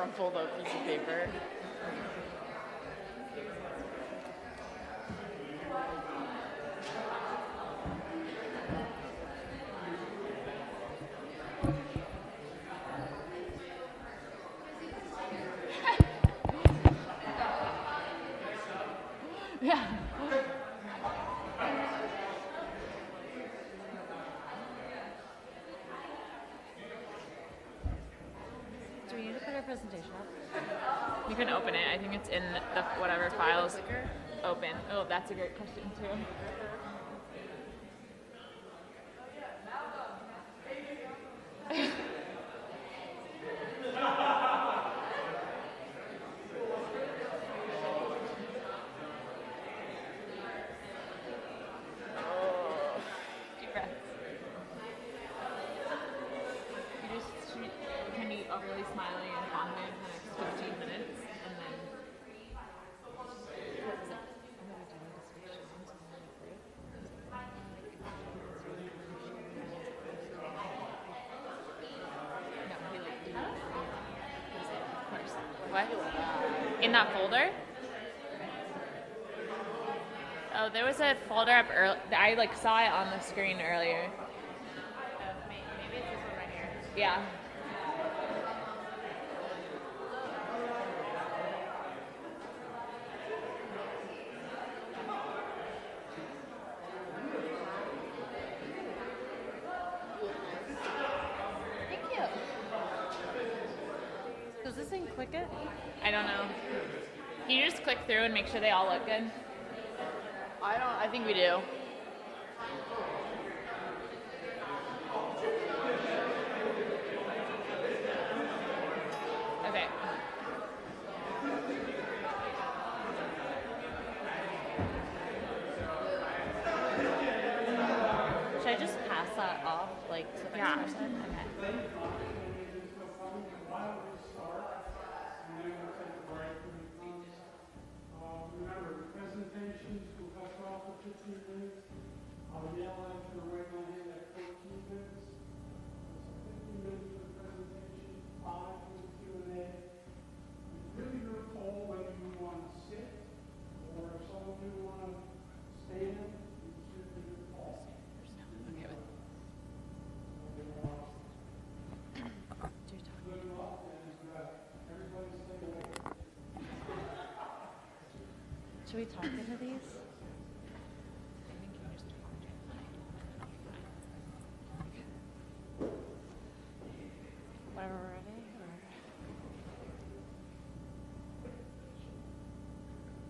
crumpled up piece of paper. Yeah. Do we need to put our presentation up? You can open it. I think it's in the whatever files. Open. Oh, that's a great question too. Deep breaths. You can be overly smiley and confident for the next 15 minutes, and then. No, he didn't. Of course. What? In that folder? Oh, there was a folder up early. I saw it on the screen earlier. Maybe it's this one right here. Yeah. Thank you. Does this thing click it? I don't know. Can you just click through and make sure they all look good? I think we do. Okay. Should I just pass that off, to the next person? Okay. Remember, presentations will cut off for 15 minutes. I'll yell at you to raise my hand at 14 minutes. So 15 minutes for the presentation, 5 for the Q&A. It's really your call whether you want to sit or if some of you want to stand. It's really your call. Okay. Good luck and everybody stay awake. Should we talk into these? Whenever we're ready?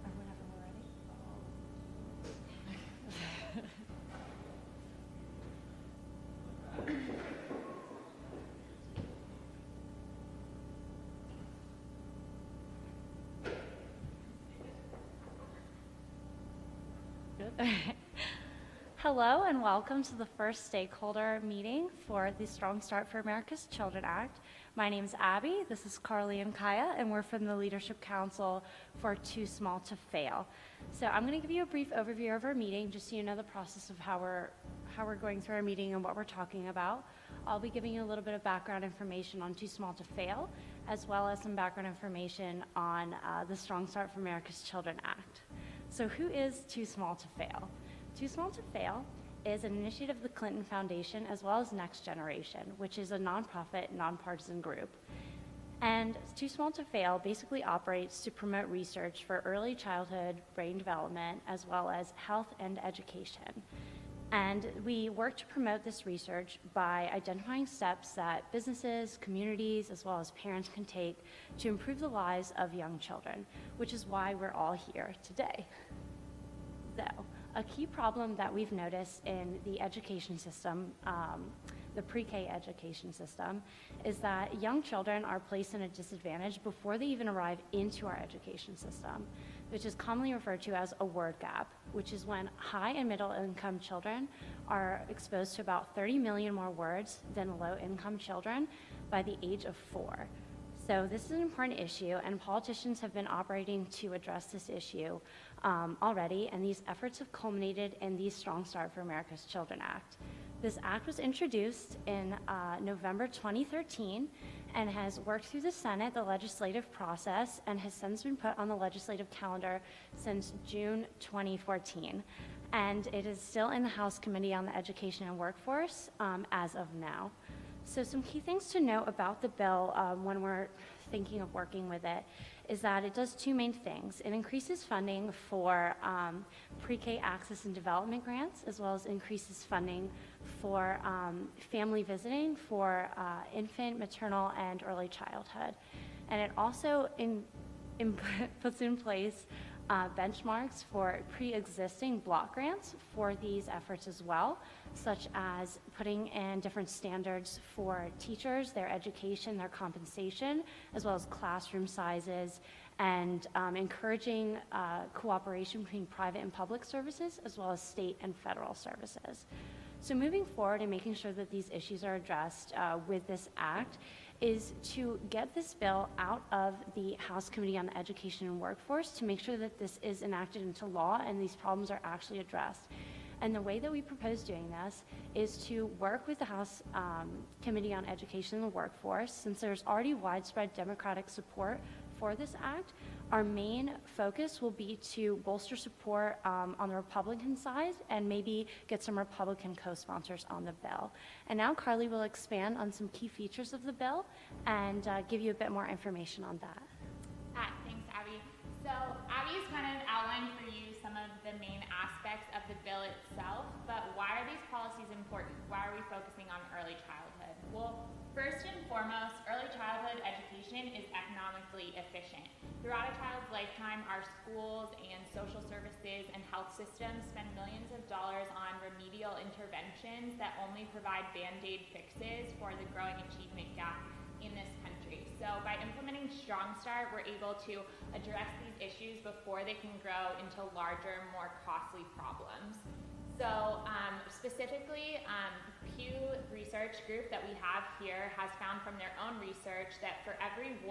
Or whenever we're ready? Good. Hello and welcome to the first stakeholder meeting for the Strong Start for America's Children Act. My name is Abby, this is Carly and Kaya, and we're from the Leadership Council for Too Small to Fail. So I'm going to give you a brief overview of our meeting just so you know the process of how we're going through our meeting and what we're talking about. I'll be giving you a little bit of background information on Too Small to Fail, as well as some background information on the Strong Start for America's Children Act. So who is Too Small to Fail? Too Small to Fail is an initiative of the Clinton Foundation as well as Next Generation, which is a nonprofit, nonpartisan group. And Too Small to Fail basically operates to promote research for early childhood brain development as well as health and education. And we work to promote this research by identifying steps that businesses, communities, as well as parents can take to improve the lives of young children, which is why we're all here today. So, a key problem that we've noticed in the education system, the pre-K education system, is that young children are placed in a disadvantage before they even arrive into our education system, which is commonly referred to as a word gap, which is when high and middle income children are exposed to about 30 million more words than low income children by the age of 4. So this is an important issue, and politicians have been operating to address this issue already, and these efforts have culminated in the Strong Start for America's Children Act. This act was introduced in November 2013 and has worked through the Senate, the legislative process, and has since been put on the legislative calendar since June 2014. And it is still in the House Committee on the Education and Workforce as of now. So some key things to note about the bill when we're thinking of working with it is that it does two main things. It increases funding for pre-K access and development grants, as well as increases funding for family visiting for infant, maternal, and early childhood. And it also puts in place benchmarks for pre-existing block grants for these efforts as well, such as putting in different standards for teachers, their education, their compensation, as well as classroom sizes, and encouraging cooperation between private and public services, as well as state and federal services. So moving forward and making sure that these issues are addressed with this act is to get this bill out of the House Committee on the Education and Workforce to make sure that this is enacted into law and these problems are actually addressed. And the way that we propose doing this is to work with the House Committee on Education and the Workforce. Since there's already widespread Democratic support for this act, our main focus will be to bolster support on the Republican side and maybe get some Republican co-sponsors on the bill. And now Carly will expand on some key features of the bill and give you a bit more information on that. Thanks, Abby. So Abby's kind of outlined for you some of the main aspects of the bill itself, but why are these policies important? Why are we focusing on early childhood? Well, first and foremost, early childhood education is economically efficient. Throughout a child's lifetime, our schools and social services and health systems spend millions of dollars on remedial interventions that only provide Band-Aid fixes for the growing achievement gap in this country. So by implementing Strong Start, we're able to address these issues before they can grow into larger, more costly problems. So specifically, Pew Research Group that we have here has found from their own research that for every $1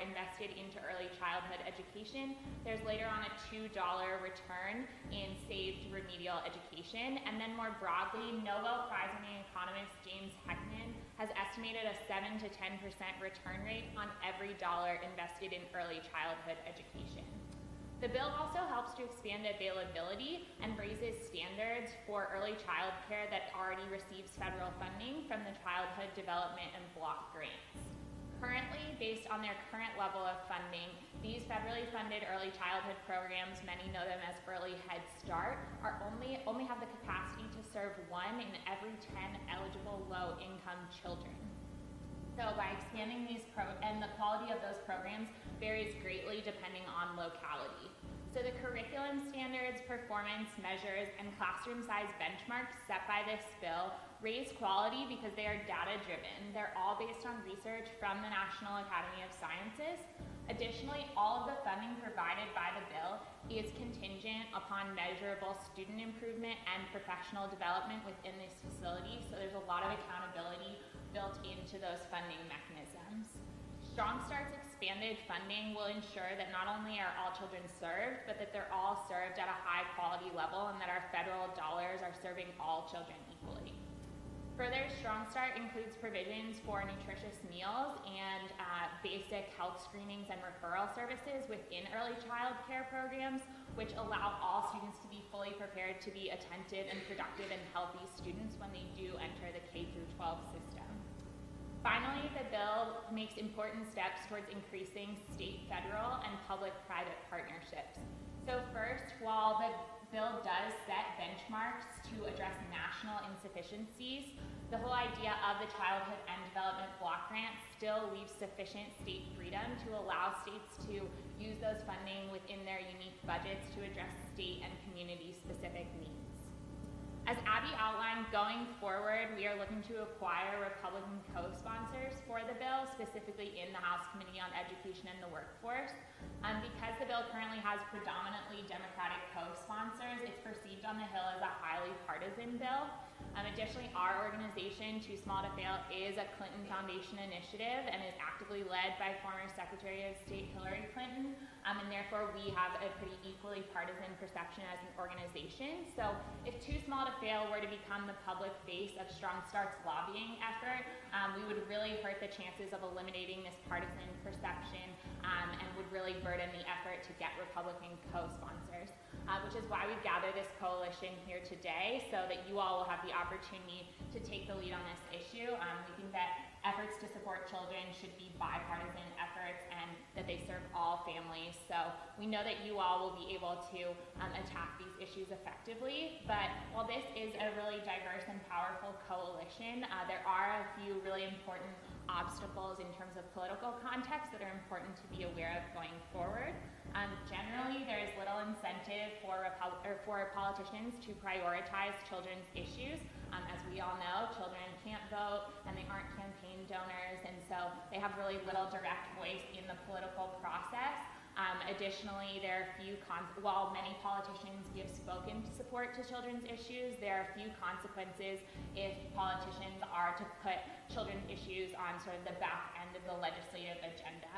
invested into early childhood education, there's later on a $2 return in saved remedial education. And then more broadly, Nobel Prize-winning economist James Heckman has estimated a 7 to 10% return rate on every dollar invested in early childhood education. The bill also helps to expand availability and raises standards for early child care that already receives federal funding from the Childhood Development and Block Grants. Currently, based on their current level of funding, these federally funded early childhood programs, many know them as Early Head Start, are only have the capacity to serve 1 in every 10 eligible low-income children. So by expanding these and the quality of those programs varies greatly depending on locality. So the curriculum standards, performance measures, and classroom size benchmarks set by this bill raise quality because they are data-driven. They're all based on research from the National Academy of Sciences. Additionally, all of the funding provided by the bill is contingent upon measurable student improvement and professional development within this facility, so there's a lot of accountability built into those funding mechanisms. Strong Start's expanded funding will ensure that not only are all children served, but that they're all served at a high quality level and that our federal dollars are serving all children equally. Further, Strong Start includes provisions for nutritious meals and basic health screenings and referral services within early child care programs, which allow all students to be fully prepared to be attentive and productive and healthy students when they do enter the K-12 system. Finally, the bill makes important steps towards increasing state, federal, and public-private partnerships. So first, while the bill does set benchmarks to address national insufficiencies, the whole idea of the Childhood and Development Block Grant still leaves sufficient state freedom to allow states to use those funding within their unique budgets to address state and community-specific needs. As Abby Abby outlined, going forward, we are looking to acquire Republican co-sponsors for the bill, specifically in the House Committee on Education and the Workforce. Because the bill currently has predominantly Democratic co-sponsors, it's perceived on the Hill as a highly partisan bill. Additionally, our organization, Too Small to Fail, is a Clinton Foundation initiative and is actively led by former Secretary of State Hillary Clinton, and therefore we have a pretty equally partisan perception as an organization. So if Too Small to Fail were to become the public face of Strong Start's lobbying effort, we would really hurt the chances of eliminating this partisan perception and would really burden the effort to get Republican co-sponsors, which is why we've gathered this coalition here today so that you all will have the opportunity to take the lead on this issue. We think that efforts to support children should be bipartisan efforts and that they serve all families. So we know that you all will be able to attack these issues effectively, but while this is a really diverse and powerful coalition, there are a few really important obstacles in terms of political context that are important to be aware of going forward. Generally, there is little incentive for politicians to prioritize children's issues. As we all know, children can't vote and they aren't campaign donors, and so they have really little direct voice in the political process. Additionally, there are while many politicians give spoken support to children's issues, there are few consequences if politicians are to put children's issues on sort of the back end of the legislative agenda.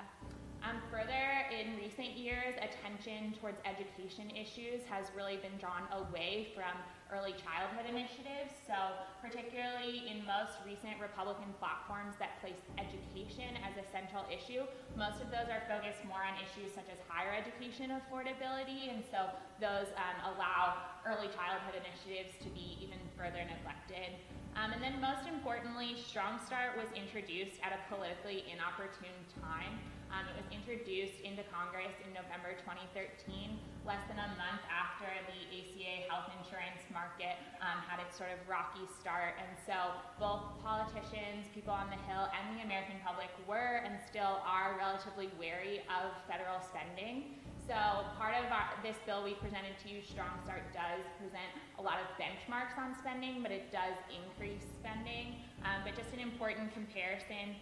Further, in recent years, attention towards education issues has really been drawn away from early childhood initiatives. So particularly in most recent Republican platforms that place education as a central issue, most of those are focused more on issues such as higher education affordability, and so those allow early childhood initiatives to be even further neglected. And then most importantly, Strong Start was introduced at a politically inopportune time. It was introduced into Congress in November 2013, less than a month after the ACA health insurance market had its sort of rocky start. And so both politicians, people on the Hill, and the American public were and still are relatively wary of federal spending. So part of this bill we presented to you, Strong Start, does present a lot of benchmarks on spending, but it does increase spending. But just an important comparison,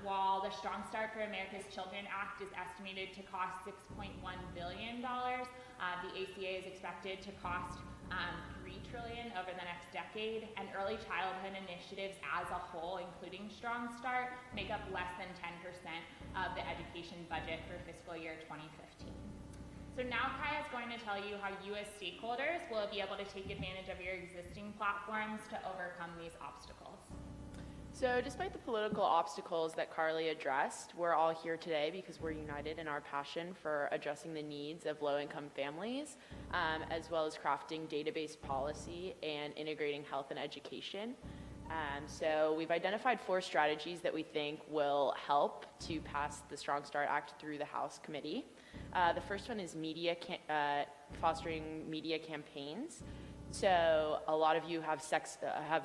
while the Strong Start for America's Children Act is estimated to cost $6.1 billion, the ACA is expected to cost $3 trillion over the next decade, and early childhood initiatives as a whole, including Strong Start, make up less than 10% of the education budget for fiscal year 2015. So now Kaya is going to tell you how you as stakeholders will be able to take advantage of your existing platforms to overcome these obstacles. So despite the political obstacles that Carly addressed, we're all here today because we're united in our passion for addressing the needs of low-income families, as well as crafting database policy and integrating health and education. So we've identified 4 strategies that we think will help to pass the Strong Start Act through the House Committee. The first one is fostering media campaigns. So a lot of you have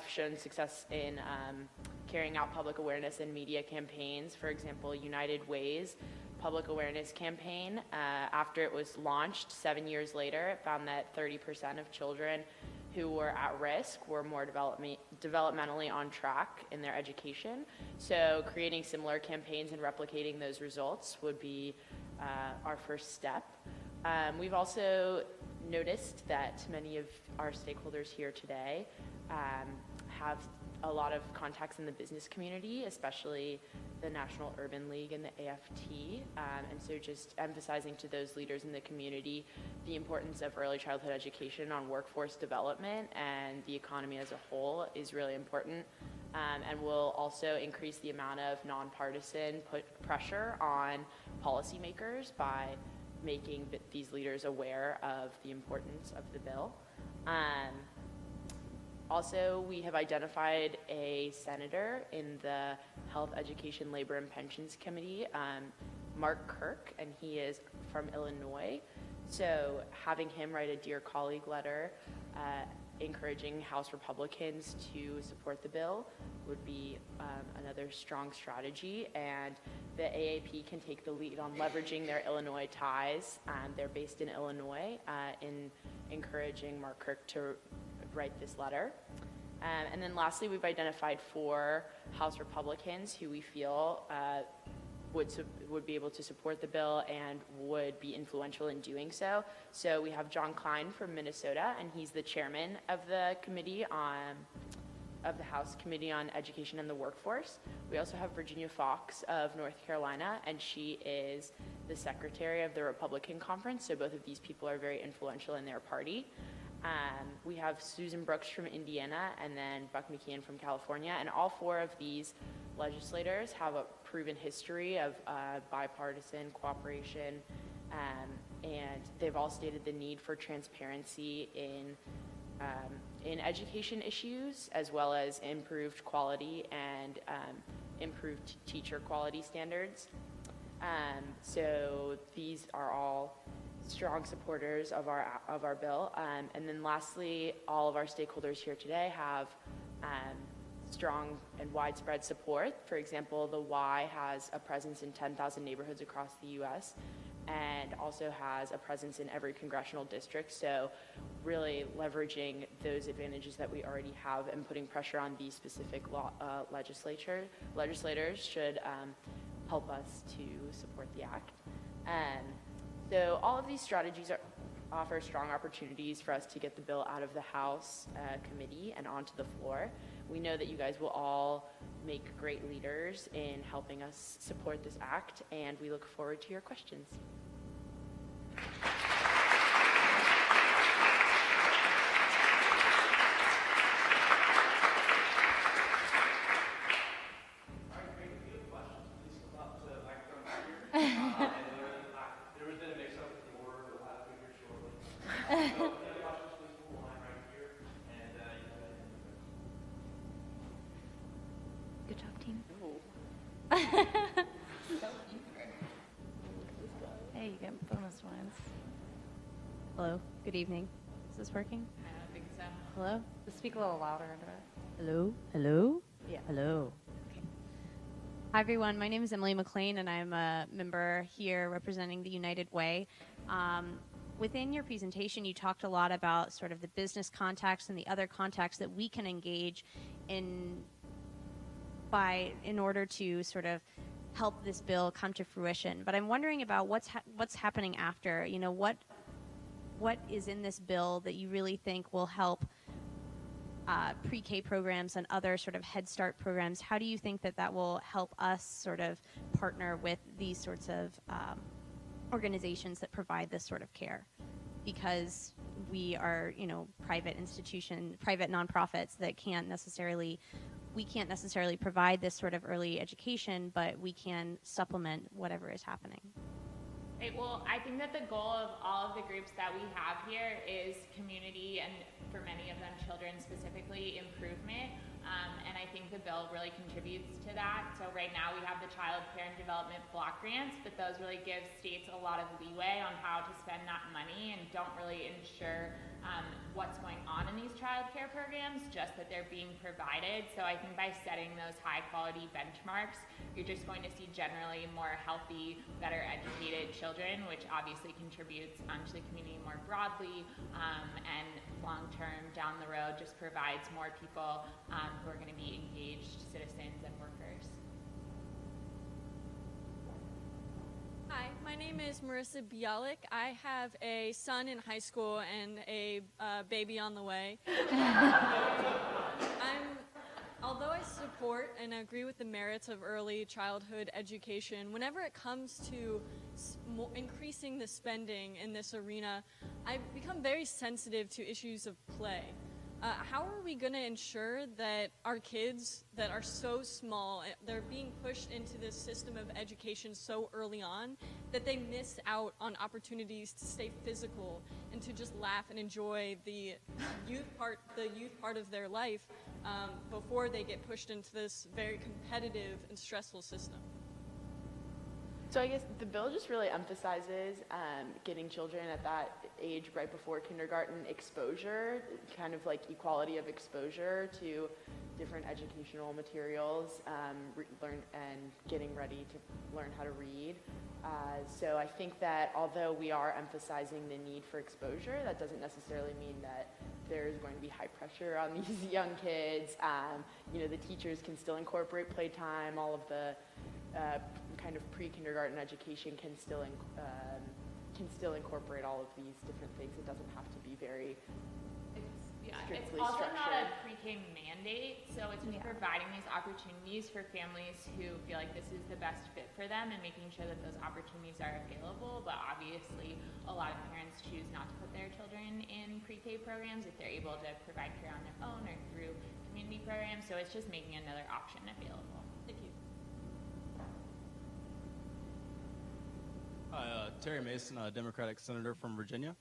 shown success in carrying out public awareness and media campaigns. For example, United Way's public awareness campaign, after it was launched 7 years later, it found that 30% of children who were at risk were more developmentally on track in their education. So creating similar campaigns and replicating those results would be our first step. We've also noticed that many of our stakeholders here today have a lot of contacts in the business community, especially the National Urban League and the AFT, and so just emphasizing to those leaders in the community the importance of early childhood education on workforce development and the economy as a whole is really important, and will also increase the amount of nonpartisan pressure on policymakers by making these leaders aware of the importance of the bill. Also, we have identified a senator in the Health, Education, Labor, and Pensions Committee, Mark Kirk, and he is from Illinois. So having him write a Dear Colleague letter encouraging House Republicans to support the bill would be another strong strategy, and the AAP can take the lead on leveraging their Illinois ties. They're based in Illinois, in encouraging Mark Kirk to write this letter. And then lastly, we've identified 4 House Republicans who we feel would be able to support the bill and would be influential in doing so. So we have John Klein from Minnesota, and he's the chairman of the committee of the House Committee on Education and the Workforce. We also have Virginia Fox of North Carolina, and she is the secretary of the Republican Conference, so both of these people are very influential in their party. We have Susan Brooks from Indiana, and then Buck McKeon from California, and all 4 of these legislators have a proven history of bipartisan cooperation, and they've all stated the need for transparency in education issues, as well as improved quality and improved teacher quality standards. So these are all strong supporters of our bill. And then lastly, all of our stakeholders here today have strong and widespread support. For example, the Y has a presence in 10,000 neighborhoods across the U.S. and also has a presence in every congressional district. So really leveraging those advantages that we already have and putting pressure on these specific legislators should help us to support the act. So all of these strategies offer strong opportunities for us to get the bill out of the House committee and onto the floor. We know that you guys will all make great leaders in helping us support this act, and we look forward to your questions. Good job, team. Hey, you get bonus ones. Hello, good evening. Is this working? I don't think so. Hello? Just speak a little louder into it. Hello? Hello? Yeah. Hello. Okay. Hi, everyone. My name is Emily McLean, and I'm a member here representing the United Way. Within your presentation, you talked a lot about sort of the business contacts and the other contacts that we can engage in order to sort of help this bill come to fruition. But I'm wondering about what's happening after. You know, what is in this bill that you really think will help pre-K programs and other sort of Head Start programs? How do you think that will help us sort of partner with these sorts of organizations that provide this sort of care? Because we are, private nonprofits that we can't necessarily provide this sort of early education, but we can supplement whatever is happening. Right, well, I think that the goal of all of the groups that we have here is community, and for many of them, children specifically, improvement. And I think the bill really contributes to that. So right now we have the Child Care and Development Block Grants, but those really give states a lot of leeway on how to spend that money and don't really ensure what's going on in these child care programs, just that they're being provided. So I think by setting those high quality benchmarks, you're just going to see generally more healthy, better educated children, which obviously contributes to the community more broadly, and long term down the road just provides more people who are going to be engaged citizens and workers. Hi, my name is Marissa Bialik. I have a son in high school and a baby on the way. Although I support and agree with the merits of early childhood education, whenever it comes to increasing the spending in this arena, I've become very sensitive to issues of play. How are we going to ensure that our kids that are so small, they're being pushed into this system of education so early on that they miss out on opportunities to stay physical and to just laugh and enjoy the youth part of their life before they get pushed into this very competitive and stressful system? So I guess the bill just really emphasizes getting children at that age right before kindergarten exposure, kind of like equality of exposure to different educational materials, and getting ready to learn how to read. So I think that although we are emphasizing the need for exposure, that doesn't necessarily mean that there's going to be high pressure on these young kids. You know, the teachers can still incorporate playtime. All of the kind of pre-kindergarten education can still incorporate all of these different things. It doesn't have to be very It's strictly also not a structured. pre-K mandate, so it's just providing these opportunities for families who feel like this is the best fit for them and making sure that those opportunities are available. But obviously, a lot of parents choose not to put their children in pre-K programs if they're able to provide care on their own or through community programs. So it's just making another option available. Thank you. Hi, Terry Mason, a Democratic Senator from Virginia.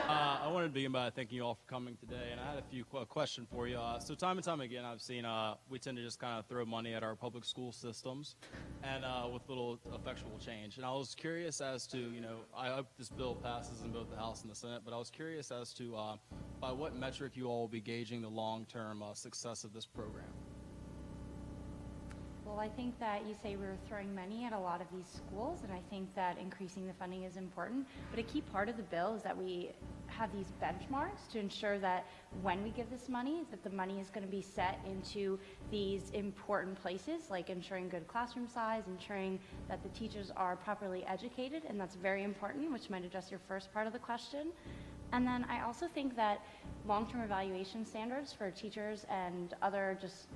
I wanted to begin by thanking you all for coming today, and I had a few question for you. So time and time again, I've seen we tend to just kind of throw money at our public school systems, and with little effectual change. And I was curious as to, you know, I hope this bill passes in both the House and the Senate, but I was curious as to by what metric you all will be gauging the long-term success of this program. Well, I think that you say we're throwing money at a lot of these schools, and I think that increasing the funding is important. But a key part of the bill is that we have these benchmarks to ensure that when we give this money, that the money is going to be set into these important places, like ensuring good classroom size, ensuring that the teachers are properly educated, and that's very important, which might address your first part of the question. And then I also think that long-term evaluation standards for teachers and other just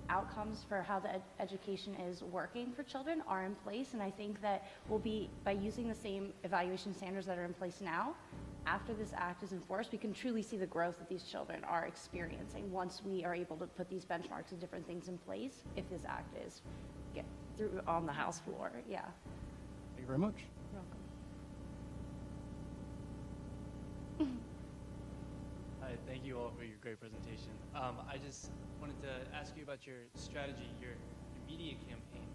outcomes for how the education is working for children are in place, and I think that we'll be, by using the same evaluation standards that are in place now, after this act is enforced, we can truly see the growth that these children are experiencing once we are able to put these benchmarks and different things in place, if this act is get through on the House floor. Yeah. Thank you very much. You're welcome. Hi, thank you all for your great presentation. I just wanted to ask you about your strategy, your media campaign,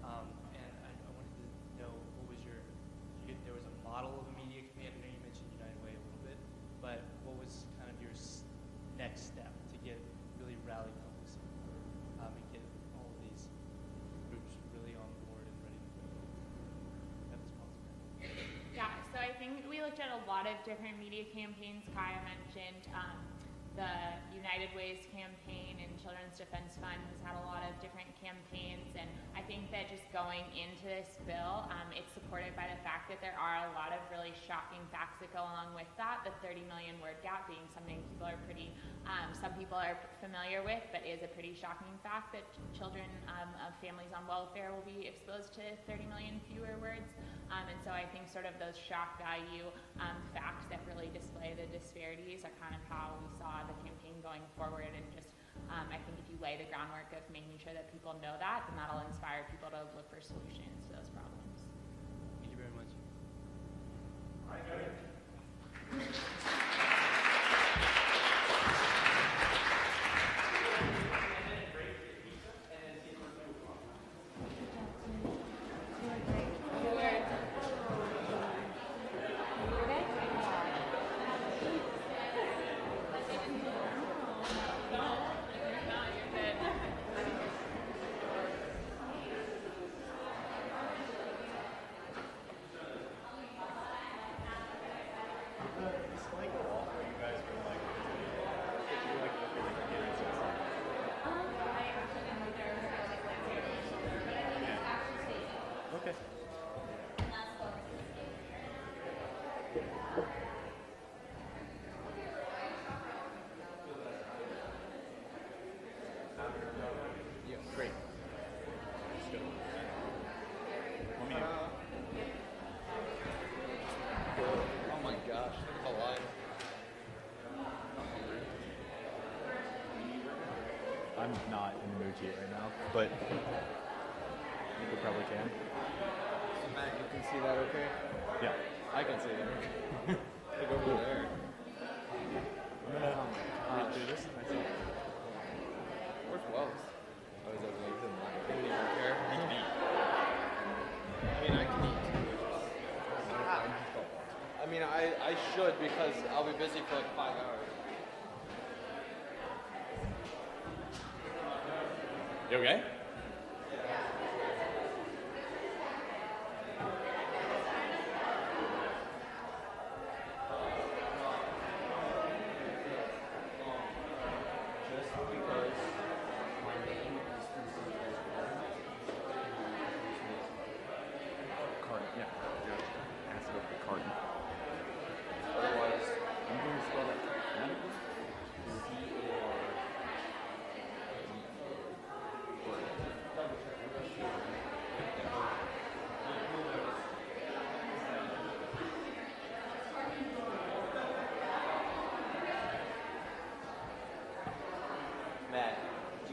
and I wanted to know what was there was a model of a media campaign. I know you mentioned United Way a little bit, but what was kind of your next step to get really rally public support and get all of these groups really on board and ready to go at this possible? Yeah, so I think we looked at a lot of different media campaigns. Kaya mentioned the United Ways campaign, and Children's Defense Fund has had a lot of different campaigns, and I think that just going into this bill, it's supported by the fact that there are a lot of really shocking facts that go along with that. The 30 million word gap being something people are some people are familiar with, but is a pretty shocking fact that children of families on welfare will be exposed to 30 million fewer words. And so I think sort of those shock value facts that really display the disparities are kind of how we saw the campaign going forward. And just, I think if you lay the groundwork of making sure that people know that, then that'll inspire people to look for solutions to those problems. Thank you very much. Oh my gosh, look at the line. I'm not in the mood to eat right now, but I think we probably can. So Matt, you can see that okay? Yeah, I can see that okay. Look over there. I'm gonna do this myself. Where's Wells? Oh, he's over there. He's in line. He doesn't even care. He can eat. I mean, I can eat too. I mean, I should because I'll be busy for like 5 hours. You okay?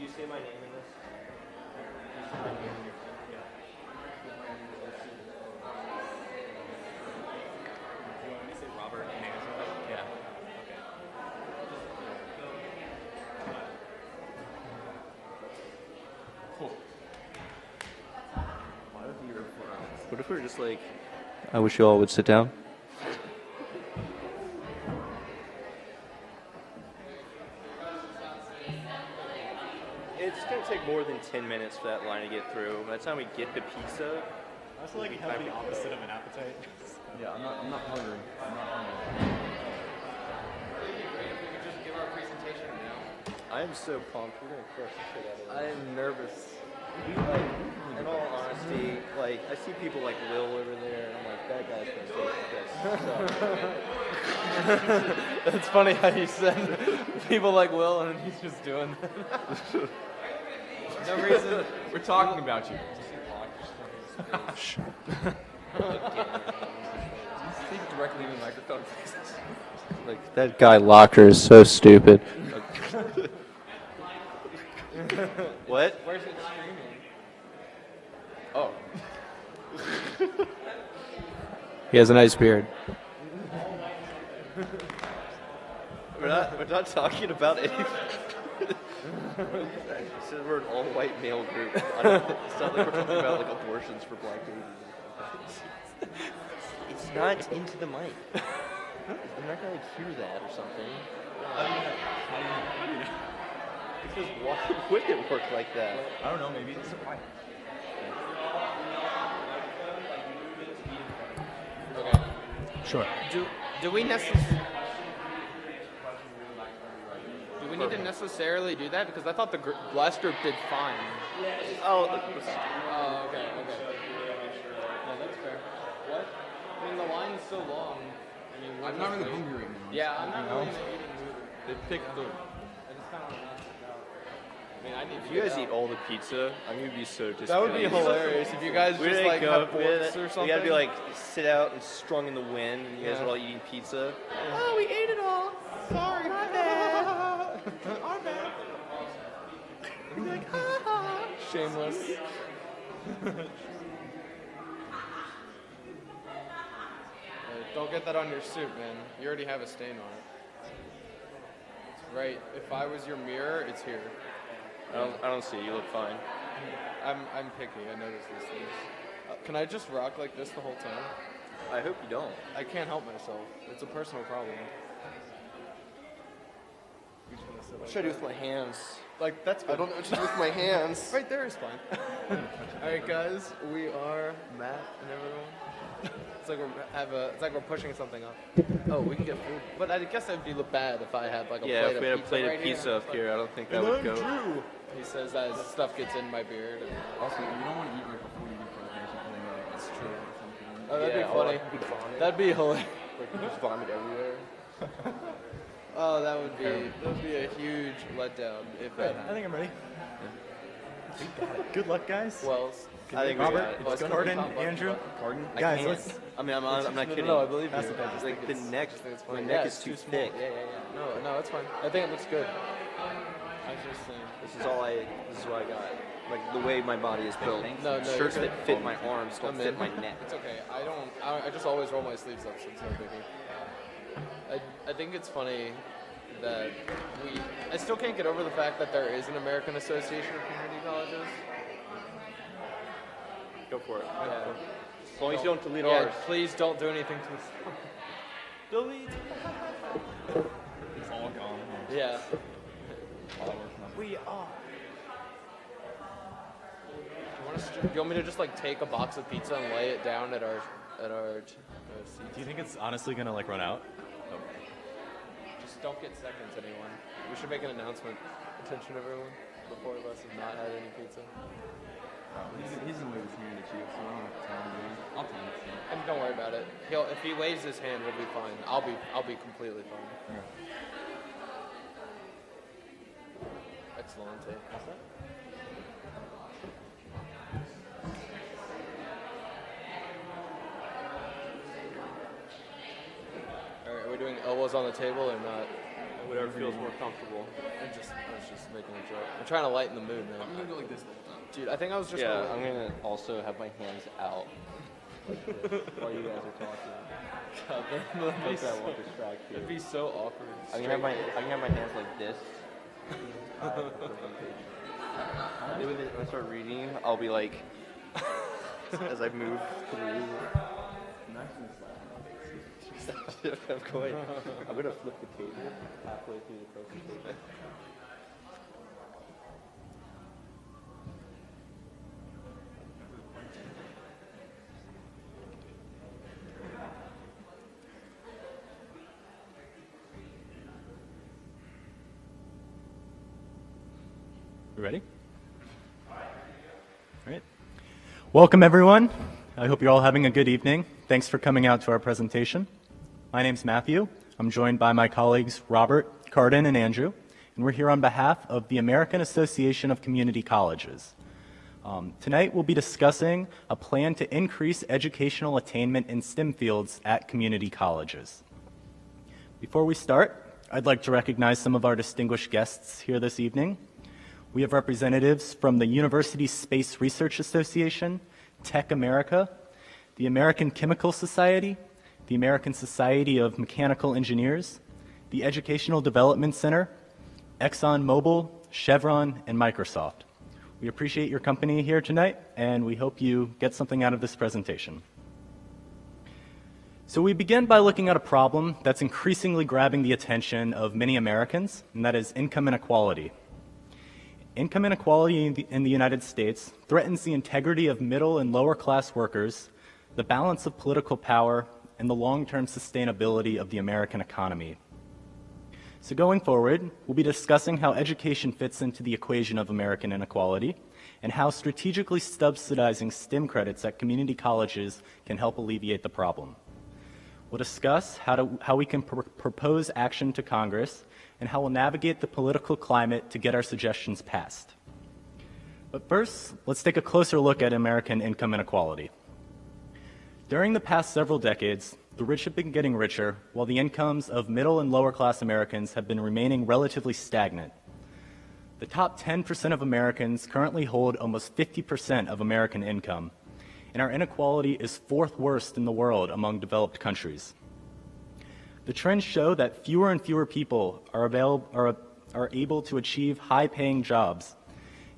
you say my name in this? Do you say my name in your phone? Yeah. Do you want me to say Robert Anderson? Yeah. Okay. Cool. Why would you root for us? What if we were just like, I wish you all would sit down? It's going to take more than 10 minutes for that line to get through. By the time we get the pizza, I feel like it has the opposite of an appetite. yeah, I'm not hungry. Just give our presentation now. I am so pumped. We're going to crush the shit out of I it. am nervous. In all honesty, like, I see people like Will over there, and I'm like, that guy's going to take this. It's funny how you said people like Will and he's just doing that. No reason. We're talking about you. Speak directly in the microphone. Like, that guy Locker is so stupid. What? Where's it streaming? Oh. He has a nice beard. We're not talking about anything. So we're an all-white male group. It's not like we're talking about like abortions for black babies. It's not into the mic. I'm not gonna like, hear that or something. Because why would it work like that? I don't know, maybe it's a mic. Okay. Sure. Do we need to necessarily do that? Because I thought the last group did fine. Oh, okay. Yeah, that's fair. What? I mean, the line's so long. I mean, I'm not really hungry right now. Yeah, I'm not really in the eating mood. They picked the. I just kind of want to knock it out. I mean, I need to if you get guys out. eat all the pizza, I'm gonna be so disappointed. That would be hilarious if you guys We just didn't like go- have forks or something. We gotta be like sit out and strung in the wind, and you guys Yeah. are all eating pizza. Oh, we ate it all. Sorry, my bad. Our bad. You're like, shameless. Don't get that on your suit, man. You already have a stain on it. It's right. If I was your mirror, it's here. I don't see it. You look fine. I'm picky. I notice these things. Can I just rock like this the whole time? I hope you don't. I can't help myself. It's a personal problem. What should I do with my hands? Like, that's good. I don't know what to do with my hands. Right there is fine. Alright guys, we are Matt and everyone. It's like we're pushing something up. Oh, we can get food. But I guess it'd be bad if I had like a Yeah, plate if we had a of plate pizza of right pizza up here, I don't think that would go. Drew. He says that his stuff gets in my beard. And Also, you don't want to eat right before you do presentation. It's true or something. oh, that'd Yeah, be funny. or vomit. That'd be hilarious. Like, just vomit everywhere. Oh, that would be a huge letdown if that I happened. think I'm ready. Good luck, guys. Wells. I think we Robert, got it. it's Gordon, Andrew. Pardon? I Guys, can't. let's. I mean, I'm not kidding. No, I believe That's you. okay. It's like the neck. My Yeah, neck it's is too small. thick. Yeah. No, it's fine. I think it looks good. I was just saying. This is what I got. Like the way my body is built. No, Shirts you're that good. fit my arms don't I'm fit in. my neck. It's okay. I just always roll my sleeves up, so it's no biggie. I think it's funny that I still can't get over the fact that there is an American Association of Community Colleges. Go for it. Yeah. As long as you don't delete Yeah, ours. please don't do anything to us. Delete. It's all gone. Yeah. We are. Do you want me to just like take a box of pizza and lay it down at our seats? Do you think it's honestly gonna like run out? Just don't get seconds, anyone. We should make an announcement. Attention, everyone. The four of us have not had any pizza. He's in the way with hand at you, so I don't have to tell him. I'll tell him. And don't worry about it. If he waves his hand, we'll be fine. I'll be completely fine. Excellent. What's that? Alright, are we doing elbows on the table or not? Whatever feels more comfortable. I was just making a joke. I'm trying to lighten the mood, man. I'm gonna go like this the whole time. Dude, I think I was just Yeah, I'm gonna also have my hands out like this while you guys are talking. God, Hope that won't distract you. that'd be so awkward. I can have my hands like this. When I start reading, I'll be like, as I move through. I'm gonna flip the table halfway through the presentation. You ready? All right. Welcome, everyone. I hope you're all having a good evening. Thanks for coming out to our presentation. My name's Matthew. I'm joined by my colleagues Robert, Cardin, and Andrew, and we're here on behalf of the American Association of Community Colleges. Tonight, we'll be discussing a plan to increase educational attainment in STEM fields at community colleges. Before we start, I'd like to recognize some of our distinguished guests here this evening. We have representatives from the University Space Research Association, Tech America, the American Chemical Society, the American Society of Mechanical Engineers, the Educational Development Center, ExxonMobil, Chevron, and Microsoft. We appreciate your company here tonight, and we hope you get something out of this presentation. So we begin by looking at a problem that's increasingly grabbing the attention of many Americans, and that is income inequality. Income inequality in the United States threatens the integrity of middle and lower class workers, the balance of political power, and the long-term sustainability of the American economy. So going forward, we'll be discussing how education fits into the equation of American inequality and how strategically subsidizing STEM credits at community colleges can help alleviate the problem. We'll discuss how we can propose action to Congress and how we'll navigate the political climate to get our suggestions passed. But first, let's take a closer look at American income inequality. During the past several decades, the rich have been getting richer, while the incomes of middle and lower class Americans have been remaining relatively stagnant. The top 10% of Americans currently hold almost 50% of American income, and our inequality is fourth worst in the world among developed countries. The trends show that fewer and fewer people are able to achieve high-paying jobs.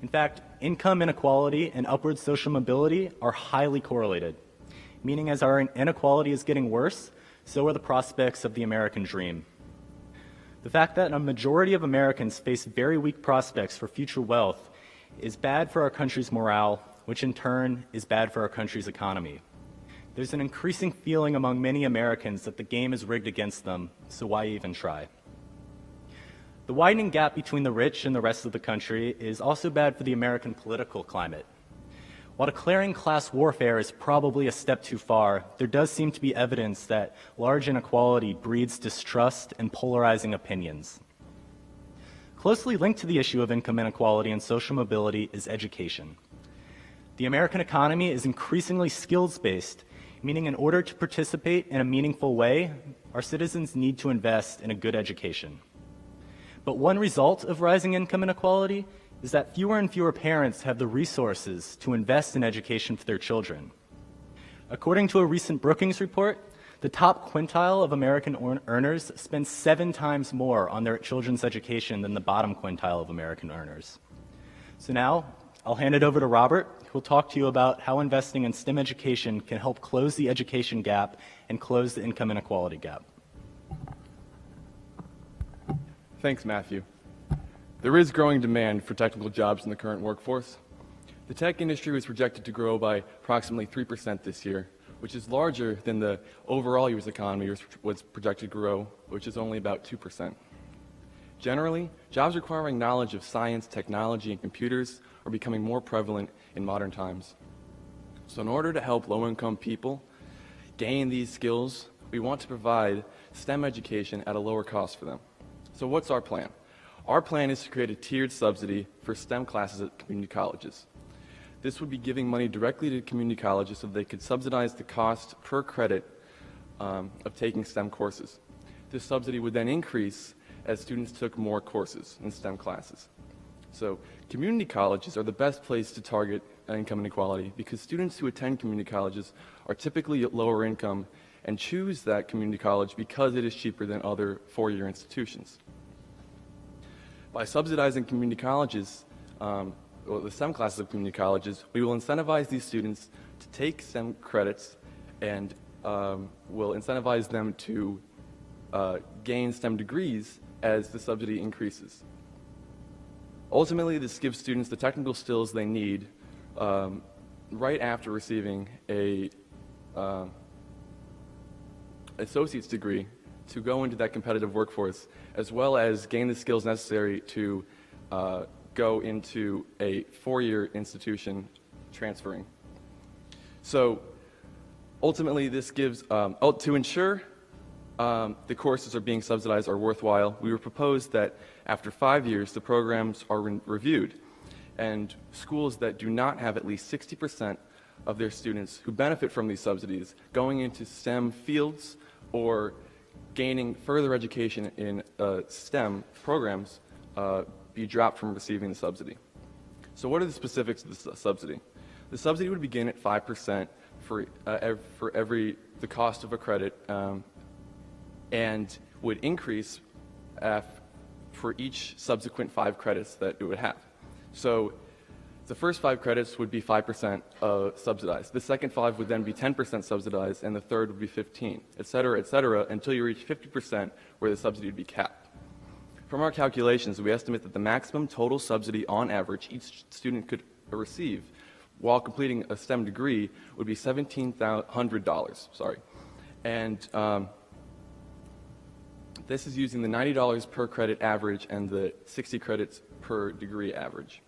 In fact, income inequality and upward social mobility are highly correlated, meaning as our inequality is getting worse, so are the prospects of the American dream. The fact that a majority of Americans face very weak prospects for future wealth is bad for our country's morale, which in turn is bad for our country's economy. There's an increasing feeling among many Americans that the game is rigged against them, so why even try? The widening gap between the rich and the rest of the country is also bad for the American political climate. While declaring class warfare is probably a step too far, there does seem to be evidence that large inequality breeds distrust and polarizing opinions. Closely linked to the issue of income inequality and social mobility is education. The American economy is increasingly skills-based, meaning in order to participate in a meaningful way, our citizens need to invest in a good education. But one result of rising income inequality is that fewer and fewer parents have the resources to invest in education for their children. According to a recent Brookings report, the top quintile of American earners spend 7 times more on their children's education than the bottom quintile of American earners. So now, I'll hand it over to Robert, who will talk to you about how investing in STEM education can help close the education gap and close the income inequality gap. Thanks, Matthew. There is growing demand for technical jobs in the current workforce. The tech industry was projected to grow by approximately 3% this year, which is larger than the overall U.S. economy was projected to grow, which is only about 2%. Generally, jobs requiring knowledge of science, technology, and computers are becoming more prevalent in modern times. So in order to help low-income people gain these skills, we want to provide STEM education at a lower cost for them. So what's our plan? Our plan is to create a tiered subsidy for STEM classes at community colleges. This would be giving money directly to community colleges so they could subsidize the cost per credit of taking STEM courses. This subsidy would then increase as students took more courses in STEM classes. So community colleges are the best place to target income inequality because students who attend community colleges are typically at lower income and choose that community college because it is cheaper than other four-year institutions. By subsidizing community colleges, or the STEM classes of community colleges, we will incentivize these students to take STEM credits and will incentivize them to gain STEM degrees as the subsidy increases. Ultimately, this gives students the technical skills they need right after receiving a associate's degree to go into that competitive workforce, as well as gain the skills necessary to go into a four-year institution transferring. So ultimately, this gives, to ensure the courses are being subsidized are worthwhile, we would propose that after 5 years, the programs are reviewed, and schools that do not have at least 60% of their students who benefit from these subsidies going into STEM fields or gaining further education in STEM programs be dropped from receiving the subsidy. So what are the specifics of the subsidy? The subsidy would begin at 5% for the cost of a credit and would increase for each subsequent 5 credits that it would have. So the first 5 credits would be 5% subsidized. The second 5 would then be 10% subsidized, and the third would be 15, et cetera, until you reach 50% where the subsidy would be capped. From our calculations, we estimate that the maximum total subsidy on average each student could receive while completing a STEM degree would be $1,700, and this is using the $90 per credit average and the 60 credits per degree average.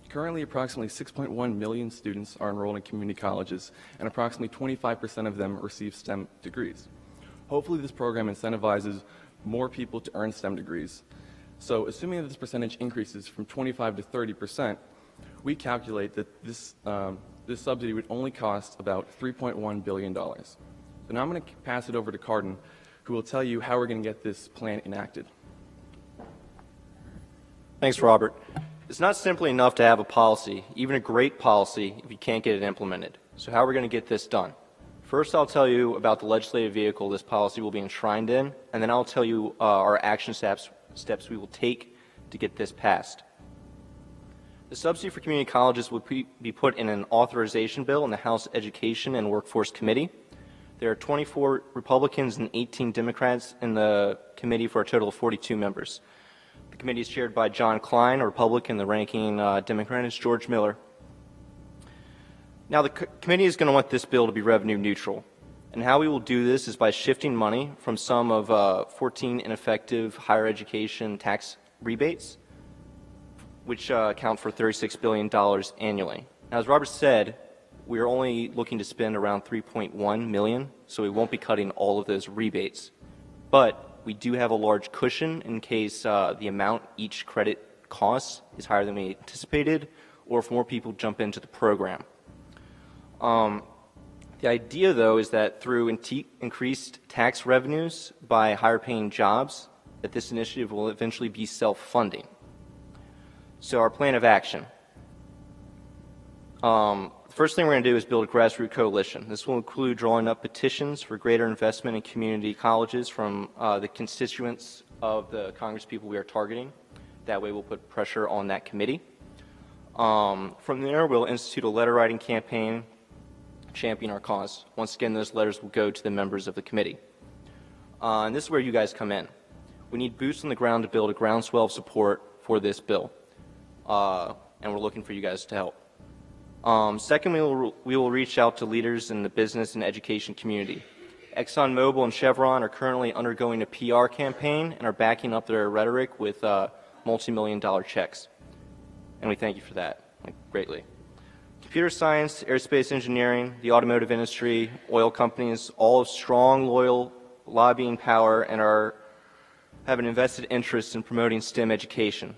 Currently, approximately 6.1 million students are enrolled in community colleges, and approximately 25% of them receive STEM degrees. Hopefully, this program incentivizes more people to earn STEM degrees. So, assuming that this percentage increases from 25 to 30%, we calculate that this subsidy would only cost about $3.1 billion. So now I'm going to pass it over to Carden, who will tell you how we're going to get this plan enacted. Thanks, Robert. It's not simply enough to have a policy, even a great policy, if you can't get it implemented. So how are we going to get this done? First, I'll tell you about the legislative vehicle this policy will be enshrined in, and then I'll tell you our action steps we will take to get this passed. The subsidy for community colleges will be put in an authorization bill in the House Education and Workforce Committee. There are 24 Republicans and 18 Democrats in the committee for a total of 42 members. The committee is chaired by John Klein, a Republican. The ranking Democrat is George Miller. Now, the committee is going to want this bill to be revenue neutral. And how we will do this is by shifting money from some of 14 ineffective higher education tax rebates, which account for $36 billion annually. Now, as Robert said, we are only looking to spend around $3.1 million, so we won't be cutting all of those rebates. But we do have a large cushion in case the amount each credit costs is higher than we anticipated, or if more people jump into the program. The idea, though, is that through increased tax revenues by higher paying jobs, that this initiative will eventually be self-funding. So our plan of action. The first thing we're going to do is build a grassroots coalition. This will include drawing up petitions for greater investment in community colleges from the constituents of the congresspeople we are targeting. That way we'll put pressure on that committee. From there, we'll institute a letter writing campaign championing our cause. Once again, those letters will go to the members of the committee. And this is where you guys come in. We need boots on the ground to build a groundswell of support for this bill. And we're looking for you guys to help. Second, we will reach out to leaders in the business and education community. ExxonMobil and Chevron are currently undergoing a PR campaign and are backing up their rhetoric with multi-million-dollar checks. And we thank you for that greatly. Computer science, aerospace engineering, the automotive industry, oil companies, all have strong, loyal lobbying power and have an invested interest in promoting STEM education.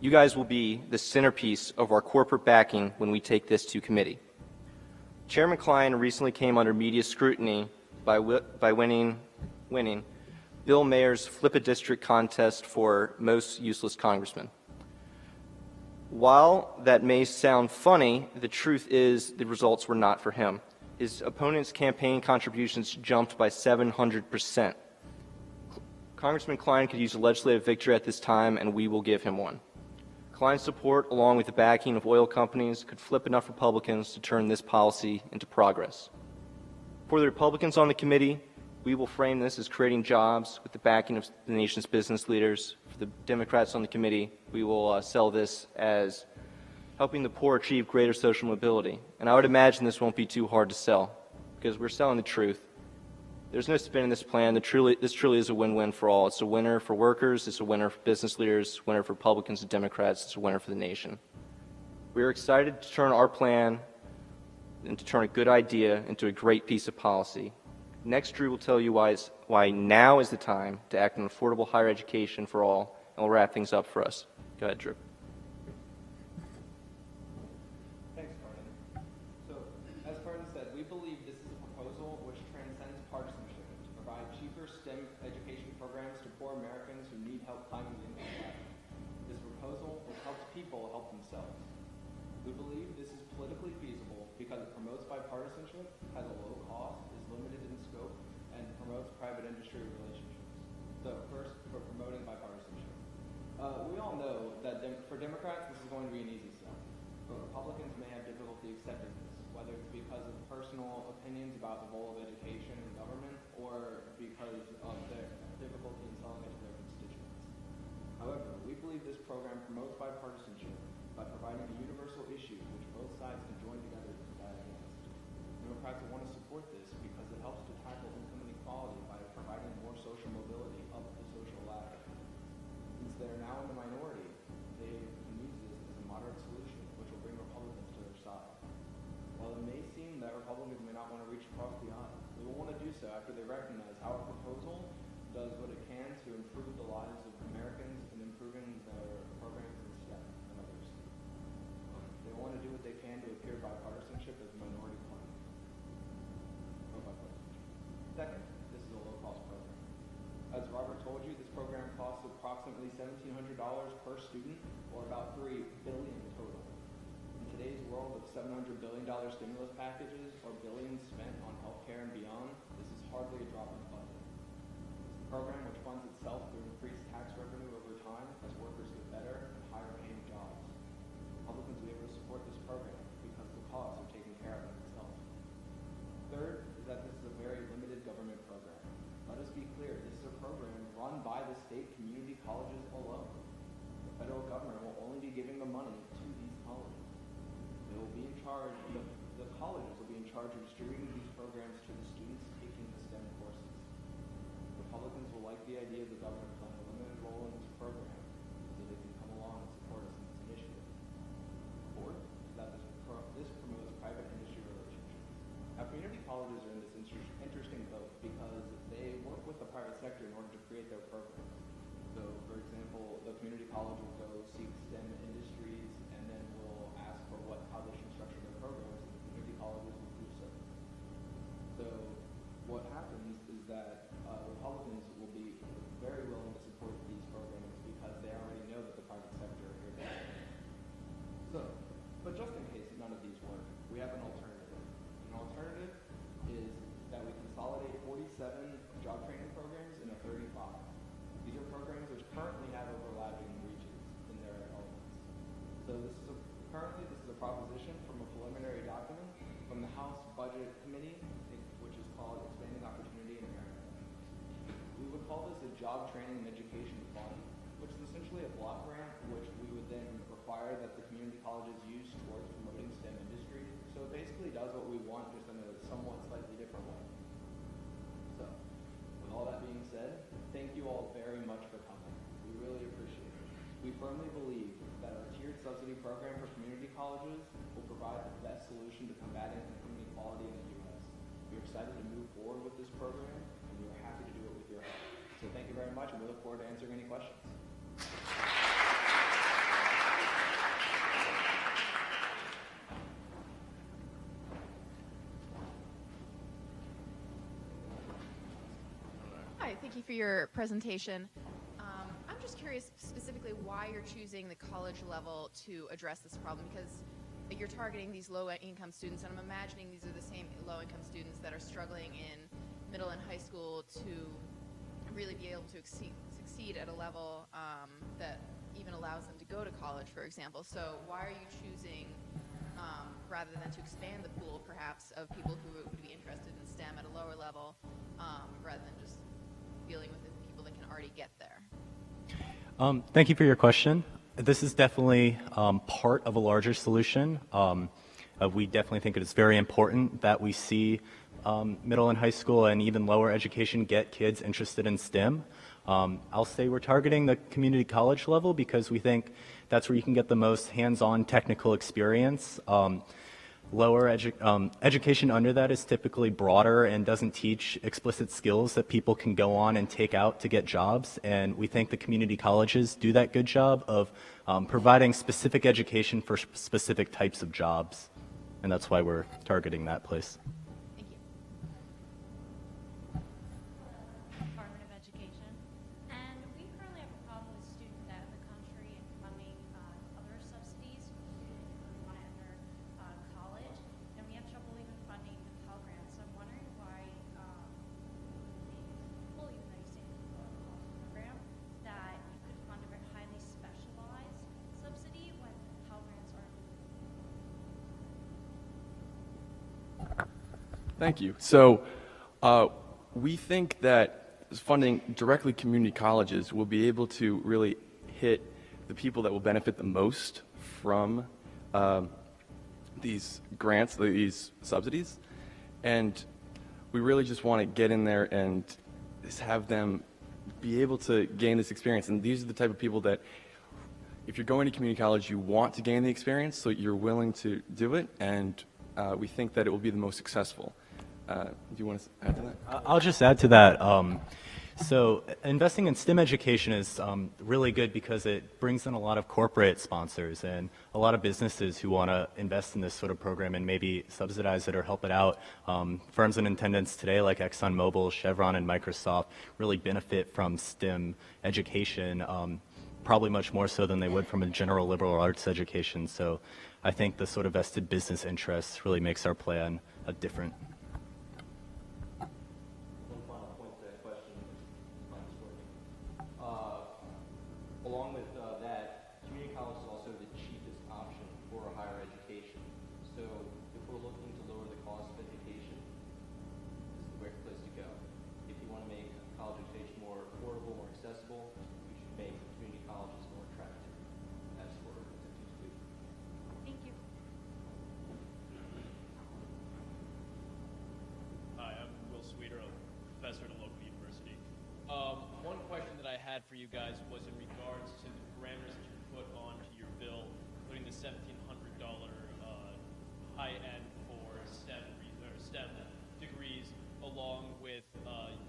You guys will be the centerpiece of our corporate backing when we take this to committee. Chairman Klein recently came under media scrutiny by winning Bill Mayer's Flip a District contest for most useless congressman. While that may sound funny, the truth is the results were not for him. His opponent's campaign contributions jumped by 700%. Congressman Klein could use a legislative victory at this time, and we will give him one. Klein's support, along with the backing of oil companies, could flip enough Republicans to turn this policy into progress. For the Republicans on the committee, we will frame this as creating jobs with the backing of the nation's business leaders. For the Democrats on the committee, we will sell this as helping the poor achieve greater social mobility. And I would imagine this won't be too hard to sell, because we're selling the truth. There's no spin in this plan. This truly is a win-win for all. It's a winner for workers, it's a winner for business leaders, winner for Republicans and Democrats, it's a winner for the nation. We are excited to turn our plan and to turn a good idea into a great piece of policy. Next, Drew will tell you why now is the time to act on affordable higher education for all, and we'll wrap things up for us. Go ahead, Drew. Thanks, Carden. So, as Carden said, we believe this is a proposal which transcends partisanship to provide cheaper STEM education programs to poor Americans who need help climbing the income ladder. This proposal which helps people help themselves. We believe this is politically feasible because it promotes bipartisanship, has a low cost, is limited in scope, and promotes private industry relationships. So first, for promoting bipartisanship. We all know that for Democrats, this is going to be an easy sell. But Republicans may have difficulty accepting this, whether it's because of personal opinions about the role of education in government or because of their difficulty in selling it to their constituents. However, we believe this program promotes bipartisanship by providing a universal issue which both sides can join together to combat against. Democrats will want to support this because it helps to tackle income inequality by providing more social mobility up the social ladder. Since they are now in the minority, they can use this as a moderate solution which will bring Republicans to their side. While it may seem that Republicans may not want to reach across the aisle, they will want to do so after they recognize how our proposal does what it can to improve the lives of Americans and improving their programs in STEM and others. They want to do what they can to appear bipartisanship as a minority party. Second, this is a low-cost program. As Robert told you, this program costs approximately $1,700 per student, or about $3 billion total. In today's world of $700 billion stimulus packages, or billions spent on healthcare and beyond, this is hardly a drop in the bucket. It's a program which funds itself through increased tax revenue over time as workers get better and higher-paying jobs. Republicans will be able to support this program because the costs are taken care of itself. Third is that this is a very limited government program. Let us be clear, this is a program run by the state community colleges alone. The federal government will only be giving the money to these colleges. They will be in charge, the colleges will be in charge of distributing these programs to the students taking the STEM courses. Republicans will like the idea of the government playing a limited role in this program so they can come along and support us in this initiative. Fourth is that this promotes private industry relationships. Now, community colleges are in this interesting boat because they work with the private sector in order to create their programs. So, for example, the community college will go seek STEM industries and then will ask for how they should structure their programs, and the community colleges will do so. So, what happens is that Republicans will be very willing to support these programs because they already know that the private sector are here to help. So, but just in case none of these work, we have an alternative. An alternative is that we consolidate 47 job training programs into 35. These are programs which currently have overlapping regions in their elements. So currently this is a proposition from a preliminary document from the House Budget Committee, which is called Expanding Opportunity in America. We would call this a job training and education fund, which is essentially a block grant which we would then require that the community colleges use towards promoting STEM industries. So it basically does what we want, just in a somewhat slightly different way. So, with all that being said, thank you all very much for coming. We really appreciate it. We firmly believe that our tiered subsidy program for community colleges will provide the best solution to combating income inequality in the U.S. We are excited to move forward with this program, and we are happy to do it with your help. So thank you very much, and we look forward to answering any questions. Hi, Thank you for your presentation. I'm just curious specifically why you're choosing the college level to address this problem, because you're targeting these low-income students, and I'm imagining these are the same low-income students that are struggling in middle and high school to really be able to succeed at a level that even allows them to go to college, for example. So why are you choosing, rather than to expand the pool, perhaps, of people who would be interested in STEM at a lower level, rather than just dealing with the people that can already get there? Thank you for your question. This is definitely part of a larger solution. We definitely think it is very important that we see middle and high school and even lower education get kids interested in STEM. I'll say we're targeting the community college level because we think that's where you can get the most hands-on technical experience. Education under that is typically broader and doesn't teach explicit skills that people can go on and take out to get jobs, and we think the community colleges do that good job of providing specific education for specific types of jobs, and that's why we're targeting that place. Department of Education, and we currently have a problem with student debt in the country and funding other subsidies for students who want to enter college, and we have trouble even funding the Pell Grant. So I'm wondering why the full United States program that you could fund a very highly specialized subsidy when Pell Grants are. Thank you. So we think that funding directly community colleges will be able to really hit the people that will benefit the most from these grants, these subsidies. And we really just want to get in there and just have them be able to gain this experience. And these are the type of people that, if you're going to community college, you want to gain the experience, so you're willing to do it, and we think that it will be the most successful. Do you want to add to that? I'll just add to that. So investing in STEM education is really good because it brings in a lot of corporate sponsors and a lot of businesses who want to invest in this sort of program and maybe subsidize it or help it out. Firms in attendance today like ExxonMobil, Chevron, and Microsoft really benefit from STEM education, probably much more so than they would from a general liberal arts education. So I think the sort of vested business interests really makes our plan different. Along with that, community college is also the cheapest option for a higher education. So if we're looking to lower the cost of education, this is the right place to go. If you want to make college education more affordable, more accessible, we should make community colleges more attractive. That's what we're attempting to do. Thank you. Hi, I'm Will Sweeter, a professor at a local university. One question that I had for you guys was in regards to the parameters that you put onto your bill, including the $1,700 high end for STEM degrees, along with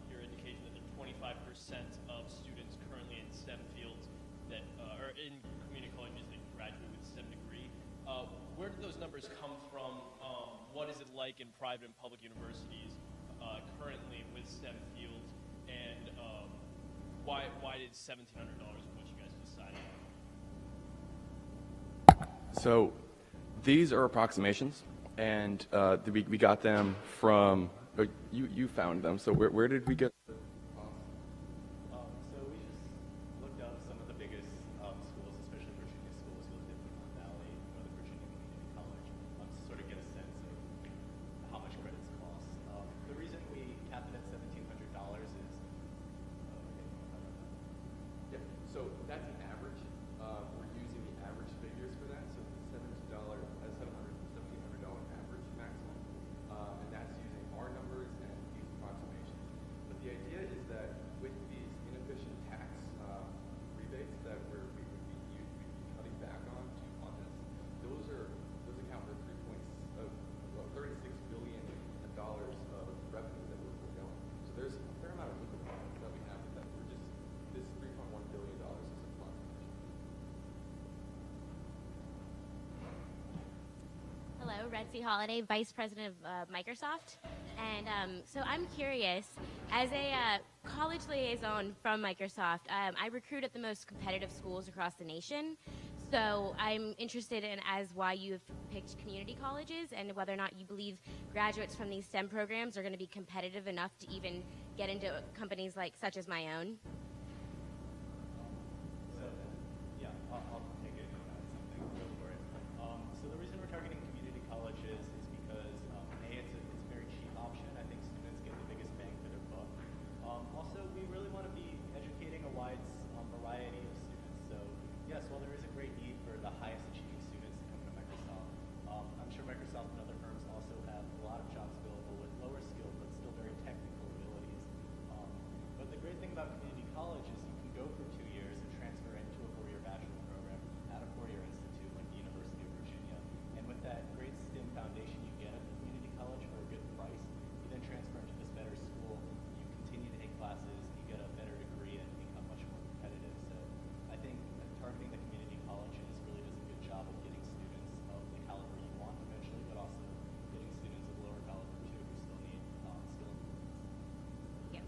your indication that 25% of students currently in STEM fields that are in community colleges that graduate with a STEM degree. Where did those numbers come from? What is it like in private and public universities currently with STEM fields? And why did $1,700 what you guys decided on? So these are approximations, and we got them from, you found them, so where did we get? So we just looked up some of the biggest schools, especially Virginia schools. We looked at Piedmont Valley, Northern Virginia Community College, to sort of get a sense of how much credits cost. The reason we capped it at $1,700 is so that's an average. We're using the average figures for that, so the $1,700 average maximum, and that's using our numbers and these approximations. But the idea is that with these inefficient tax rebates that we would be cutting back on to fund this, those account for $36 billion of revenue that we're going. So there's a fair amount of wiggle room that we have with that. This $3.1 billion is a fund. Hello, Red Sea Holiday, Vice President of Microsoft. And so I'm curious, as a college liaison from Microsoft, I recruit at the most competitive schools across the nation. So I'm interested in as why you've picked community colleges and whether or not you believe graduates from these STEM programs are going to be competitive enough to even get into companies like such as my own. Yeah, I'll take it and add something. Go for it. So the reason we're targeting community colleges is because A, it's a very cheap option. I think students get the biggest bang for their buck. Also, we really want to be educating a wide variety of students. So yes, while there is a great need for the highest achieving students to come to Microsoft, I'm sure Microsoft and other firms also have a lot of jobs available with lower skilled but still very technical abilities. But the great thing about community college is you can go for 2 years and transfer into a 4-year bachelor program at a 4-year institute like the University of Virginia. And with that great STEM foundation you get at the community college for a good price, you then transfer into this better school, you continue to take classes, you get a better degree and become much more competitive. So I think targeting the community colleges really does a good job of getting students of the caliber you want eventually, but also getting students of lower caliber too who still need skill improvements. Yeah.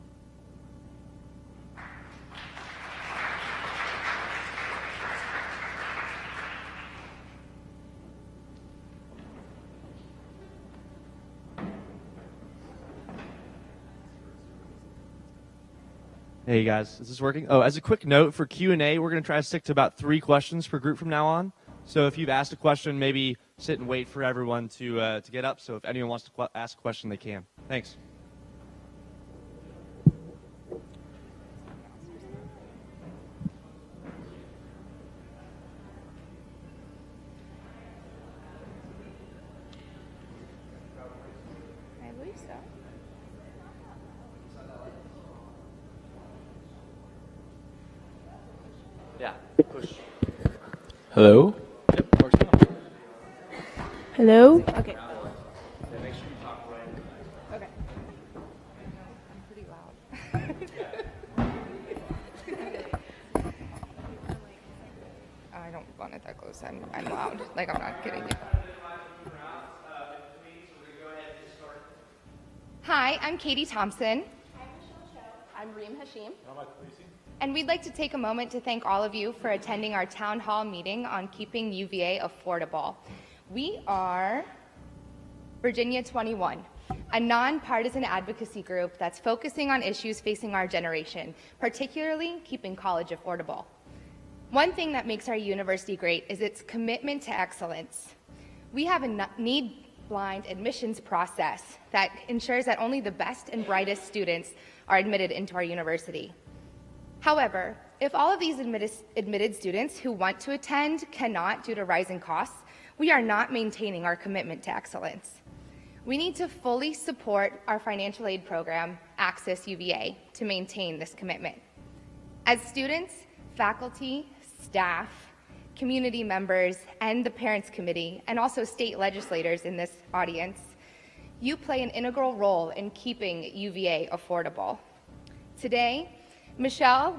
Hey guys, is this working? Oh, as a quick note for Q&A, we're going to try to stick to about 3 questions per group from now on. So if you've asked a question, maybe sit and wait for everyone to get up. So if anyone wants to ask a question, they can. Thanks. I believe so. Yeah, push. Hello? Yep, works now. Hello? Okay. Yeah, make sure you talk right. Okay. I'm pretty loud. I don't want it that close. I'm loud. Like, I'm not kidding you. Hi, I'm Katie Thompson. I'm Reem Hashim. And we'd like to take a moment to thank all of you for attending our town hall meeting on keeping UVA affordable. We are Virginia 21, a nonpartisan advocacy group that's focusing on issues facing our generation, particularly keeping college affordable. One thing that makes our university great is its commitment to excellence. We have a need-blind admissions process that ensures that only the best and brightest students are admitted into our university. However, if all of these admitted students who want to attend cannot due to rising costs, we are not maintaining our commitment to excellence. We need to fully support our financial aid program, Access UVA, to maintain this commitment. As students, faculty, staff, community members, and the Parents Committee, and also state legislators in this audience, you play an integral role in keeping UVA affordable. Today, Michelle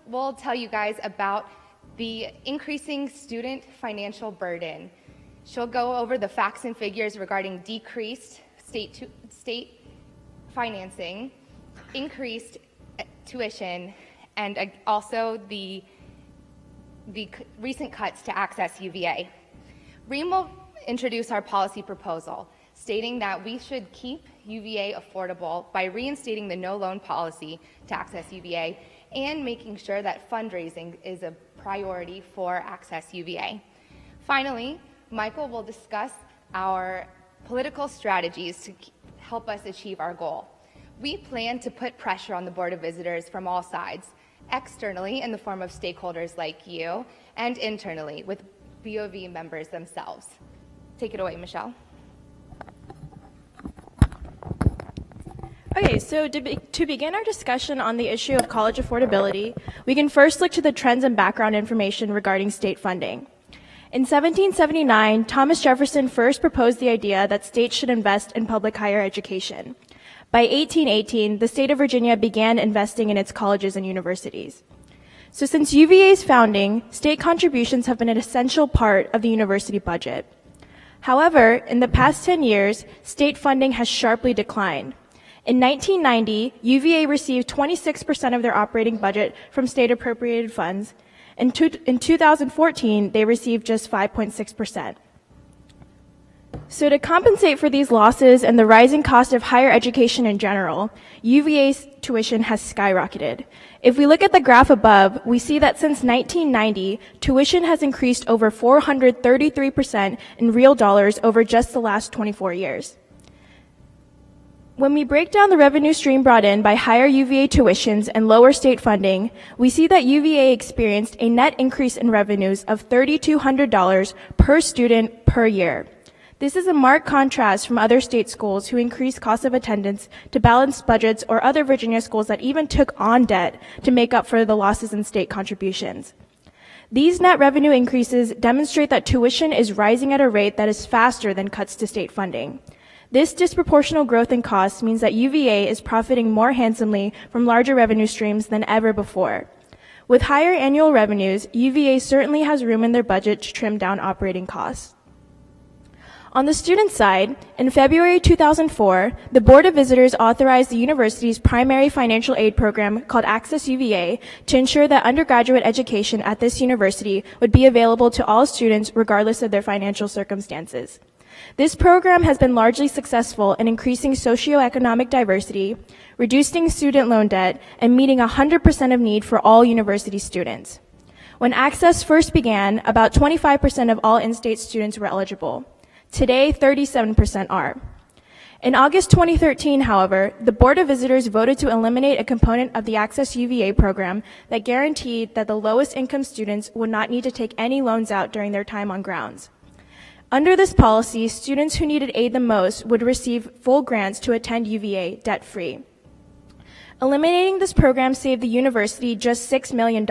will tell you guys about the increasing student financial burden. She'll go over the facts and figures regarding decreased state financing, increased tuition, and also the recent cuts to Access UVA. Reem will introduce our policy proposal, stating that we should keep UVA affordable by reinstating the no loan policy to Access UVA and making sure that fundraising is a priority for Access UVA. Finally, Michael will discuss our political strategies to help us achieve our goal. We plan to put pressure on the Board of Visitors from all sides, externally in the form of stakeholders like you, and internally with BOV members themselves. Take it away, Michelle. Okay, so to begin our discussion on the issue of college affordability, we can first look to the trends and background information regarding state funding. In 1779, Thomas Jefferson first proposed the idea that states should invest in public higher education. By 1818, the state of Virginia began investing in its colleges and universities. So since UVA's founding, state contributions have been an essential part of the university budget. However, in the past 10 years, state funding has sharply declined. In 1990, UVA received 26% of their operating budget from state appropriated funds. In 2014, they received just 5.6%. So to compensate for these losses and the rising cost of higher education in general, UVA's tuition has skyrocketed. If we look at the graph above, we see that since 1990, tuition has increased over 433% in real dollars over just the last 24 years. When we break down the revenue stream brought in by higher UVA tuitions and lower state funding, we see that UVA experienced a net increase in revenues of $3,200 per student per year. This is a marked contrast from other state schools who increased cost of attendance to balance budgets, or other Virginia schools that even took on debt to make up for the losses in state contributions. These net revenue increases demonstrate that tuition is rising at a rate that is faster than cuts to state funding. This disproportional growth in costs means that UVA is profiting more handsomely from larger revenue streams than ever before. With higher annual revenues, UVA certainly has room in their budget to trim down operating costs. On the student side, in February 2004, the Board of Visitors authorized the university's primary financial aid program called Access UVA to ensure that undergraduate education at this university would be available to all students regardless of their financial circumstances. This program has been largely successful in increasing socioeconomic diversity, reducing student loan debt, and meeting 100% of need for all university students. When Access first began, about 25% of all in-state students were eligible. Today, 37% are. In August 2013, however, the Board of Visitors voted to eliminate a component of the Access UVA program that guaranteed that the lowest income students would not need to take any loans out during their time on grounds. Under this policy, students who needed aid the most would receive full grants to attend UVA debt-free. Eliminating this program saved the university just $6 million.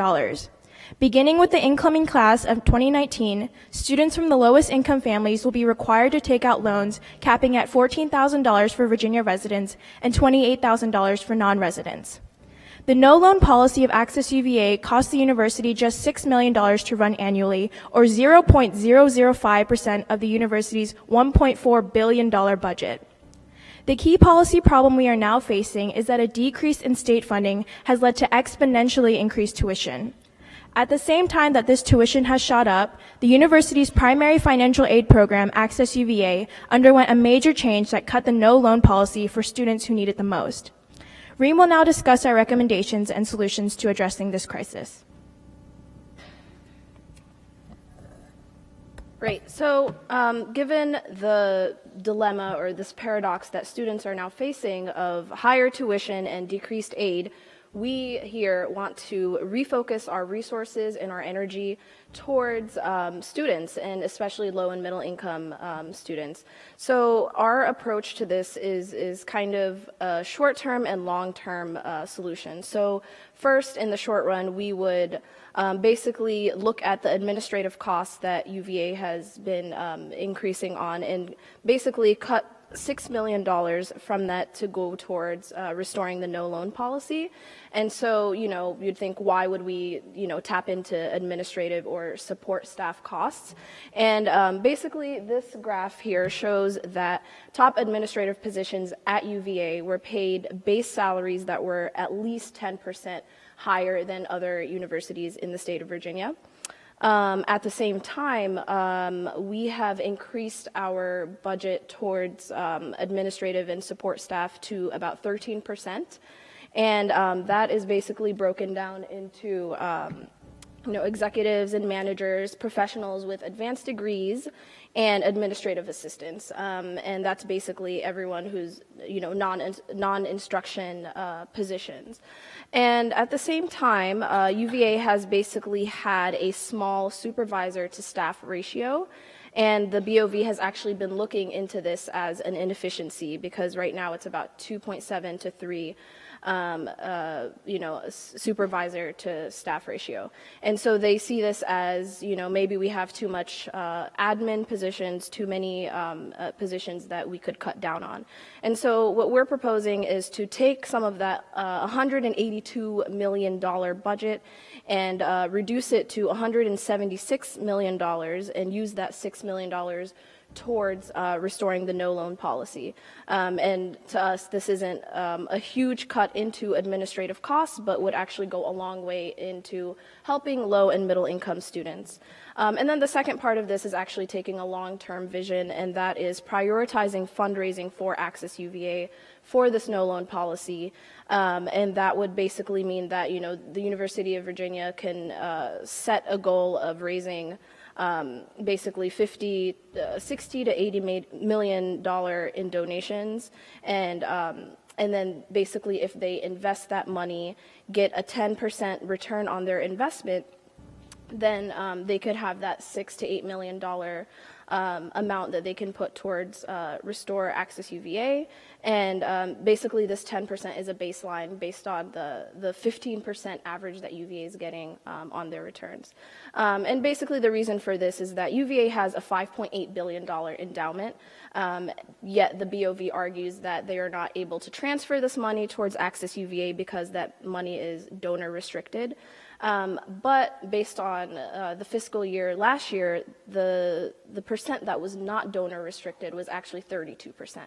Beginning with the incoming class of 2019, students from the lowest income families will be required to take out loans capping at $14,000 for Virginia residents and $28,000 for non-residents. The no-loan policy of Access UVA cost the university just $6 million to run annually, or 0.005% of the university's $1.4 billion budget. The key policy problem we are now facing is that a decrease in state funding has led to exponentially increased tuition. At the same time that this tuition has shot up, the university's primary financial aid program, Access UVA, underwent a major change that cut the no-loan policy for students who need it the most. Reem will now discuss our recommendations and solutions to addressing this crisis. Great. So given the dilemma or this paradox that students are now facing of higher tuition and decreased aid, we here want to refocus our resources and our energy towards students, and especially low and middle income students. So our approach to this is kind of a short-term and long-term solution. So first, in the short run, we would basically look at the administrative costs that UVA has been increasing on, and basically cut $6 million from that to go towards restoring the no-loan policy. And so, you'd think, why would we, tap into administrative or support staff costs? And basically, this graph here shows that top administrative positions at UVA were paid base salaries that were at least 10% higher than other universities in the state of Virginia. At the same time, we have increased our budget towards administrative and support staff to about 13%. And that is basically broken down into executives and managers, professionals with advanced degrees, and administrative assistants. And that's basically everyone who's, non-instruction positions. And at the same time, UVA has basically had a small supervisor to staff ratio. And the BOV has actually been looking into this as an inefficiency, because right now it's about 2.7 to 3 supervisor to staff ratio. And so they see this as, maybe we have too much admin positions, too many positions that we could cut down on. And so what we're proposing is to take some of that $182 million budget and reduce it to $176 million and use that $6 million towards restoring the no loan policy. And to us, this isn't a huge cut into administrative costs, but would actually go a long way into helping low and middle income students. And then the second part of this is actually taking a long-term vision, and that is prioritizing fundraising for Access UVA for this no loan policy. And that would basically mean that, you know, the University of Virginia can set a goal of raising basically 60 to $80 million in donations, and then basically if they invest that money, get a 10% return on their investment, then they could have that $6 to $8 million amount that they can put towards Restore Access UVA. And basically this 10% is a baseline based on the 15% average that UVA is getting on their returns. And basically the reason for this is that UVA has a $5.8 billion endowment, yet the BOV argues that they are not able to transfer this money towards Access UVA because that money is donor restricted. But based on the fiscal year last year, the percent that was not donor restricted was actually 32%.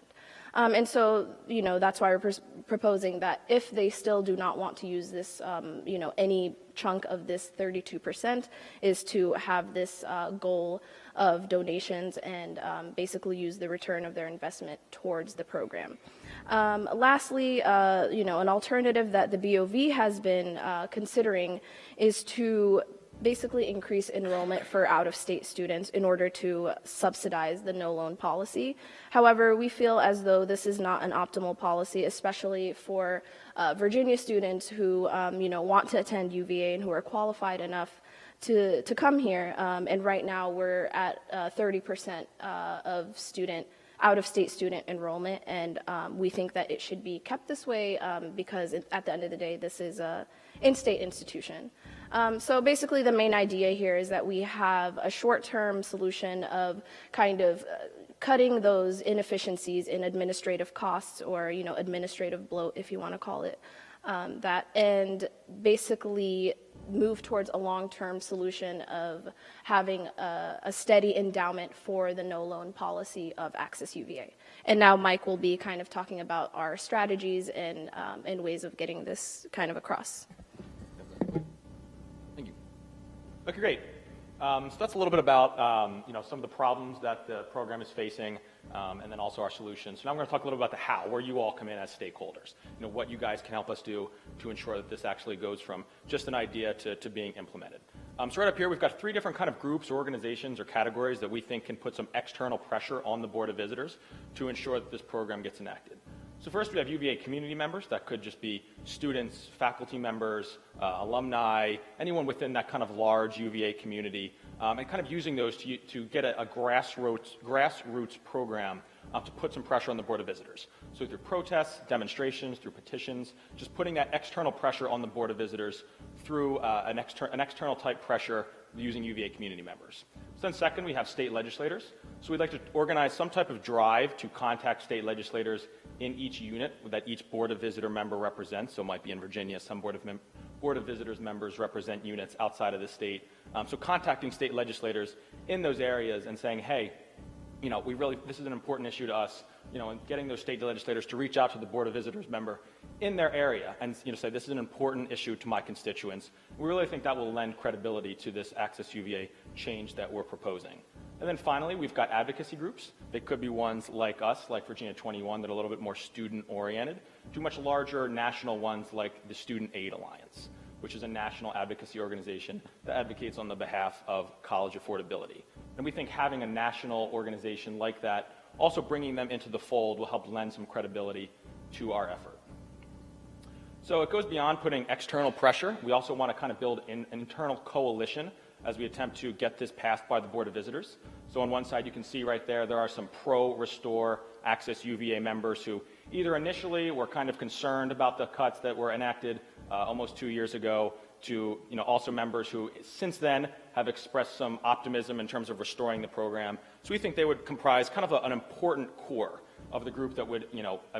And so, you know, that's why we're proposing that if they still do not want to use this, you know, any chunk of this 32% is to have this goal of donations and basically use the return of their investment towards the program. Lastly, you know, an alternative that the BOV has been considering is to basically increase enrollment for out-of-state students in order to subsidize the no loan policy. However, we feel as though this is not an optimal policy, especially for Virginia students who, you know, want to attend UVA and who are qualified enough to come here. And right now we're at 30% of out-of-state student enrollment, and we think that it should be kept this way because at the end of the day, this is an in-state institution. So basically the main idea here is that we have a short-term solution of kind of cutting those inefficiencies in administrative costs, or, you know, administrative bloat, if you want to call it that, and basically move towards a long-term solution of having a steady endowment for the no loan policy of Access UVA. And now Mike will be kind of talking about our strategies and ways of getting this kind of across. Thank you. Okay, great. So that's a little bit about you know, some of the problems that the program is facing, and then also our solutions. So now I'm going to talk a little about the how, where you all come in as stakeholders. You know, what you guys can help us do to ensure that this actually goes from just an idea to being implemented. So right up here, we've got 3 different kind of groups or organizations or categories that we think can put some external pressure on the Board of Visitors to ensure that this program gets enacted. So first we have UVA community members. That could just be students, faculty members, alumni, anyone within that kind of large UVA community, and kind of using those to get a grassroots program to put some pressure on the Board of Visitors. So through protests, demonstrations, through petitions, just putting that external pressure on the Board of Visitors through an external type pressure using UVA community members. So then second, we have state legislators. So we'd like to organize some type of drive to contact state legislators in each unit that each Board of Visitor member represents. So it might be in Virginia, some Board of Visitors members represent units outside of the state. So contacting state legislators in those areas and saying, hey, you know, this is an important issue to us, you know, and getting those state legislators to reach out to the Board of Visitors member in their area and, you know, say, this is an important issue to my constituents. We really think that will lend credibility to this Access UVA change that we're proposing. And then finally, we've got advocacy groups. They could be ones like us, like Virginia 21, that are a little bit more student-oriented, to much larger national ones like the Student Aid Alliance, which is a national advocacy organization that advocates on the behalf of college affordability. And we think having a national organization like that, also bringing them into the fold, will help lend some credibility to our effort. So it goes beyond putting external pressure. We also want to kind of build an internal coalition as we attempt to get this passed by the Board of Visitors. So on one side, you can see right there are some pro-Restore Access UVA members who either initially were kind of concerned about the cuts that were enacted almost 2 years ago, to, you know, also members who since then have expressed some optimism in terms of restoring the program. So we think they would comprise kind of an important core of the group that would,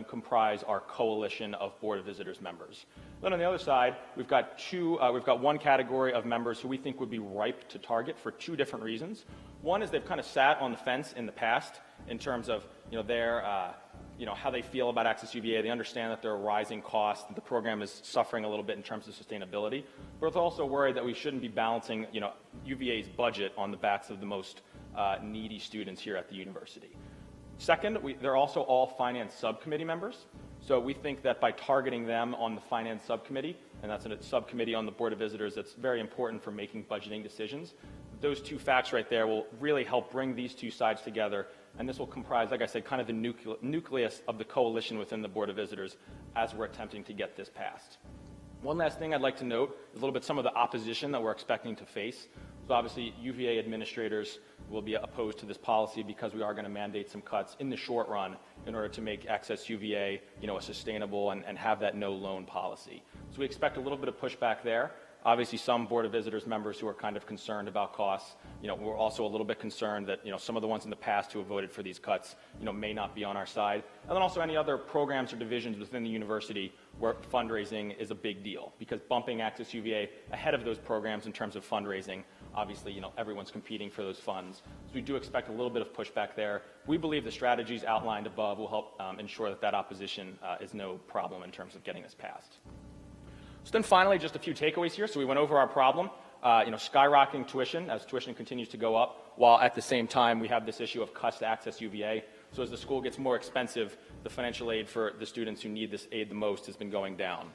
comprise our coalition of Board of Visitors members. Then on the other side, we've got one category of members who we think would be ripe to target for two different reasons. One is they've kind of sat on the fence in the past in terms of, how they feel about Access UVA. They understand that there are rising costs, that the program is suffering a little bit in terms of sustainability, but it's also worried that we shouldn't be balancing, UVA's budget on the backs of the most needy students here at the university. Second, they're also all finance subcommittee members. So we think that by targeting them on the finance subcommittee, and that's a subcommittee on the Board of Visitors that's very important for making budgeting decisions, those two facts right there will really help bring these two sides together, and this will comprise, like I said, kind of the nucleus of the coalition within the Board of Visitors as we're attempting to get this passed. One last thing I'd like to note is a little bit some of the opposition that we're expecting to face. So obviously, UVA administrators will be opposed to this policy because we are going to mandate some cuts in the short run in order to make Access UVA, a sustainable and have that no loan policy. So we expect a little bit of pushback there. Obviously, some Board of Visitors members who are kind of concerned about costs, we're also a little bit concerned that, some of the ones in the past who have voted for these cuts, may not be on our side. And then also any other programs or divisions within the university where fundraising is a big deal, because bumping Access UVA ahead of those programs in terms of fundraising, obviously, everyone's competing for those funds. So we do expect a little bit of pushback there. We believe the strategies outlined above will help ensure that that opposition is no problem in terms of getting this passed. So then finally, just a few takeaways here. So we went over our problem, skyrocketing tuition as tuition continues to go up, while at the same time we have this issue of cuts to Access UVA. So as the school gets more expensive, the financial aid for the students who need this aid the most has been going down.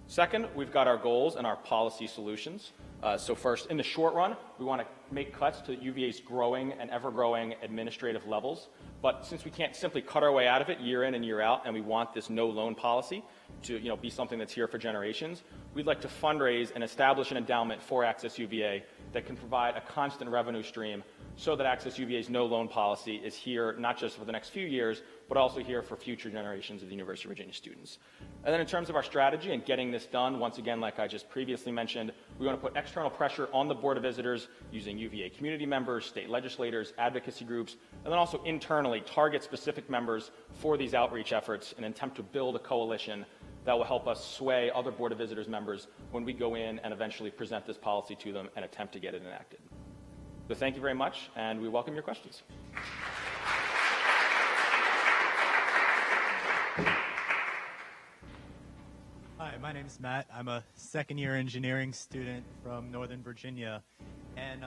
Second, we've got our goals and our policy solutions. So first, in the short run, we want to make cuts to UVA's growing and ever-growing administrative levels. But since we can't simply cut our way out of it year in and year out, and we want this no loan policy to be something that's here for generations, we'd like to fundraise and establish an endowment for Access UVA that can provide a constant revenue stream so that Access UVA's no loan policy is here not just for the next few years, but also here for future generations of the University of Virginia students. And then in terms of our strategy and getting this done, once again, like I just previously mentioned, we want to put external pressure on the Board of Visitors using UVA community members, state legislators, advocacy groups, and then also internally target specific members for these outreach efforts in an attempt to build a coalition that will help us sway other Board of Visitors members when we go in and eventually present this policy to them and attempt to get it enacted. So thank you very much, and we welcome your questions. Hi, my name is Matt. I'm a second-year engineering student from Northern Virginia, and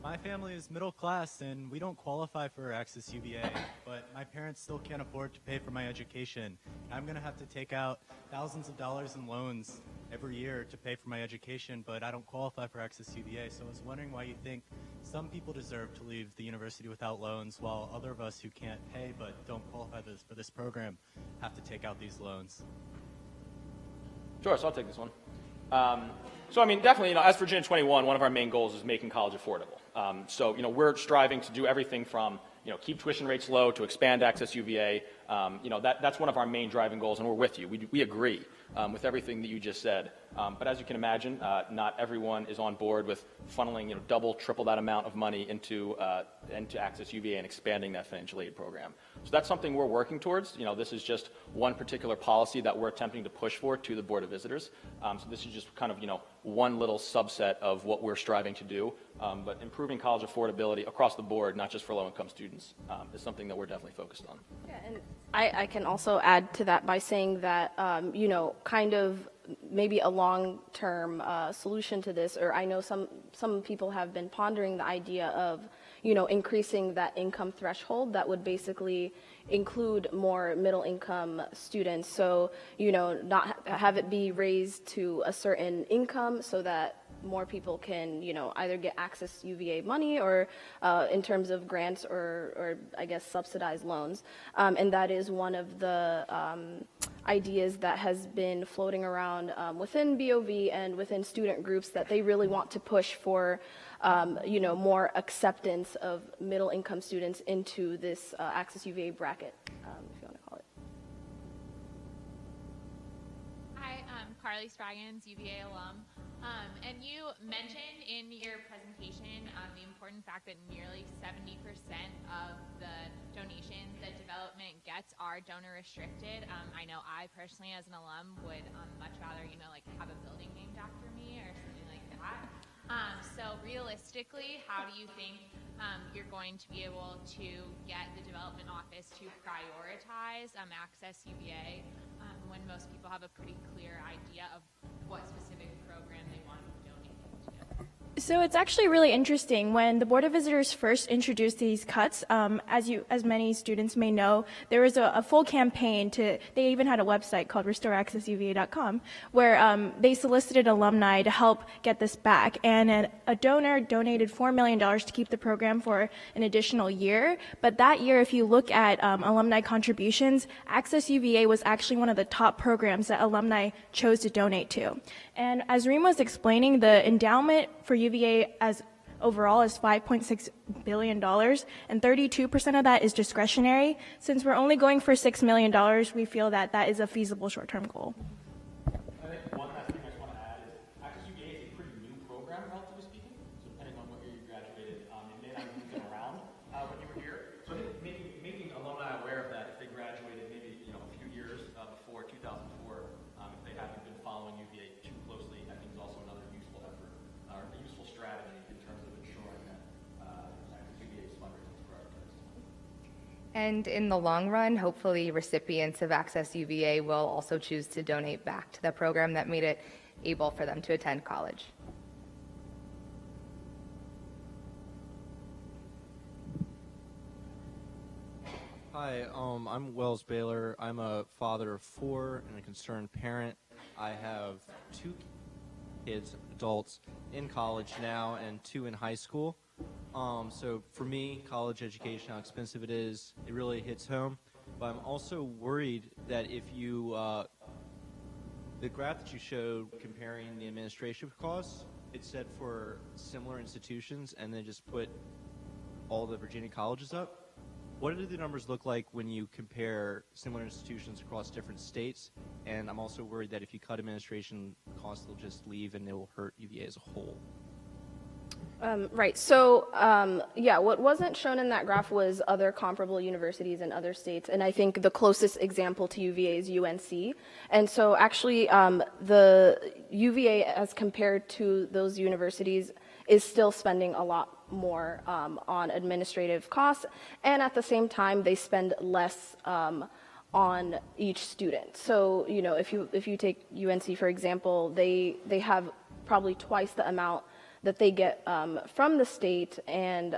my family is middle class, and we don't qualify for Access UVA, but my parents still can't afford to pay for my education. I'm going to have to take out thousands of dollars in loans every year to pay for my education, but I don't qualify for Access UVA, so I was wondering why you think some people deserve to leave the university without loans, while other of us who can't pay but don't qualify for this program have to take out these loans. Sure, so I'll take this one. Definitely, as Virginia 21, one of our main goals is making college affordable. We're striving to do everything from, keep tuition rates low to expand Access UVA. That's one of our main driving goals, and we're with you. We agree with everything that you just said. But as you can imagine, not everyone is on board with funneling, double, triple that amount of money into Access UVA and expanding that financial aid program. So that's something we're working towards. This is just one particular policy that we're attempting to push for to the Board of Visitors. So this is just kind of, one little subset of what we're striving to do. But improving college affordability across the board, not just for low-income students, is something that we're definitely focused on. Yeah, and I can also add to that by saying that, kind of maybe a long-term solution to this, or I know some people have been pondering the idea of, increasing that income threshold that would basically include more middle-income students. So, not have it be raised to a certain income so that more people can, either get Access UVA money or in terms of grants or I guess subsidized loans. And that is one of the ideas that has been floating around within BOV and within student groups that they really want to push for, more acceptance of middle-income students into this Access UVA bracket, if you want to call it. Hi, I'm Carly Spraggins, UVA alum. And you mentioned in your presentation the important fact that nearly 70% of the donations that development gets are donor restricted. I know I personally, as an alum, would much rather, like have a building named after me or something like that. So realistically, how do you think you're going to be able to get the development office to prioritize Access UVA when most people have a pretty clear idea of what specific program they want to donate to? So it's actually really interesting. When the Board of Visitors first introduced these cuts, as many students may know, there was a full campaign they even had a website called restoreaccessuva.com where they solicited alumni to help get this back. And a donor donated $4 million to keep the program for an additional year. But that year, if you look at alumni contributions, Access UVA was actually one of the top programs that alumni chose to donate to. And as Reem was explaining, the endowment for UVA as overall is $5.6 billion, and 32% of that is discretionary. Since we're only going for $6 million, we feel that that is a feasible short-term goal. I think one last thing I just want to add is Access UVA is a pretty new program, relatively speaking. So depending on what year you graduated, it may not have been around when you were here. So I think making alumni aware of that if they graduated maybe a few years before 2004, if they haven't been following UVA too closely, I think is also another useful effort or a useful strategy in terms of ensuring that Access UVA's fundraising is prioritized. And in the long run, hopefully recipients of Access UVA will also choose to donate back to the program that made it able for them to attend college. Hi, I'm Wells Baylor. I'm a father of 4 and a concerned parent. I have 2 kids, adults, in college now and 2 in high school. So for me, college education, how expensive it is, it really hits home. But I'm also worried that if you, the graph that you showed comparing the administrative costs, it said for similar institutions and then just put all the Virginia colleges up. What do the numbers look like when you compare similar institutions across different states? And I'm also worried that if you cut administration costs, they'll just leave and it will hurt UVA as a whole. Right. So, yeah, what wasn't shown in that graph was other comparable universities in other states. And I think the closest example to UVA is UNC. And so actually, the UVA as compared to those universities is still spending a lot more on administrative costs, and at the same time they spend less on each student. So if you take UNC for example, they have probably twice the amount that they get from the state and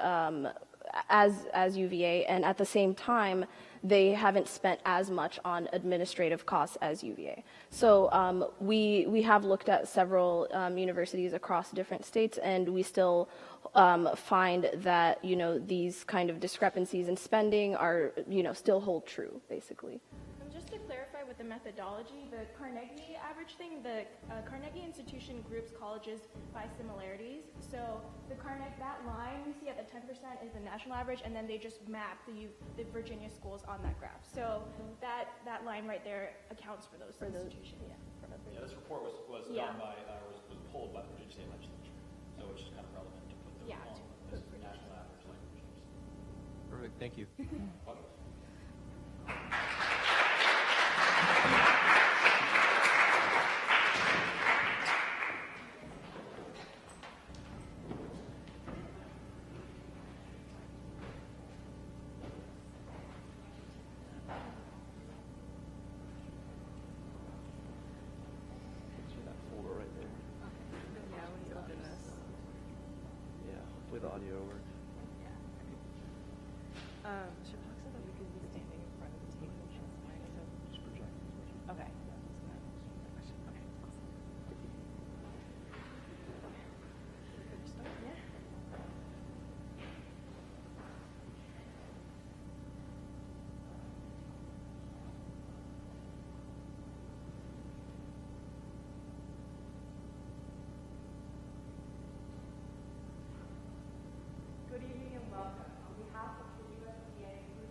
as UVA, and at the same time they haven't spent as much on administrative costs as UVA. So we have looked at several universities across different states, and we still find that these kind of discrepancies in spending are still hold true basically. And just to clarify with the methodology, the Carnegie average thing, the Carnegie institution groups colleges by similarities. So that line we see at the 10% is the national average, and then they just map the Virginia schools on that graph. So that line right there accounts for those institutions. Yeah, this report was done by was pulled by the Virginia State Legislature, so it's just kind of relevant to put those on this national average language. Perfect. Thank you. With audio work. Shipok said that we could be standing in front of the table. Just project. Okay. Good evening and welcome. On behalf of the USDA, we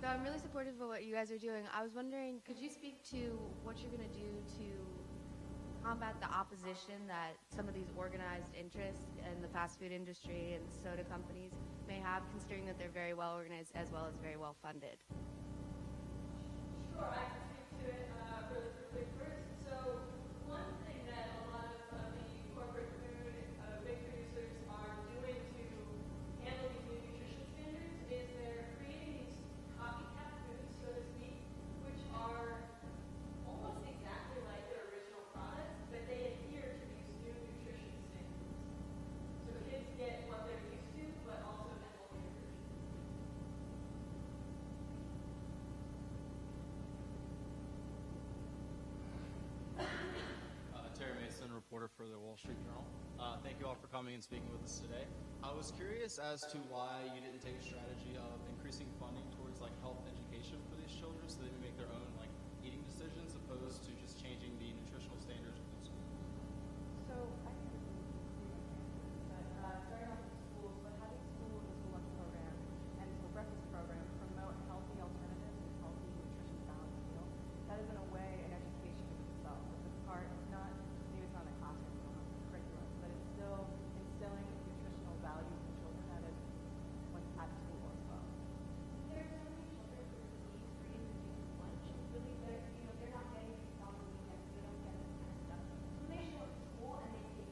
I'm really supportive of what you guys are doing. I was wondering, could you speak to what you're going to do to combat the opposition that some of these organized interests in the fast food industry and soda companies may have, considering that they're very well organized as well as very well funded? Sure, I can speak to it really quickly first. So one thing that a lot of the corporate food big producers are doing to handle these new nutrition standards is they're creating these copycat foods, so to speak, which are almost exactly like their original products, but they adhere to these new nutrition standards. So kids get what they're used to, but also the healthier version. Terry Mason, reporter for the Wall Street Journal. Thank you all for coming and speaking with us today. I was curious as to why you didn't take a strategy of increasing funding towards like health education for these children so they can make their own like eating decisions opposed to just changing the nutritional standards within schools. So I think it's but starting off with schools, but having schools as a lunch program and a breakfast program promote healthy alternatives and healthy nutrition balanced meals. That is in a way an education in itself. It's a part, it's not, maybe it's not in a classroom, it's not a curriculum, but it's still instilling nutritional values in children that is like at school as well. There are so many children who receive free and reduced lunch. Really, they're not getting these on the weekends. They don't get this kind of stuff. So when they show up to school and they take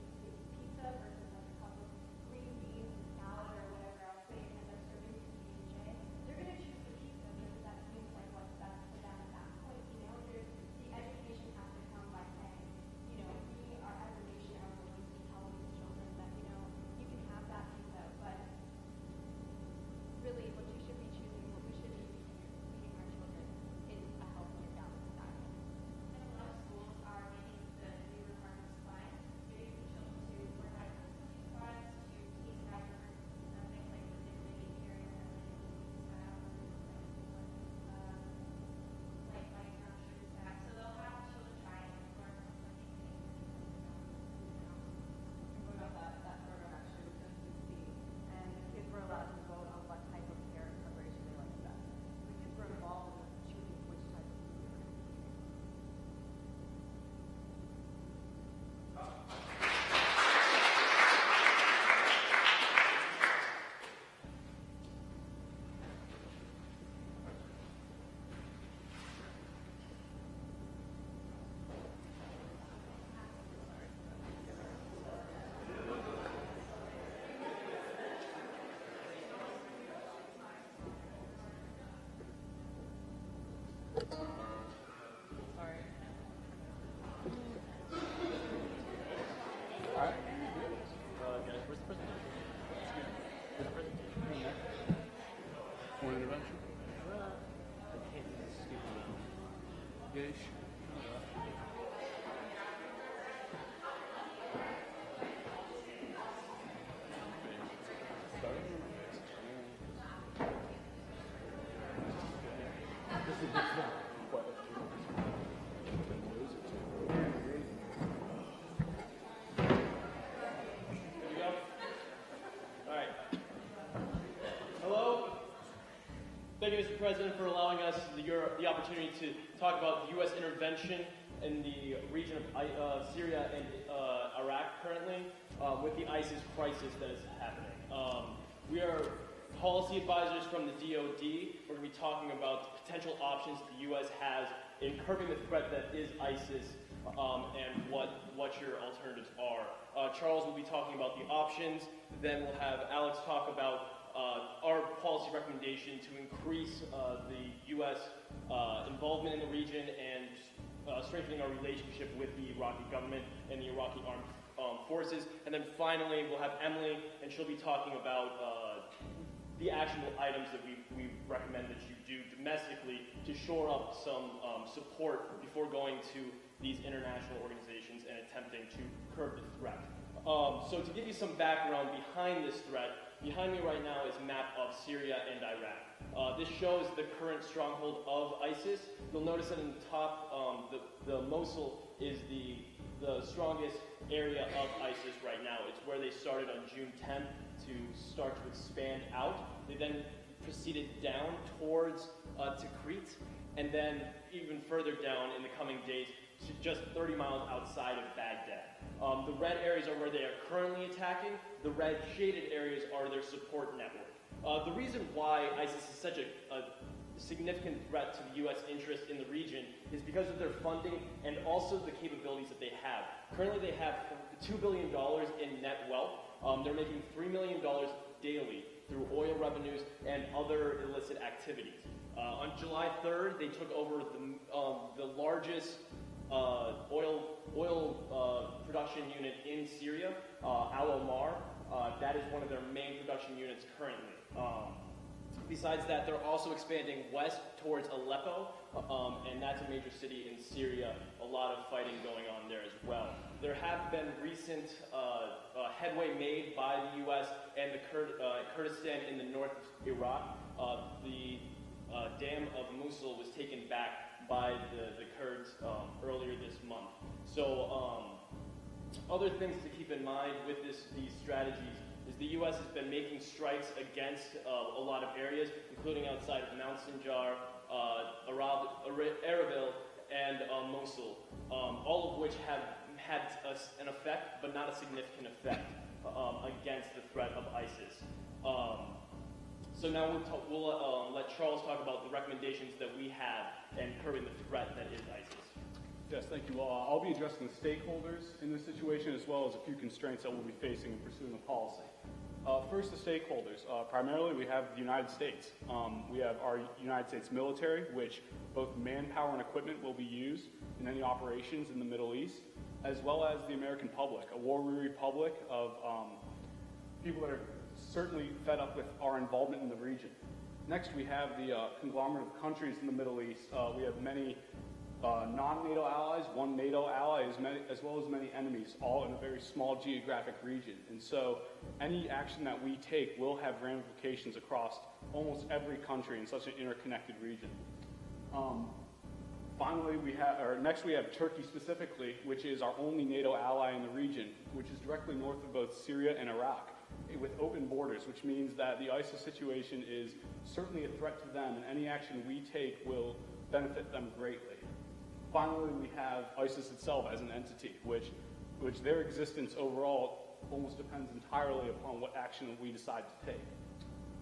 pizza versus like a cup of green beans and salad or whatever else they end up serving to PJ, they're going to choose the pizza because that seems like what's best for them at that point. The education has to come by saying, we are as a nation are willing to tell these children that, you can have that pizza, but really what you should be choosing, what we should be feeding our children is a healthier balanced diet. And a lot of schools are making the new requirements fine, getting the children to learn how to cook some of these products, to taste after things like the vegetarian and style, like brown sugar snacks. So they'll have children try it and learn from What about that program actually with MCC, and the kids were allowed to vote on what type of carrot preparation they liked best. The kids were involved in choosing which type of food they were going to eat. Thank you, Mr. President, for allowing us the opportunity to talk about the U.S. intervention in the region of Syria and Iraq currently with the ISIS crisis that is happening. We are policy advisors from the DoD. We're going to be talking about potential options the U.S. has in curbing the threat that is ISIS and what your alternatives are. Charles will be talking about the options. Then we'll have Alex talk about our policy recommendation to increase the U.S. Involvement in the region and strengthening our relationship with the Iraqi government and the Iraqi armed forces. And then finally, we'll have Emily, and she'll be talking about the actionable items that we recommend that you do domestically to shore up some support before going to these international organizations and attempting to curb the threat. So to give you some background behind this threat, behind me right now is a map of Syria and Iraq. This shows the current stronghold of ISIS. You'll notice that in the top, the Mosul is the strongest area of ISIS right now. It's where they started on June 10th to start to expand out. They then proceeded down towards Tikrit, and then even further down in the coming days to just 30 miles outside of Baghdad. The red areas are where they are currently attacking. The red shaded areas are their support network. The reason why ISIS is such a significant threat to the U.S. interest in the region is because of their funding and also the capabilities that they have. Currently they have $2 billion in net wealth. They're making $3 million daily through oil revenues and other illicit activities. On July 3rd, they took over the largest oil production unit in Syria, Al Omar. That is one of their main production units currently. Besides that, they're also expanding west towards Aleppo, and that's a major city in Syria. A lot of fighting going on there as well. There have been recent headway made by the U.S. and the Kurdistan in the north of Iraq. The dam of Mosul was taken back by the Kurds earlier this month. So other things to keep in mind with these strategies is the U.S. has been making strikes against a lot of areas, including outside of Mount Sinjar, Erbil, and Mosul, all of which have had an effect, but not a significant effect against the threat of ISIS. So now we'll let Charles talk about the recommendations that we have in curbing the threat that is ISIS. Yes, thank you. I'll be addressing the stakeholders in this situation as well as a few constraints that we'll be facing in pursuing the policy. First, the stakeholders. Primarily, we have the United States. We have our United States military, which both manpower and equipment will be used in any operations in the Middle East, as well as the American public, a war-weary public of people that are certainly fed up with our involvement in the region. Next, we have the conglomerate of countries in the Middle East. We have many non-NATO allies, one NATO ally, as well as many enemies, all in a very small geographic region. And so any action that we take will have ramifications across almost every country in such an interconnected region. Finally, next we have Turkey specifically, which is our only NATO ally in the region, which is directly north of both Syria and Iraq, with open borders, which means that the ISIS situation is certainly a threat to them, and any action we take will benefit them greatly. Finally, we have ISIS itself as an entity, which their existence overall almost depends entirely upon what action we decide to take.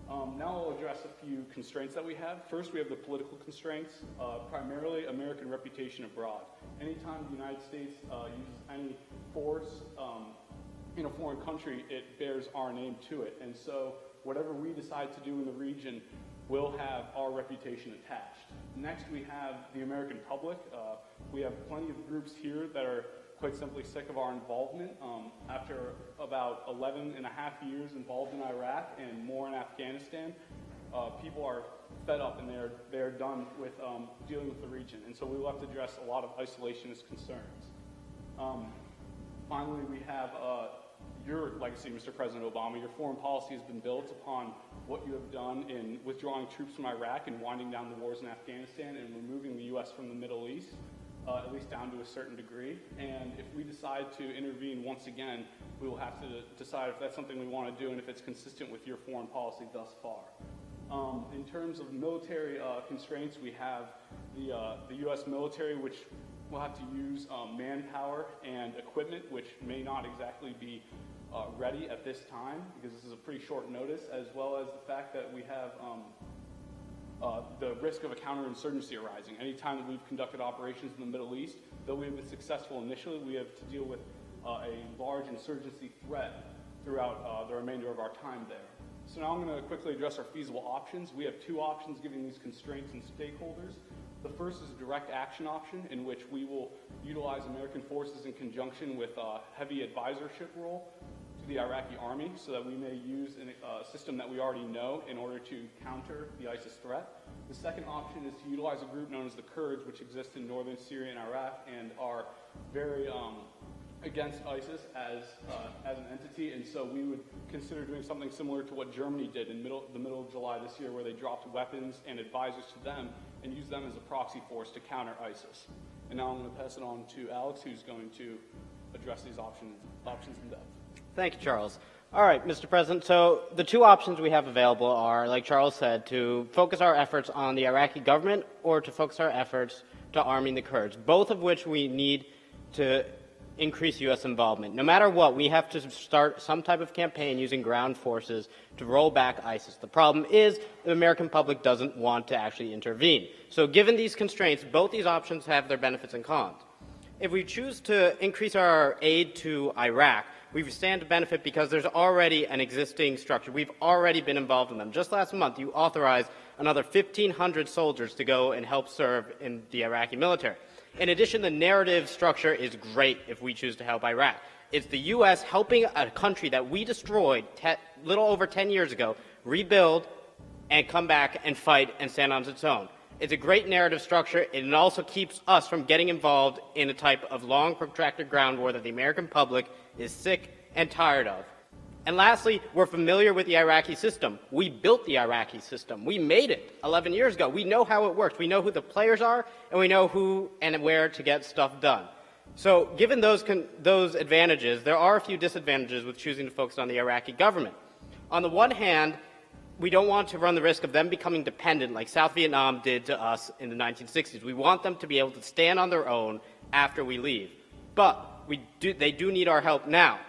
Now I'll address a few constraints that we have. First, we have the political constraints, primarily American reputation abroad. Anytime the United States uses any force in a foreign country, it bears our name to it. And so whatever we decide to do in the region will have our reputation attached. Next, we have the American public. We have plenty of groups here that are quite simply sick of our involvement. After about 11 and a half years involved in Iraq and more in Afghanistan, people are fed up and they're done with dealing with the region. And so we will have to address a lot of isolationist concerns. Finally, we have your legacy, Mr. President Obama. Your foreign policy has been built upon what you have done in withdrawing troops from Iraq and winding down the wars in Afghanistan and removing the U.S. from the Middle East, at least down to a certain degree. And if we decide to intervene once again, we will have to decide if that's something we want to do and if it's consistent with your foreign policy thus far. In terms of military constraints, we have the U.S. military, which will have to use manpower and equipment, which may not exactly be ready at this time, because this is a pretty short notice, as well as the fact that we have the risk of a counterinsurgency arising. Anytime that we've conducted operations in the Middle East, though we've been successful initially, we have to deal with a large insurgency threat throughout the remainder of our time there. So now I'm going to quickly address our feasible options. We have two options given these constraints and stakeholders. The first is a direct action option, in which we will utilize American forces in conjunction with a heavy advisorship role to the Iraqi army, so that we may use a system that we already know in order to counter the ISIS threat. The second option is to utilize a group known as the Kurds, which exist in northern Syria and Iraq and are very against ISIS as an entity, and so we would consider doing something similar to what Germany did in the middle of July this year, where they dropped weapons and advisors to them and used them as a proxy force to counter ISIS. And now I'm going to pass it on to Alex, who's going to address these options in depth. Thank you, Charles. All right, Mr. President. So the two options we have available are, like Charles said, to focus our efforts on the Iraqi government or to focus our efforts to arming the Kurds, both of which we need to increase U.S. involvement. No matter what, we have to start some type of campaign using ground forces to roll back ISIS. The problem is the American public doesn't want to actually intervene. So given these constraints, both these options have their benefits and cons. If we choose to increase our aid to Iraq, we stand to benefit because there's already an existing structure. We've already been involved in them. Just last month, you authorized another 1,500 soldiers to go and help serve in the Iraqi military. In addition, the narrative structure is great if we choose to help Iraq. It's the U.S. helping a country that we destroyed little over 10 years ago rebuild and come back and fight and stand on its own. It's a great narrative structure, and it also keeps us from getting involved in a type of long, protracted ground war that the American public is sick and tired of. And lastly, we're familiar with the Iraqi system. We built the Iraqi system. We made it 11 years ago. We know how it works. We know who the players are, and we know who and where to get stuff done. So given those advantages, there are a few disadvantages with choosing to focus on the Iraqi government. On the one hand, we don't want to run the risk of them becoming dependent like South Vietnam did to us in the 1960s. We want them to be able to stand on their own after we leave. But they do need our help now.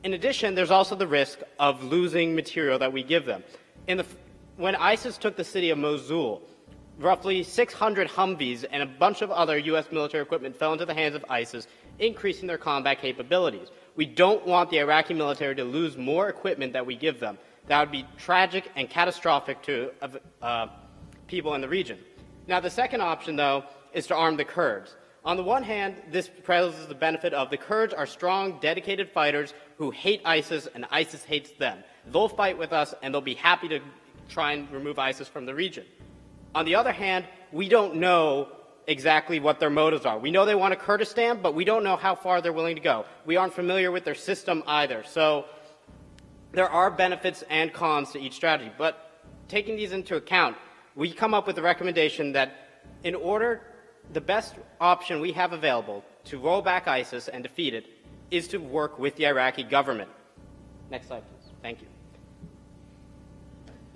In addition, there's also the risk of losing material that we give them. When ISIS took the city of Mosul, roughly 600 Humvees and a bunch of other U.S. military equipment fell into the hands of ISIS, increasing their combat capabilities. We don't want the Iraqi military to lose more equipment that we give them. That would be tragic and catastrophic to people in the region. Now, the second option, though, is to arm the Kurds. On the one hand, this presents the benefit of the Kurds are strong, dedicated fighters who hate ISIS, and ISIS hates them. They'll fight with us, and they'll be happy to try and remove ISIS from the region. On the other hand, we don't know exactly what their motives are. We know they want a Kurdistan, but we don't know how far they're willing to go. We aren't familiar with their system either. So there are benefits and cons to each strategy. But taking these into account, we come up with the recommendation that the best option we have available to roll back ISIS and defeat it is to work with the Iraqi government. Next slide, please. Thank you.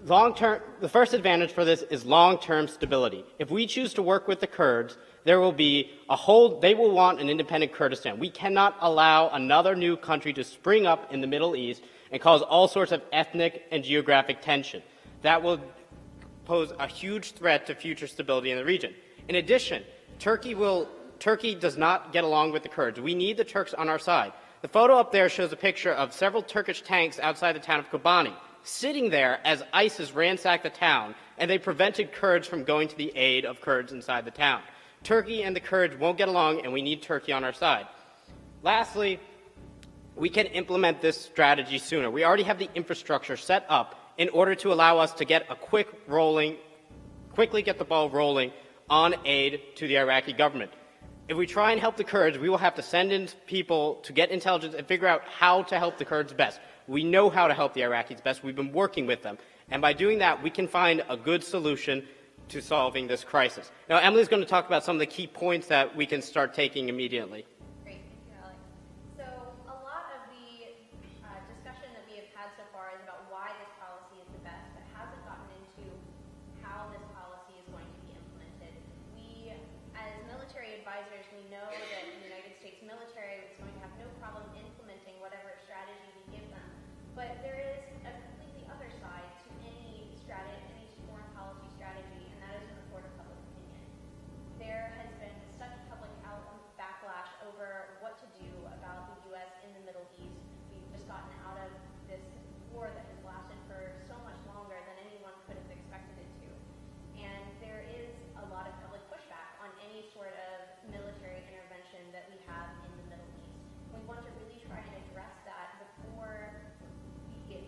The first advantage for this is long-term stability. If we choose to work with the Kurds, they will want an independent Kurdistan. We cannot allow another new country to spring up in the Middle East and cause all sorts of ethnic and geographic tension. That will pose a huge threat to future stability in the region. In addition, Turkey does not get along with the Kurds. We need the Turks on our side. The photo up there shows a picture of several Turkish tanks outside the town of Kobani, sitting there as ISIS ransacked the town, and they prevented Kurds from going to the aid of Kurds inside the town. Turkey and the Kurds won't get along, and we need Turkey on our side. Lastly, we can implement this strategy sooner. We already have the infrastructure set up in order to allow us to get quickly get the ball rolling on aid to the Iraqi government. If we try and help the Kurds, we will have to send in people to get intelligence and figure out how to help the Kurds best. We know how to help the Iraqis best. We've been working with them. And by doing that, we can find a good solution to solving this crisis. Now, Emily's going to talk about some of the key points that we can start taking immediately. Great. Thank you, Alex. So a lot of the discussion that we have had so far is about why this policy is the best, but hasn't gotten into how this policy is going to be implemented. We, as military advisors, we know that the United States military is going to have no problem implementing whatever strategy we give them. But there is a completely other side to any foreign policy strategy, and that is in the court of public opinion. There has been such public backlash over what to do about the U.S. in the Middle East. We've just gotten out of this war that has lasted for so much longer than anyone could have expected it to. And there is a lot of public pushback on any sort of military intervention that we have in the Middle East. We want to really try and address that before we get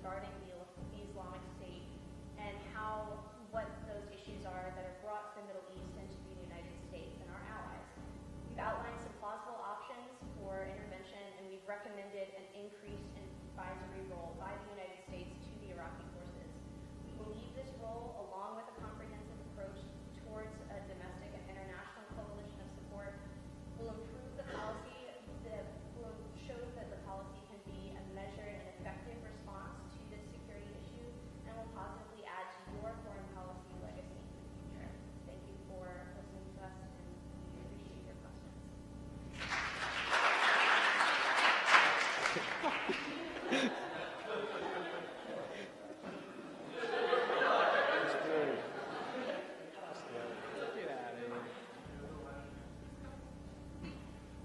regarding the Islamic State and what those issues are that have brought the Middle East into the United States and our allies. We've outlined some plausible options for intervention, and we've recommended an increase in advisory role by the United States to the Iraqi forces. We believe this role, along with a comprehensive approach towards a domestic and international coalition of support, will improve the policy, will show that the policy can be a measured and effective response to this security issue, and will positively add to your foreign policy legacy in the future. Thank you for listening to us, and we appreciate your questions.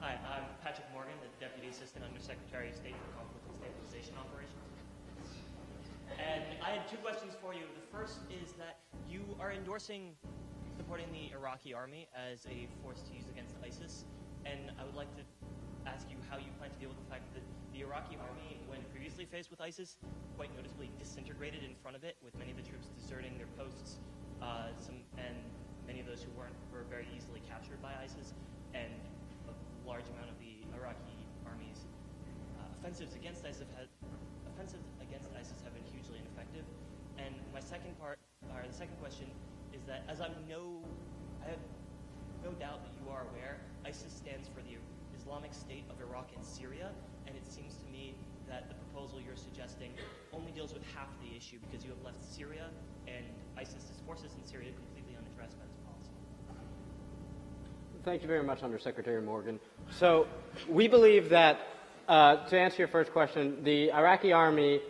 Hi, I'm Patrick Morgan, the Deputy Assistant Undersecretary of State for Conflict and Stabilization Operations. And I had two questions for you. The first is that you are endorsing supporting the Iraqi army as a force to use against ISIS, and I would like to ask you how you plan to deal with the fact that the Iraqi army, when previously faced with ISIS, quite noticeably disintegrated in front of it, with many of the troops deserting their posts, and many of those who were very easily captured by ISIS, and a large amount of the Iraqi army's offensives against ISIS have been hugely ineffective. And my the second question is that I have no doubt that you are aware, ISIS stands for the Islamic State of Iraq and Syria, and it seems to me that the proposal you're suggesting only deals with half the issue because you have left Syria and ISIS's forces in Syria completely unaddressed by this policy. Thank you very much, Undersecretary Morgan. So we believe that, to answer your first question, the Iraqi army,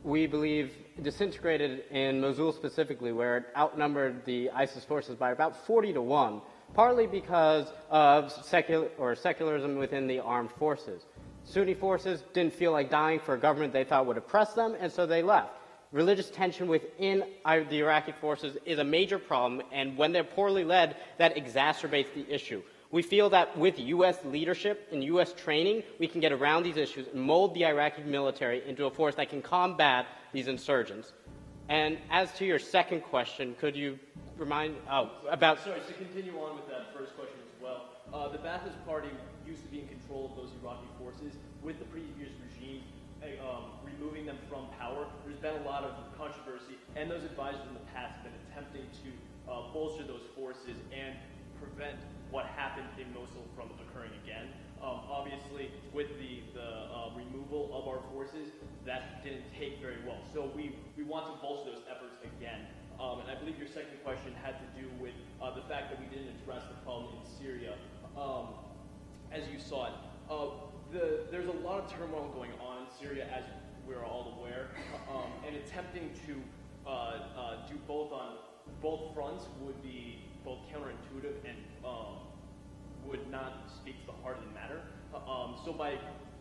we believe, disintegrated in Mosul specifically, where it outnumbered the ISIS forces by about 40-1, partly because of secularism within the armed forces. Sunni forces didn't feel like dying for a government they thought would oppress them, and so they left. Religious tension within the Iraqi forces is a major problem, and when they're poorly led, that exacerbates the issue. We feel that with U.S. leadership and U.S. training, we can get around these issues and mold the Iraqi military into a force that can combat these insurgents. And as to your second question, could you remind about... Sorry, to continue on with that first question as well. The Ba'athist Party used to be in control of those Iraqi forces. With the previous regime removing them from power, there's been a lot of controversy, and those advisors in the past have been attempting to bolster those forces and prevent what happened in Mosul from occurring again. Obviously, with the removal of our forces, that didn't take very well. So we want to bolster those efforts again. And I believe your second question had to do with the fact that we didn't address the problem in Syria. As you saw it, there's a lot of turmoil going on in Syria, as we're all aware, and attempting to do both on both fronts would be both counterintuitive and would not speak to the heart of the matter. So by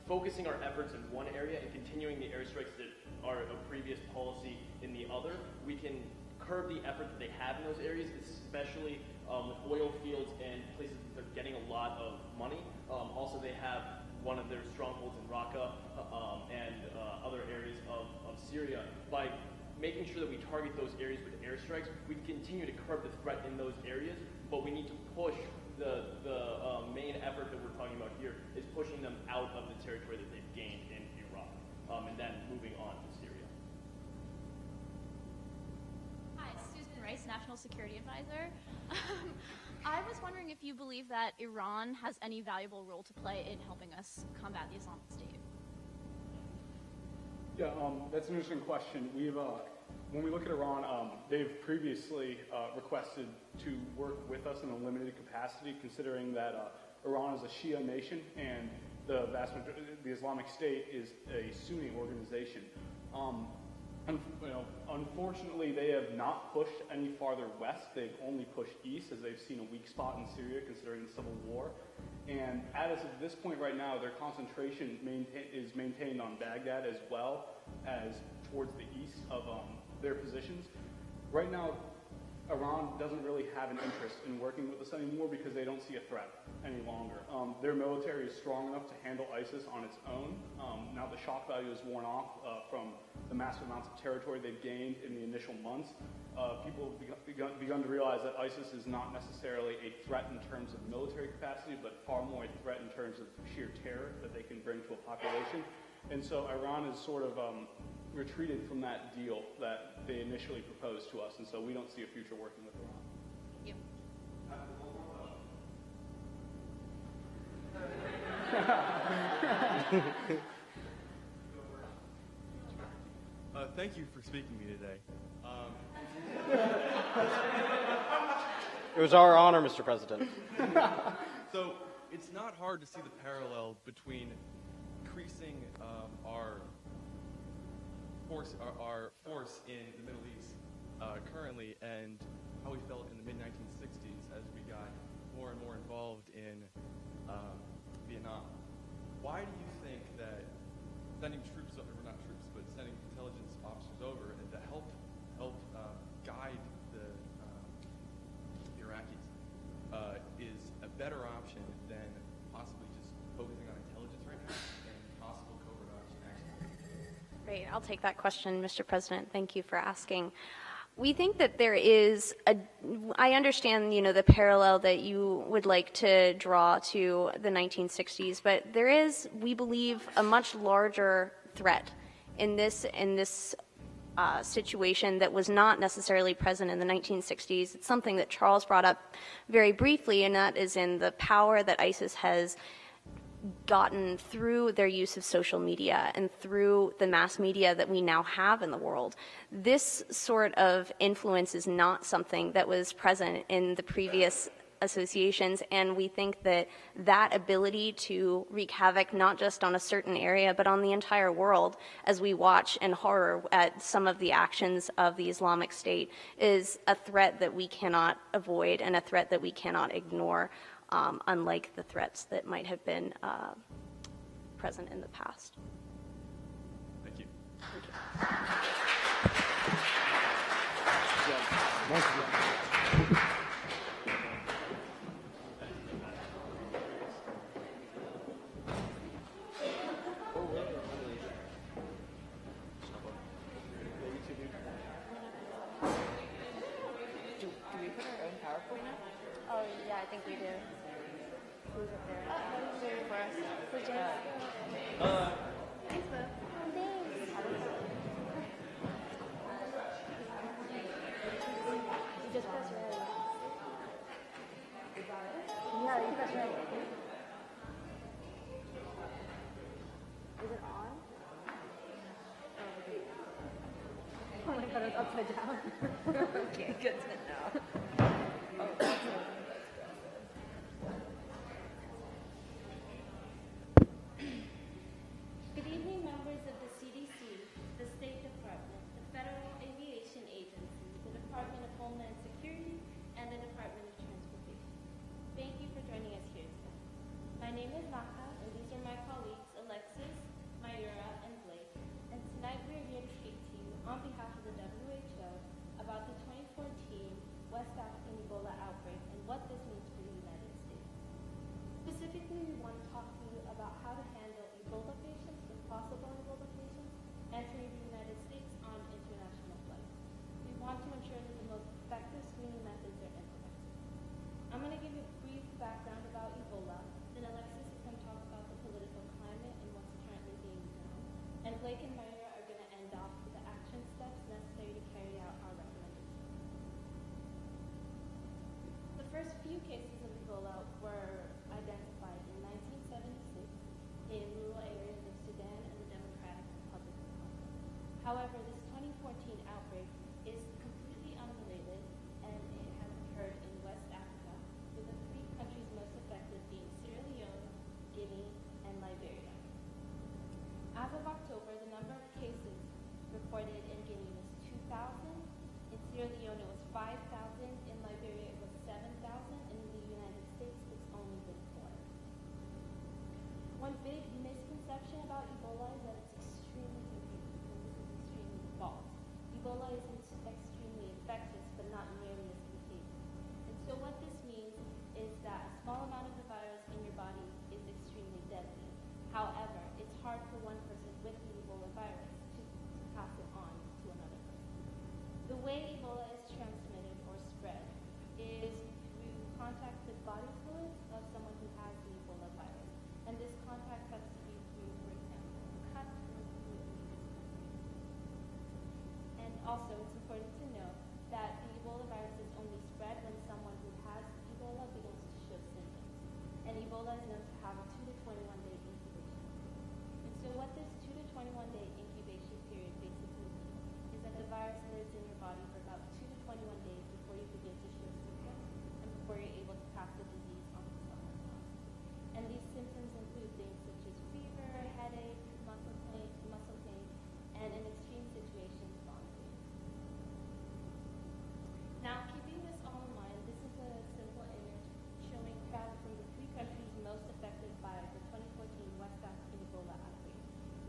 focusing our efforts in one area and continuing the airstrikes that are a previous policy in the other, we can curb the effort that they have in those areas, especially with oil fields and places that are getting a lot of money. Also, they have one of their strongholds in Raqqa and other areas of Syria. By making sure that we target those areas with airstrikes, we can continue to curb the threat in those areas, but we need to push the main effort that we're talking about here is pushing them out of the territory that they've gained in Iraq, and then moving on to Syria. Hi, Susan Rice, National Security Advisor. I was wondering if you believe that Iran has any valuable role to play in helping us combat the Islamic State. Yeah, that's an interesting question. When we look at Iran, they've previously requested to work with us in a limited capacity, considering that Iran is a Shia nation and the Islamic State is a Sunni organization. Unfortunately, they have not pushed any farther west. They've only pushed east, as they've seen a weak spot in Syria, considering the civil war. And as of this point right now, their concentration is maintained on Baghdad as well as towards the east of their positions. Right now, Iran doesn't really have an interest in working with us anymore because they don't see a threat any longer. Their military is strong enough to handle ISIS on its own. Now the shock value is worn off from the massive amounts of territory they've gained in the initial months. People have begun to realize that ISIS is not necessarily a threat in terms of military capacity, but far more a threat in terms of sheer terror that they can bring to a population. And so Iran is sort of retreated from that deal that they initially proposed to us, and so we don't see a future working with Iran. Thank you. Thank you for speaking to me today. It was our honor, Mr. President. So it's not hard to see the parallel between increasing our force in the Middle East currently and how we felt in the mid-1960s as we got more and more involved in Vietnam. Why do you think that sending troops over, not troops, but sending intelligence officers over and to help guide the Iraqis is a better option than possibly just focusing on intelligence right now and possible covert action? Great. I'll take that question, Mr. President. Thank you for asking. We think that there is I understand, the parallel that you would like to draw to the 1960s, but there is, we believe, a much larger threat in this situation that was not necessarily present in the 1960s. It's something that Charles brought up very briefly, and that is in the power that ISIS has gotten through their use of social media and through the mass media that we now have in the world. This sort of influence is not something that was present in the previous associations, and we think that that ability to wreak havoc not just on a certain area but on the entire world, as we watch in horror at some of the actions of the Islamic State, is a threat that we cannot avoid and a threat that we cannot ignore, unlike the threats that might have been present in the past. Thank you. Do we put our own PowerPoint up? Oh, yeah, I think we do. Who's up there? Who's waiting for us? Who's James? Thanks, Bo. You just press red. Yeah, you press red. Is it on? Oh my god, it's upside down. Okay, good to know. Oh, that's it. Good evening, members of the CDC, the State Department, the Federal Aviation Agency, the Department of Homeland Security, and the Department of Transportation. Thank you for joining us here today. My name is Naka, and these are my colleagues Alexis, Mayura, and Blake. And tonight we are here to speak to you on behalf of the WHO about the 2014 West African Ebola outbreak and what this means for the United States. Specifically, we want to talk to you about how to handle Ebola patients with possible Ebola patients entering the United States on international flights. We want to ensure that the most effective screening methods are implemented. I'm going to give you a brief background about Ebola, then Alexis is going to talk about the political climate and what's currently being done, and Blake and Myra are going to end off with the action steps necessary to carry out our recommendations. The first few cases of Ebola were identified in 1976 in rural areas of Sudan and the Democratic Republic of Congo. However, this 2014 outbreak is completely unrelated, and it has occurred in West Africa, with the three countries most affected being Sierra Leone, Guinea, and Liberia. As of October, the number of cases reported in Guinea was 2,000, in Sierra Leone it was 5,000, in Liberia it was 7,000, and in the United States it's only been 4. One big misconception about Ebola is that it's extremely contagious, and this is extremely false. Ebola is extremely infectious, but not nearly as However, it's hard for one person with the Ebola virus to pass it on to another person. The way Ebola is transmitted or spread is through contact with body fluids of someone who has the Ebola virus. And this contact has to be through, for example, a cut or fluid. And also, it's important to know that the Ebola virus is only spread when someone who has Ebola begins to show symptoms. And Ebola is known to have a 2 to 21 day incubation period. And so what this 2 to 21 day incubation period basically means is that the virus lives in your body for about 2 to 21 days before you begin to show symptoms and before you're able to pass the disease on to someone else. And these symptoms include things such as fever, headache, muscle pain, and in extreme situations, vomiting. Now, keeping this all in mind, this is a simple image showing travel from the 3 countries most affected by the 2014 West African Ebola outbreak.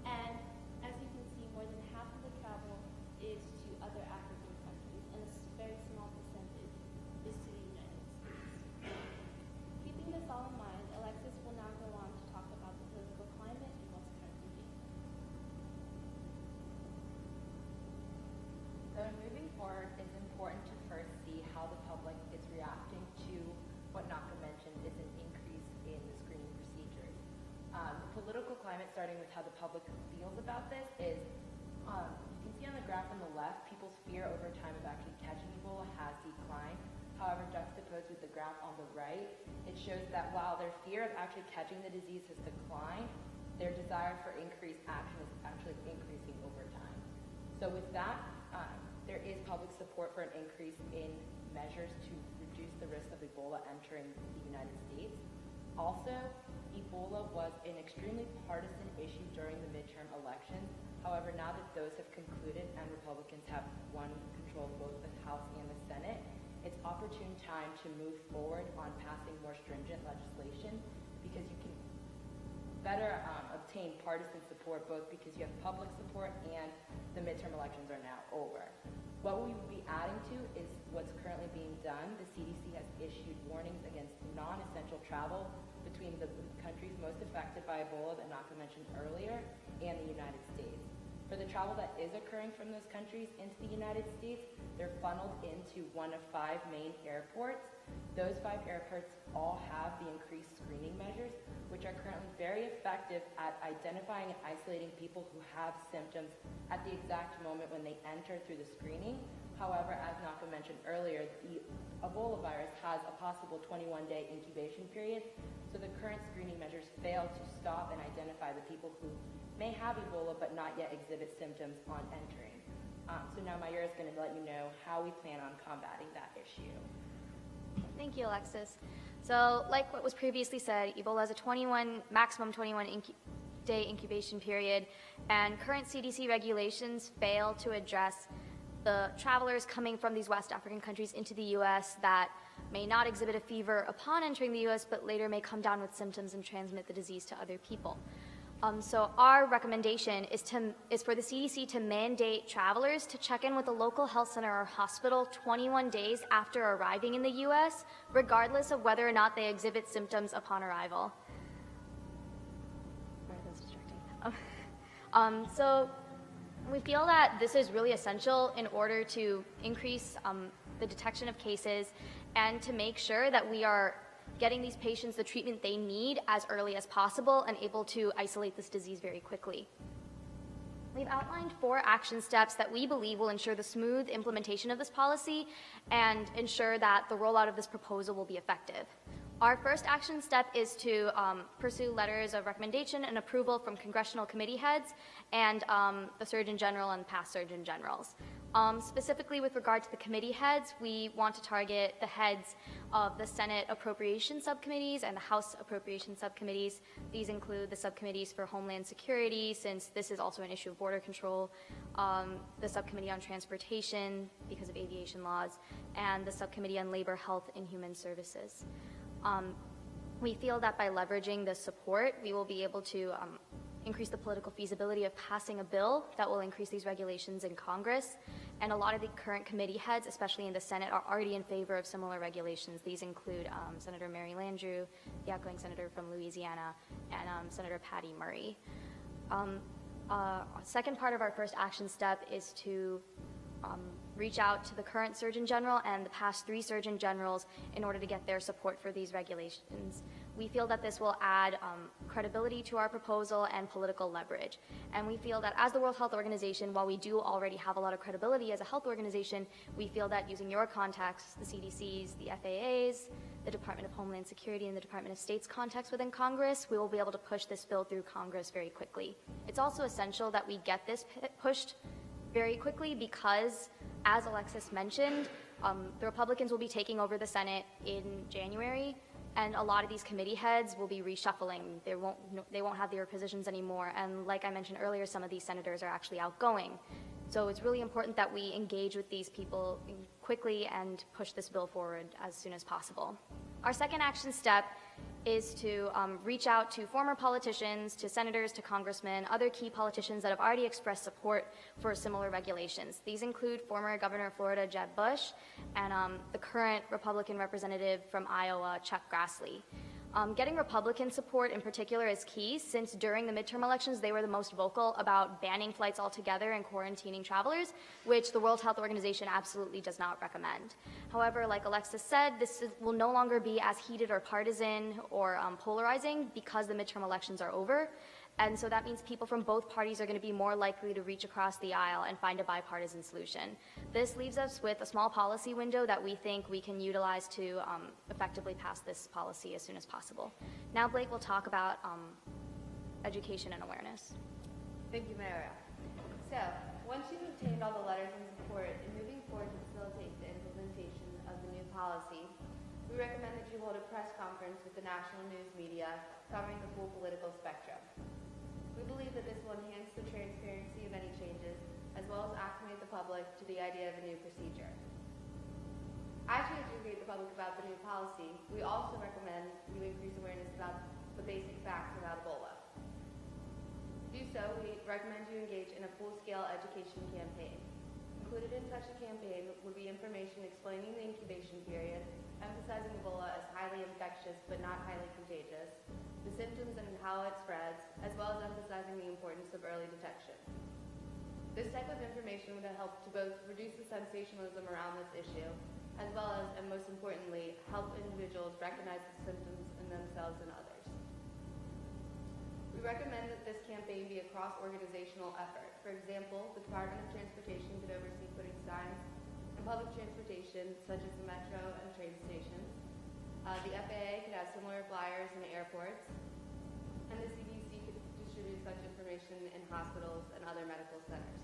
And as you can see, more than half of the travel is to other African countries, and a very small percentage is to the United States. Keeping this all in mind, Alexis will now go on to talk about the political climate and what's currently being done. So moving forward, it's important to first see how the public is reacting to what Naka mentioned is an increase in the screening procedures. The political climate, starting with how the public feels about this, is you can see on the graph on the left, people's fear over time of actually catching Ebola has declined. However, juxtaposed with the graph on the right, it shows that while their fear of actually catching the disease has declined, their desire for increased action is actually increasing over time. So with that, there is public support for an increase in measures to reduce the risk of Ebola entering the United States. Also, Ebola was an extremely partisan issue during the midterm elections. However, now that those have concluded and Republicans have won control of both the House and the Senate, it's opportune time to move forward on passing more stringent legislation because you can better obtain partisan support both because you have public support and the midterm elections are now over. What we will be adding to is what's currently being done. The CDC has issued warnings against non-essential travel between the countries most affected by Ebola that Naka mentioned earlier and the United States. For the travel that is occurring from those countries into the United States, they're funneled into one of 5 main airports. Those 5 airports all have the increased screening measures, which are currently very effective at identifying and isolating people who have symptoms at the exact moment when they enter through the screening. However, as Naka mentioned earlier, the Ebola virus has a possible 21-day incubation period, so the current screening measures fail to stop and identify the people who may have Ebola but not yet exhibit symptoms on entering. So now Mayura is going to let you know how we plan on combating that issue. Thank you, Alexis. So, like what was previously said, Ebola has a maximum 21-day incubation period, and current CDC regulations fail to address the travelers coming from these West African countries into the U.S. that may not exhibit a fever upon entering the U.S., but later may come down with symptoms and transmit the disease to other people. So our recommendation is for the CDC to mandate travelers to check in with a local health center or hospital 21 days after arriving in the U.S., regardless of whether or not they exhibit symptoms upon arrival. So we feel that this is really essential in order to increase the detection of cases and to make sure that we are getting these patients the treatment they need as early as possible and able to isolate this disease very quickly. We've outlined 4 action steps that we believe will ensure the smooth implementation of this policy and ensure that the rollout of this proposal will be effective. Our first action step is to pursue letters of recommendation and approval from congressional committee heads and the Surgeon General and past Surgeon Generals. Specifically with regard to the committee heads, we want to target the heads of the Senate Appropriation Subcommittees and the House Appropriation Subcommittees. These include the subcommittees for Homeland Security, since this is also an issue of border control, the Subcommittee on Transportation because of aviation laws, and the Subcommittee on Labor, Health, and Human Services. We feel that by leveraging this support, we will be able to increase the political feasibility of passing a bill that will increase these regulations in Congress. And a lot of the current committee heads, especially in the Senate, are already in favor of similar regulations. These include Senator Mary Landrieu, the outgoing senator from Louisiana, and Senator Patty Murray. Second part of our first action step is to reach out to the current Surgeon General and the past 3 Surgeon Generals in order to get their support for these regulations. We feel that this will add credibility to our proposal and political leverage. And we feel that as the World Health Organization, while we do already have a lot of credibility as a health organization, we feel that using your contacts, the CDC's, the FAA's, the Department of Homeland Security, and the Department of State's contacts within Congress, we will be able to push this bill through Congress very quickly. It's also essential that we get this pushed very quickly because, as Alexis mentioned, the Republicans will be taking over the Senate in January, and a lot of these committee heads will be reshuffling. They won't have their positions anymore, and like I mentioned earlier, some of these senators are actually outgoing. So it's really important that we engage with these people quickly and push this bill forward as soon as possible. Our second action step is to reach out to former politicians, to senators, to congressmen, other key politicians that have already expressed support for similar regulations. These include former Governor of Florida, Jeb Bush, and the current Republican representative from Iowa, Chuck Grassley. Getting Republican support in particular is key, since during the midterm elections they were the most vocal about banning flights altogether and quarantining travelers, which the World Health Organization absolutely does not recommend. However, like Alexis said, this will no longer be as heated or partisan or polarizing because the midterm elections are over. And so that means people from both parties are going to be more likely to reach across the aisle and find a bipartisan solution. This leaves us with a small policy window that we think we can utilize to effectively pass this policy as soon as possible. Now Blake will talk about education and awareness. Thank you, Mayra. So, once you've obtained all the letters in support in moving forward to facilitate the implementation of the new policy, we recommend that you hold a press conference with the national news media covering the full political spectrum. We believe that this will enhance the transparency of any changes, as well as acclimate the public to the idea of a new procedure. As you educate the public about the new policy, we also recommend you increase awareness about the basic facts about Ebola. To do so, we recommend you engage in a full-scale education campaign. Included in such a campaign would be information explaining the incubation period, emphasizing Ebola as highly infectious but not highly contagious, the symptoms and how it spreads, as well as emphasizing the importance of early detection. This type of information would help to both reduce the sensationalism around this issue, as well as, and most importantly, help individuals recognize the symptoms in themselves and others. We recommend that this campaign be a cross-organizational effort. For example, the Department of Transportation could oversee putting signs in public transportation, such as the metro and train stations. The FAA could have similar flyers in airports, and the CDC could distribute such information in hospitals and other medical centers.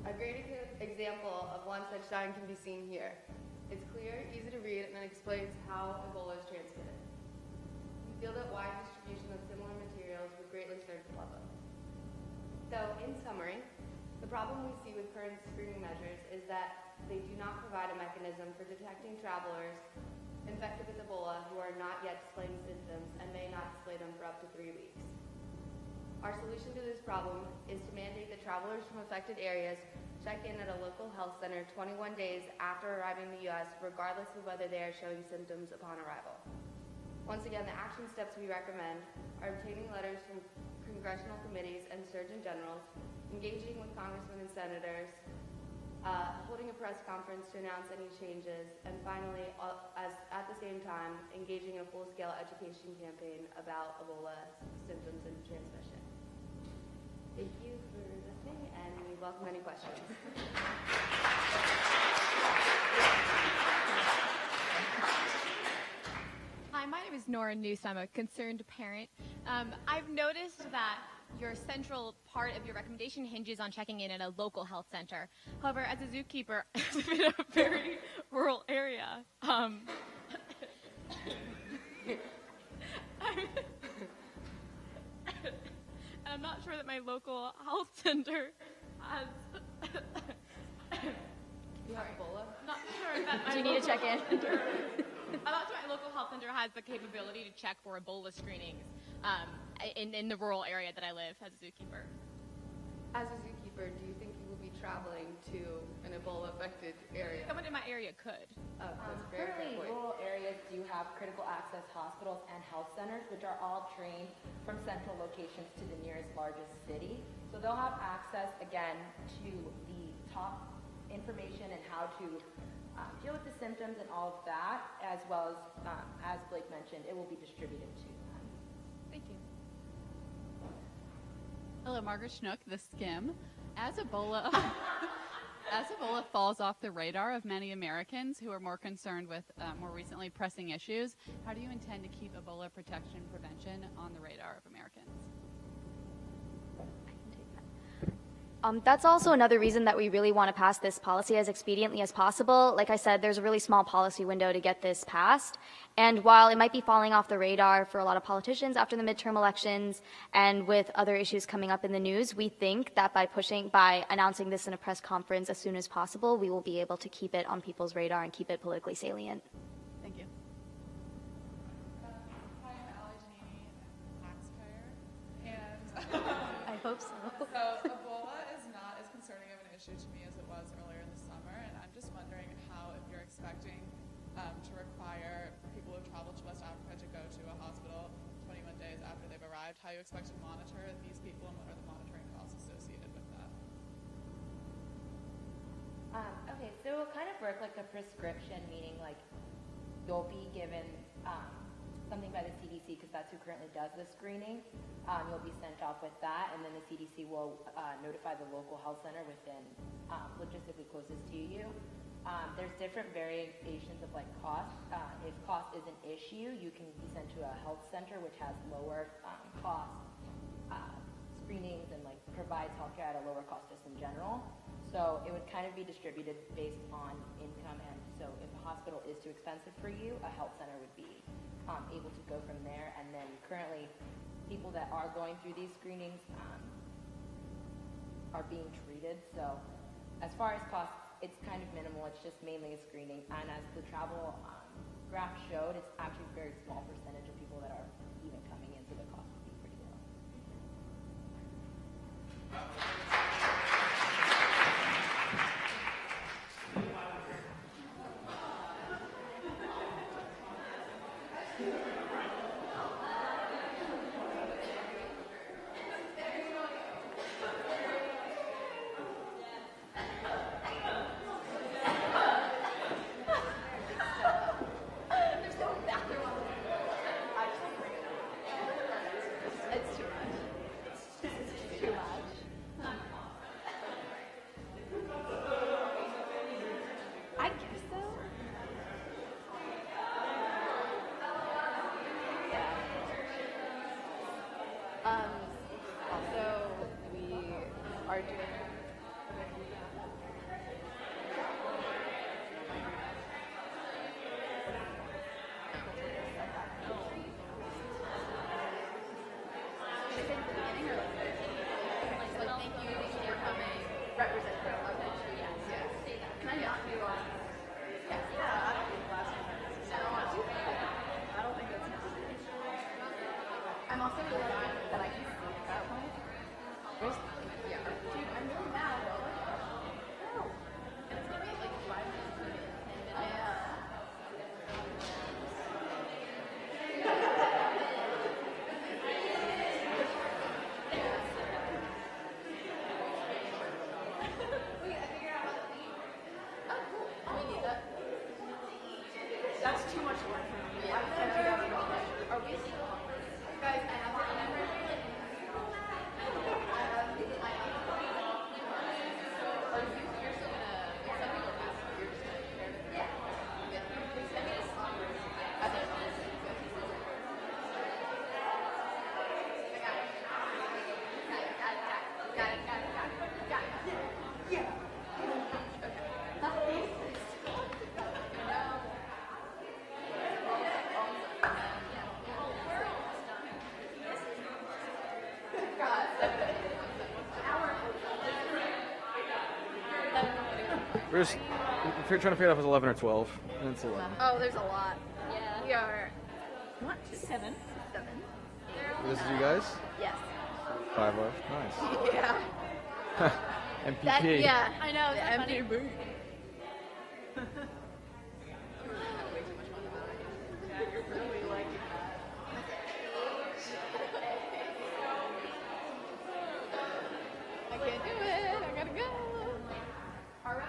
A great example of one such sign can be seen here. It's clear, easy to read, and it explains how Ebola is transmitted. We feel that wide distribution of similar materials would greatly serve the public. So, in summary, the problem we see with current screening measures is that they do not provide a mechanism for detecting travelers infected with Ebola who are not yet displaying symptoms and may not display them for up to 3 weeks. Our solution to this problem is to mandate that travelers from affected areas check in at a local health center 21 days after arriving in the U.S., regardless of whether they are showing symptoms upon arrival. Once again, the action steps we recommend are obtaining letters from congressional committees and surgeon generals, engaging with congressmen and senators, holding a press conference to announce any changes, and finally, at the same time, engaging in a full-scale education campaign about Ebola symptoms and transmission. Thank you for listening, and we welcome any questions. Hi, my name is Nora Noose. I'm a concerned parent. I've noticed that your central part of your recommendation hinges on checking in at a local health center. However, as a zookeeper, I live in a very rural area. And I'm not sure that my local health center has... You have Ebola? Not sure that my Do you need to check in? I'm not sure my local health center has the capability to check for Ebola screenings in the rural area that I live as a zookeeper. As a zookeeper, do you think you will be traveling to an Ebola-affected area? Someone in my area could. That's a very Currently, good point. rural areas do have critical access hospitals and health centers, which are all trained from central locations to the nearest largest city. So they'll have access, again, to the top information and how to deal with the symptoms and all of that, as well as Blake mentioned, it will be distributed to them. Thank you. Hello, Margaret Schnook, The Skim. As Ebola falls off the radar of many Americans who are more concerned with more recently pressing issues, how do you intend to keep Ebola protection and prevention on the radar of Americans? That's also another reason that we really want to pass this policy as expediently as possible. Like I said, there's a really small policy window to get this passed. And while it might be falling off the radar for a lot of politicians after the midterm elections and with other issues coming up in the news, we think that by announcing this in a press conference as soon as possible, we will be able to keep it on people's radar and keep it politically salient. Thank you. Hi, I'm Allie Janini, taxpayer, and I hope so. So Ebola is not as concerning of an issue to me as it was earlier in the summer, and I'm just wondering how, if you're expecting to require people who travel to West Africa to go to a hospital 21 days after they've arrived, how you expect to monitor these people and what are the monitoring costs associated with that? Okay, so it'll kind of work like a prescription, meaning like you'll be given something by the CDC because that's who currently does the screening. You'll be sent off with that, and then the CDC will notify the local health center within logistically closest to you. There's different variations of like cost. If cost is an issue, you can be sent to a health center which has lower cost screenings and like provides healthcare at a lower cost just in general. So it would kind of be distributed based on income, and so if a hospital is too expensive for you, a health center would be able to go from there. And then currently, people that are going through these screenings are being treated. So as far as costs, it's kind of minimal. It's just mainly a screening. And as the travel graph showed, it's actually a very small percentage of people that are even coming in, so the cost would be pretty low. I'm also really glad that I can speak about my yeah. Dude, I'm really mad. No. And it's gonna be like 5 minutes. Wait, I figured out how to eat. Oh, cool. We need that. That's too much work for me. Yeah. Are we still? Guys, I have to remember. Are you? You're still gonna. Some people pass. You're just gonna prepare it. Yeah. Please send me this. I think this is good. Got it. Yeah. We're just trying to figure out if it's 11 or 12. And it's 11. Oh, there's a lot. Yeah. We are. What? 7. This is you guys? Yes. 5 left. Nice. Yeah. MPP. Yeah, I know. The Isn't that funny? MPP. I can't do it. I gotta go. All right.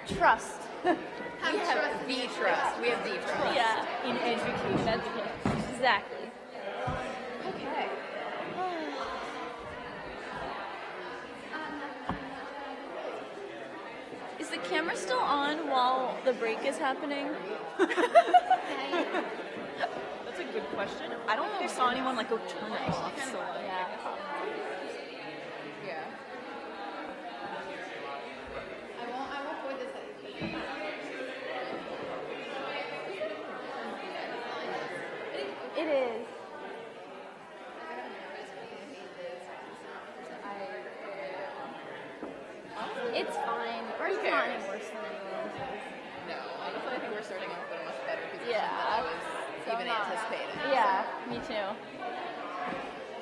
Trust. We have the trust. We have the trust. Yeah. In education. Exactly. Okay. Is the camera still on while the break is happening? That's a good question. I don't think I saw anyone like go turn it off. So Yeah. I won't void this. It is. It's fine. Ours is not any worse than anyone else's. No, honestly, I think we're starting off in a much better position Yeah. than I was So even not- anticipating. Yeah, me too.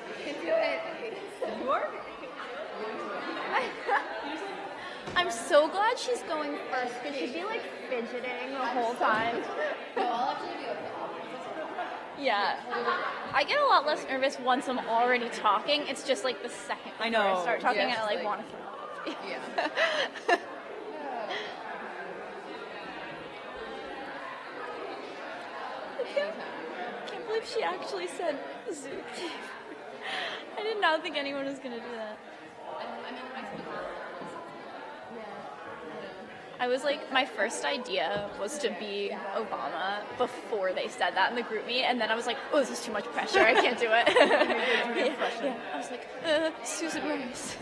You can do it. You are? I'm so glad she's going first because she'd be like fidgeting the whole time. No, I'll actually be okay. Yeah. I get a lot less nervous once I'm already talking. It's just like the second I before know. I start talking, Yeah, I like like- want to throw up. Yeah. I can't believe she actually said zookeeper. I did not think anyone was gonna do that. I was like, my first idea was to be Obama before they said that in the group meet, and then I was like, oh, this is too much pressure. I can't do it. Yeah. I was like, Susan Rice.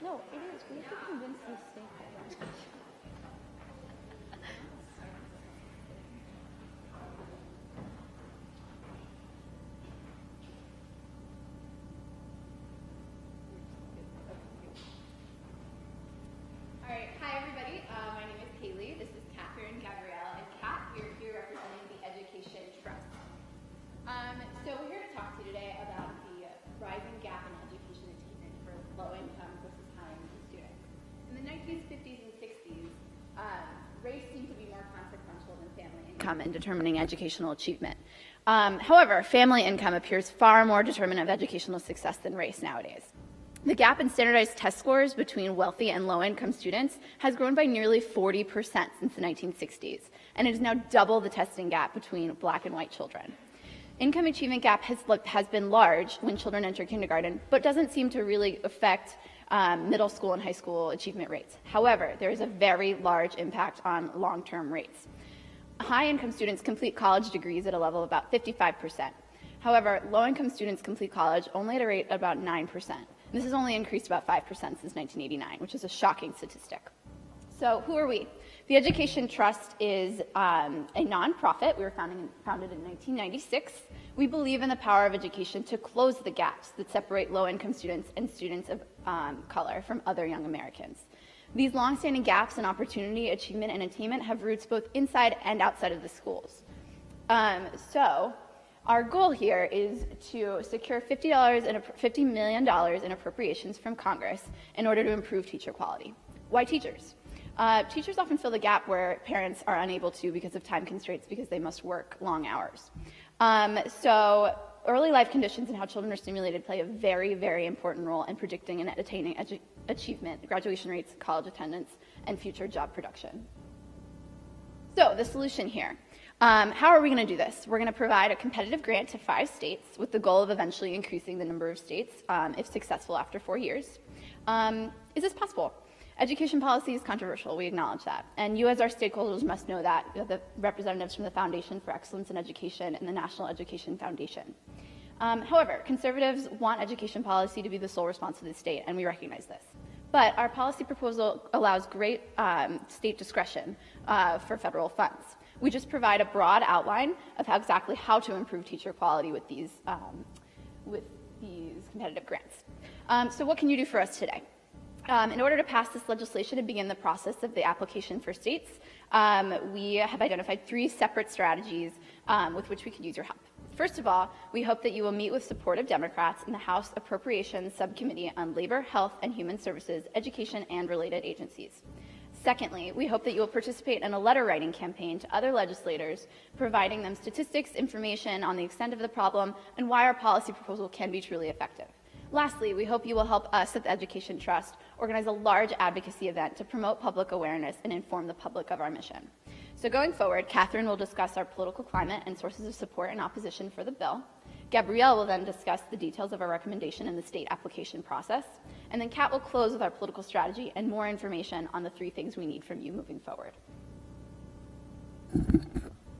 No, it is. We have to convince these stakeholders. All right, hi everybody. My name is Kaylee. This is Catherine, Gabrielle, and Kat. We're here representing the Education Trust. So we're here to talk to you today about the rising gap in education attainment for low-income versus high-income students. In the 1950s and 60s, race seemed to be more consequential than family income in determining educational achievement. However, family income appears far more determinant of educational success than race nowadays. The gap in standardized test scores between wealthy and low-income students has grown by nearly 40% since the 1960s, and it is now double the testing gap between black and white children. Income achievement gap has been large when children enter kindergarten, but doesn't seem to really affect middle school and high school achievement rates. However, there is a very large impact on long-term rates. High-income students complete college degrees at a level of about 55%. However, low-income students complete college only at a rate of about 9%. This has only increased about 5% since 1989, which is a shocking statistic. So who are we? The Education Trust is a nonprofit. We were founded in 1996. We believe in the power of education to close the gaps that separate low-income students and students of color from other young Americans. These long-standing gaps in opportunity, achievement, and attainment have roots both inside and outside of the schools. So our goal here is to secure $50 million in appropriations from Congress in order to improve teacher quality. Why teachers? Teachers often fill the gap where parents are unable to because of time constraints because they must work long hours. So early life conditions and how children are stimulated play a very, very important role in predicting and attaining achievement, graduation rates, college attendance, and future job production. So the solution here. How are we going to do this? We're going to provide a competitive grant to 5 states with the goal of eventually increasing the number of states if successful after 4 years. Is this possible? Education policy is controversial, we acknowledge that. And you as our stakeholders must know that, the representatives from the Foundation for Excellence in Education and the National Education Foundation. However, conservatives want education policy to be the sole response of the state, and we recognize this. But our policy proposal allows great state discretion for federal funds. We just provide a broad outline of exactly how to improve teacher quality with these competitive grants. So what can you do for us today? In order to pass this legislation and begin the process of the application for states, we have identified 3 separate strategies with which we could use your help. First of all, we hope that you will meet with supportive Democrats in the House Appropriations Subcommittee on Labor, Health, and Human Services, Education, and related agencies. Secondly, we hope that you will participate in a letter-writing campaign to other legislators, providing them statistics, information on the extent of the problem, and why our policy proposal can be truly effective. Lastly, we hope you will help us at the Education Trust organize a large advocacy event to promote public awareness and inform the public of our mission. So going forward, Catherine will discuss our political climate and sources of support and opposition for the bill. Gabrielle will then discuss the details of our recommendation in the state application process. And then Kat will close with our political strategy and more information on the 3 things we need from you moving forward.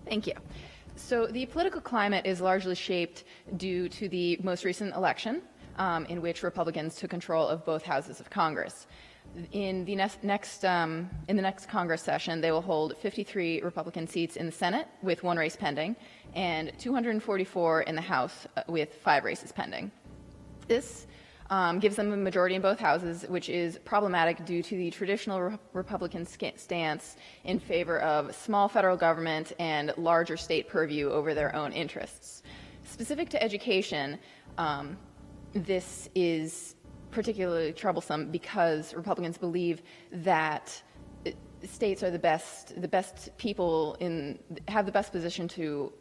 Thank you. So the political climate is largely shaped due to the most recent election, in which Republicans took control of both houses of Congress. In the next Congress session, they will hold 53 Republican seats in the Senate with 1 race pending, and 244 in the House with 5 races pending. This gives them a majority in both houses, which is problematic due to the traditional Republican stance in favor of small federal government and larger state purview over their own interests. Specific to education, this is particularly troublesome because Republicans believe that states are the best people have the best position to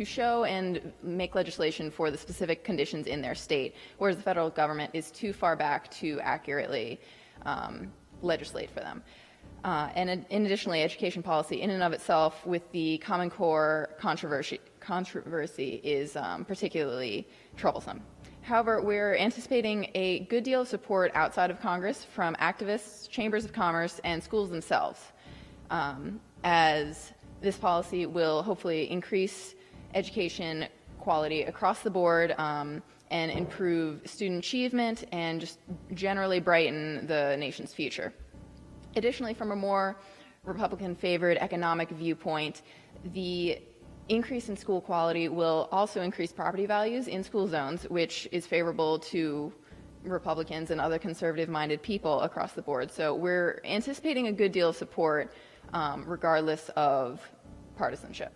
show and make legislation for the specific conditions in their state, whereas the federal government is too far back to accurately legislate for them. And additionally, education policy in and of itself with the Common Core controversy is particularly troublesome. However, we're anticipating a good deal of support outside of Congress from activists, chambers of commerce, and schools themselves, as this policy will hopefully increase education quality across the board and improve student achievement and just generally brighten the nation's future. Additionally, from a more Republican-favored economic viewpoint, the increase in school quality will also increase property values in school zones, which is favorable to Republicans and other conservative-minded people across the board. So we're anticipating a good deal of support regardless of partisanship.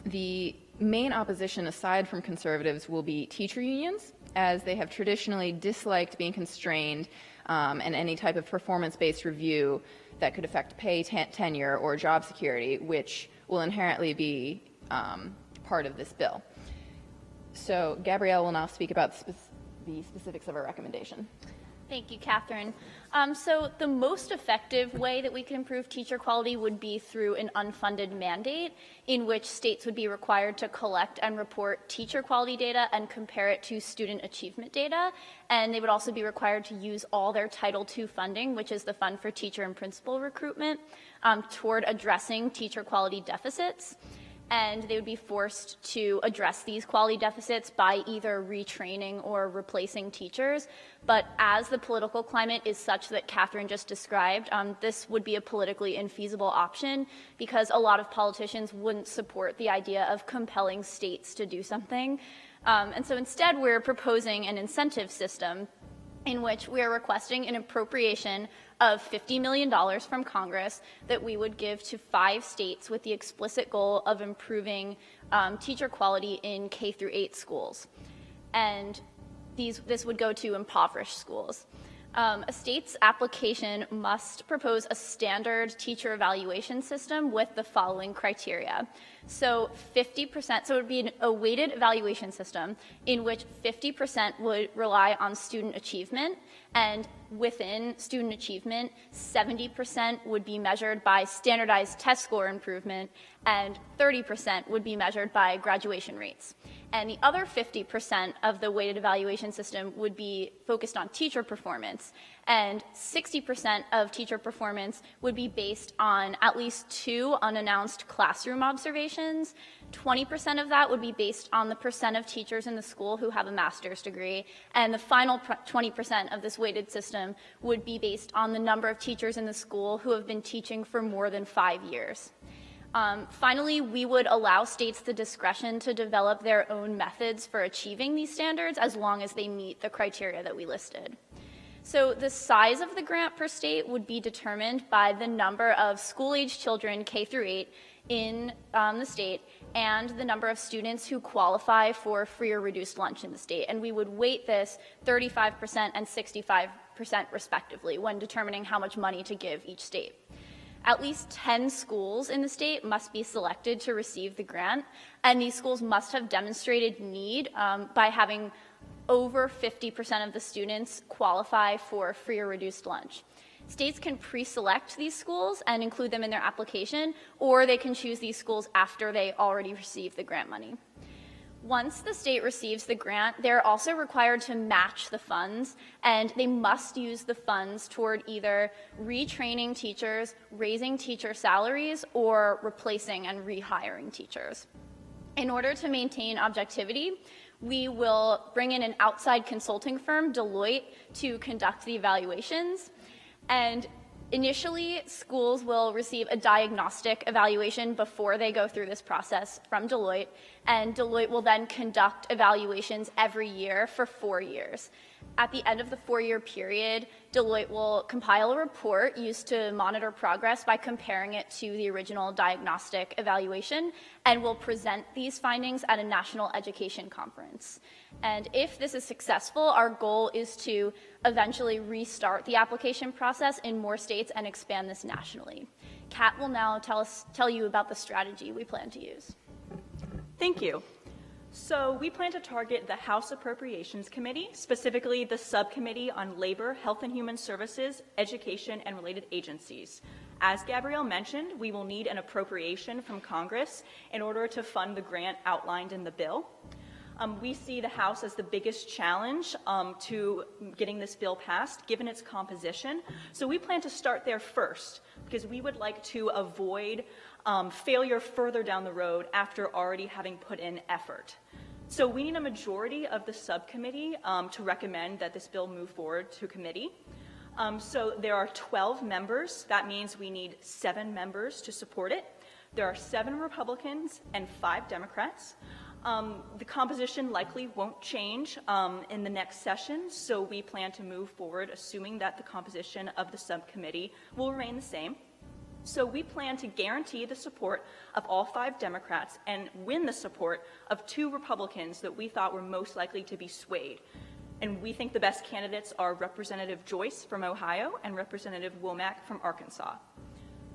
The main opposition, aside from conservatives, will be teacher unions, as they have traditionally disliked being constrained and any type of performance-based review that could affect pay, tenure, or job security, which will inherently be part of this bill. So Gabrielle will now speak about the specifics of our recommendation. Thank you, Catherine. So the most effective way that we can improve teacher quality would be through an unfunded mandate in which states would be required to collect and report teacher quality data and compare it to student achievement data. And they would also be required to use all their Title II funding, which is the Fund for Teacher and Principal Recruitment, toward addressing teacher quality deficits. And they would be forced to address these quality deficits by either retraining or replacing teachers. But as the political climate is such that Catherine just described, this would be a politically infeasible option because a lot of politicians wouldn't support the idea of compelling states to do something. And so instead, we're proposing an incentive system in which we are requesting an appropriation of $50 million from Congress that we would give to 5 states with the explicit goal of improving teacher quality in K through 8 schools. And this would go to impoverished schools. A state's application must propose a standard teacher evaluation system with the following criteria. So 50%, so it would be a weighted evaluation system in which 50% would rely on student achievement, and within student achievement, 70% would be measured by standardized test score improvement, and 30% would be measured by graduation rates. And the other 50% of the weighted evaluation system would be focused on teacher performance. And 60% of teacher performance would be based on at least 2 unannounced classroom observations. 20% of that would be based on the percent of teachers in the school who have a master's degree. And the final 20% of this weighted system would be based on the number of teachers in the school who have been teaching for more than 5 years. Finally, we would allow states the discretion to develop their own methods for achieving these standards as long as they meet the criteria that we listed. So the size of the grant per state would be determined by the number of school-age children K through 8 in the state and the number of students who qualify for free or reduced lunch in the state. And we would weight this 35% and 65% respectively when determining how much money to give each state. At least 10 schools in the state must be selected to receive the grant, and these schools must have demonstrated need by having over 50% of the students qualify for free or reduced lunch. States can pre-select these schools and include them in their application, or they can choose these schools after they already receive the grant money. Once the state receives the grant, they're also required to match the funds, and they must use the funds toward either retraining teachers, raising teacher salaries, or replacing and rehiring teachers. In order to maintain objectivity, we will bring in an outside consulting firm, Deloitte, to conduct the evaluations. And initially, schools will receive a diagnostic evaluation before they go through this process from Deloitte, and Deloitte will then conduct evaluations every year for 4 years. At the end of the 4-year period, Deloitte will compile a report used to monitor progress by comparing it to the original diagnostic evaluation, and will present these findings at a national education conference. And if this is successful, our goal is to eventually restart the application process in more states and expand this nationally. Kat will now tell you about the strategy we plan to use. Thank you. So we plan to target the House Appropriations Committee, specifically the Subcommittee on Labor, Health and Human Services, Education, and Related Agencies. As Gabrielle mentioned, we will need an appropriation from Congress in order to fund the grant outlined in the bill. We see the House as the biggest challenge to getting this bill passed, given its composition. So we plan to start there first, because we would like to avoid failure further down the road after already having put in effort. So we need a majority of the subcommittee to recommend that this bill move forward to committee. So there are 12 members. That means we need 7 members to support it. There are 7 Republicans and 5 Democrats. The composition likely won't change in the next session, so we plan to move forward assuming that the composition of the subcommittee will remain the same. So we plan to guarantee the support of all 5 Democrats and win the support of 2 Republicans that we thought were most likely to be swayed. And we think the best candidates are Representative Joyce from Ohio and Representative Womack from Arkansas.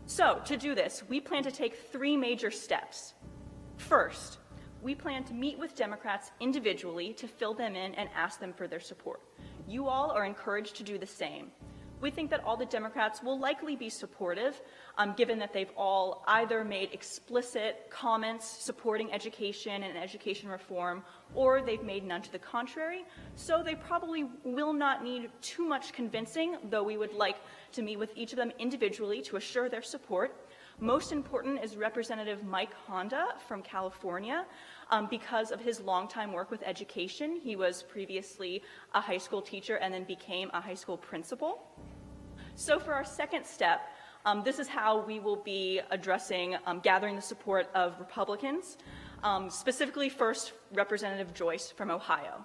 So to do this, we plan to take 3 major steps. First, We plan to meet with Democrats individually to fill them in and ask them for their support. You all are encouraged to do the same. We think that all the Democrats will likely be supportive, given that they've all either made explicit comments supporting education and education reform, or they've made none to the contrary. So they probably will not need too much convincing, though we would like to meet with each of them individually to assure their support. Most important is Representative Mike Honda from California. Because of his longtime work with education, he was previously a high school teacher and then became a high school principal. So for our second step, this is how we will be addressing gathering the support of Republicans, specifically first Representative Joyce from Ohio.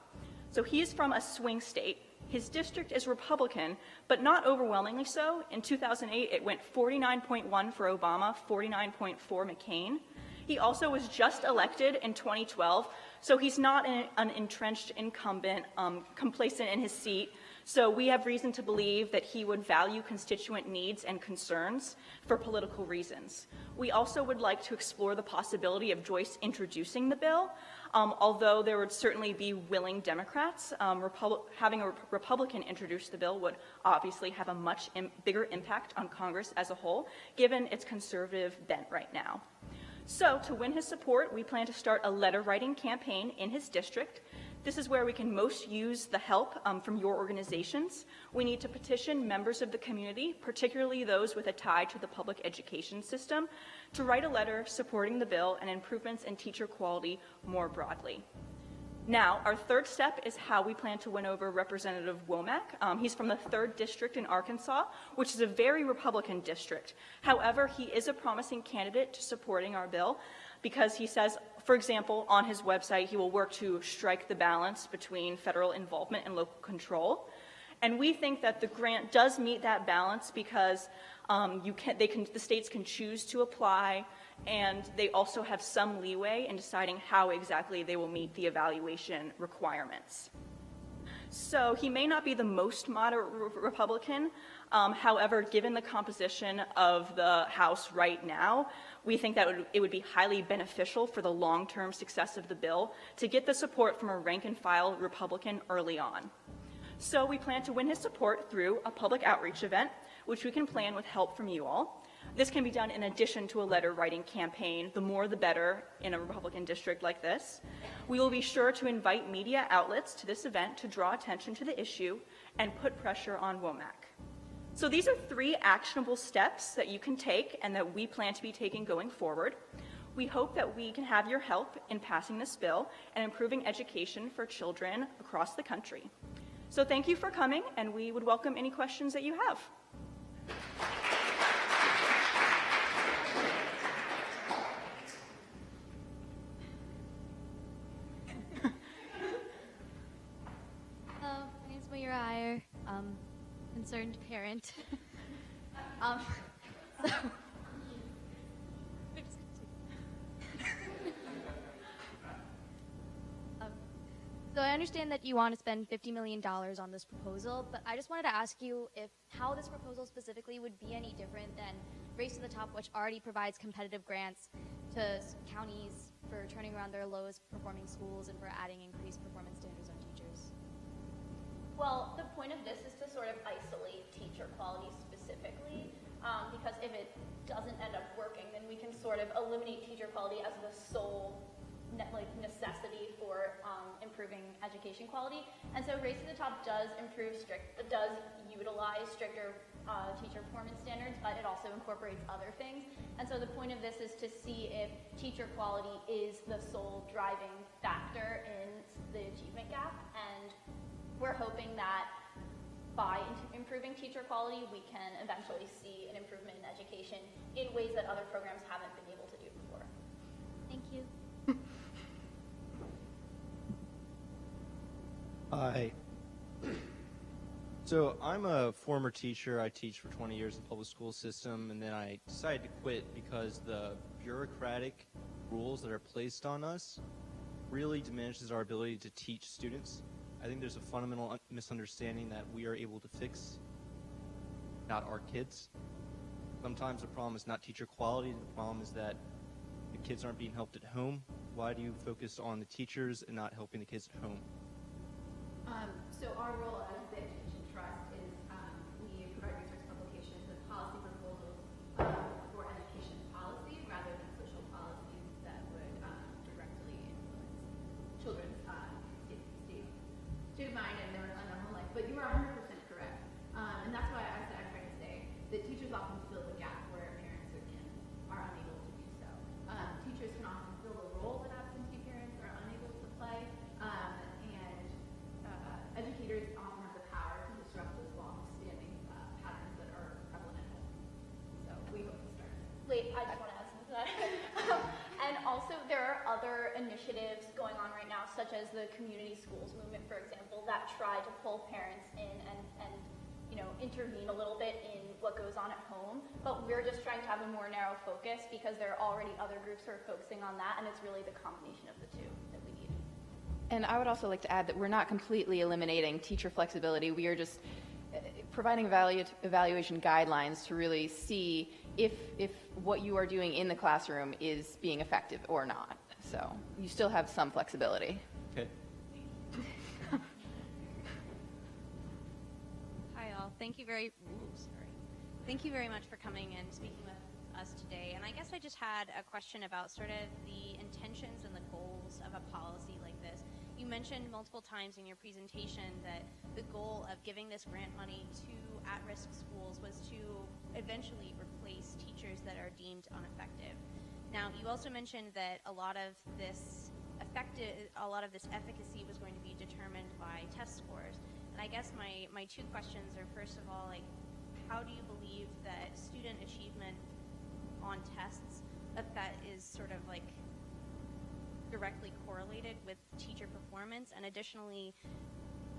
So he's from a swing state. His district is Republican, but not overwhelmingly so. In 2008, it went 49.1 for Obama, 49.4 McCain. He also was just elected in 2012, so he's not an entrenched incumbent, complacent in his seat. So we have reason to believe that he would value constituent needs and concerns for political reasons. We also would like to explore the possibility of Joyce introducing the bill, although there would certainly be willing Democrats. Having a Republican introduce the bill would obviously have a much bigger impact on Congress as a whole, given its conservative bent right now. So to win his support, we plan to start a letter writing campaign in his district. This is where we can most use the help from your organizations. We need to petition members of the community, particularly those with a tie to the public education system, to write a letter supporting the bill and improvements in teacher quality more broadly. Now, our third step is how we plan to win over Representative Womack. He's from the 3rd District in Arkansas, which is a very Republican district. However, he is a promising candidate to supporting our bill because he says, for example, on his website, he will work to strike the balance between federal involvement and local control. And we think that the grant does meet that balance because the states can choose to apply, and they also have some leeway in deciding how exactly they will meet the evaluation requirements. So he may not be the most moderate Republican. However, given the composition of the House right now, we think that it would be highly beneficial for the long-term success of the bill to get the support from a rank-and-file Republican early on. So we plan to win his support through a public outreach event, which we can plan with help from you all. This can be done in addition to a letter writing campaign. The more the better in a Republican district like this. We will be sure to invite media outlets to this event to draw attention to the issue and put pressure on Womack. So these are 3 actionable steps that you can take and that we plan to be taking going forward. We hope that we can have your help in passing this bill and improving education for children across the country. So thank you for coming, and we would welcome any questions that you have. Hello, my name is Mayura Iyer, concerned parent. So I understand that you want to spend $50 million on this proposal, but I just wanted to ask you how this proposal specifically would be any different than Race to the Top, which already provides competitive grants to counties for turning around their lowest performing schools and for adding increased performance standards on teachers. Well, the point of this is to sort of isolate teacher quality specifically, because if it doesn't end up working, then we can sort of eliminate teacher quality as the sole necessity for improving education quality. And so Race to the Top does utilize stricter teacher performance standards, but it also incorporates other things. And so the point of this is to see if teacher quality is the sole driving factor in the achievement gap. And we're hoping that by improving teacher quality, we can eventually see an improvement in education in ways that other programs haven't been able to do before. Thank you. Hi. So I'm a former teacher. I teach for 20 years in the public school system, and then I decided to quit because the bureaucratic rules that are placed on us really diminishes our ability to teach students. I think there's a fundamental misunderstanding that we are able to fix, not our kids. Sometimes the problem is not teacher quality. The problem is that the kids aren't being helped at home. Why do you focus on the teachers and not helping the kids at home? So our role as the Education Trust is we provide research publications and policy proposals for education policy rather than social policies that would directly influence children's state of mind and their normal life. But you are 100% correct. And that's why I try to say that teachers often fill the gap where parents are unable to do so. Teachers can often fill the role that absentee parents are unable to play. Educators often have the power to disrupt those long-standing patterns that are prevalent at home. So we hope to start. Wait, I just want to add something to that. And also, there are other initiatives going on right now, such as the community schools movement, for example, that try to pull parents in and intervene a little bit in what goes on at home. But we're just trying to have a more narrow focus because there are already other groups who are focusing on that, and it's really the combination of the two that we need. And I would also like to add that we're not completely eliminating teacher flexibility. We are just providing evaluation guidelines to really see if what you are doing in the classroom is being effective or not. So you still have some flexibility. Okay. Hi all. Thank you very much for coming and speaking with us today. And I guess I just had a question about sort of the intentions and the goals of a policy like this. You mentioned multiple times in your presentation that the goal of giving this grant money to at-risk schools was to eventually replace teachers that are deemed ineffective. Now, you also mentioned that a lot of this efficacy was going to be determined by test scores. And I guess my two questions are, first of all, like, how do you believe that student achievement on tests, that is sort of like directly correlated with teacher performance? And additionally,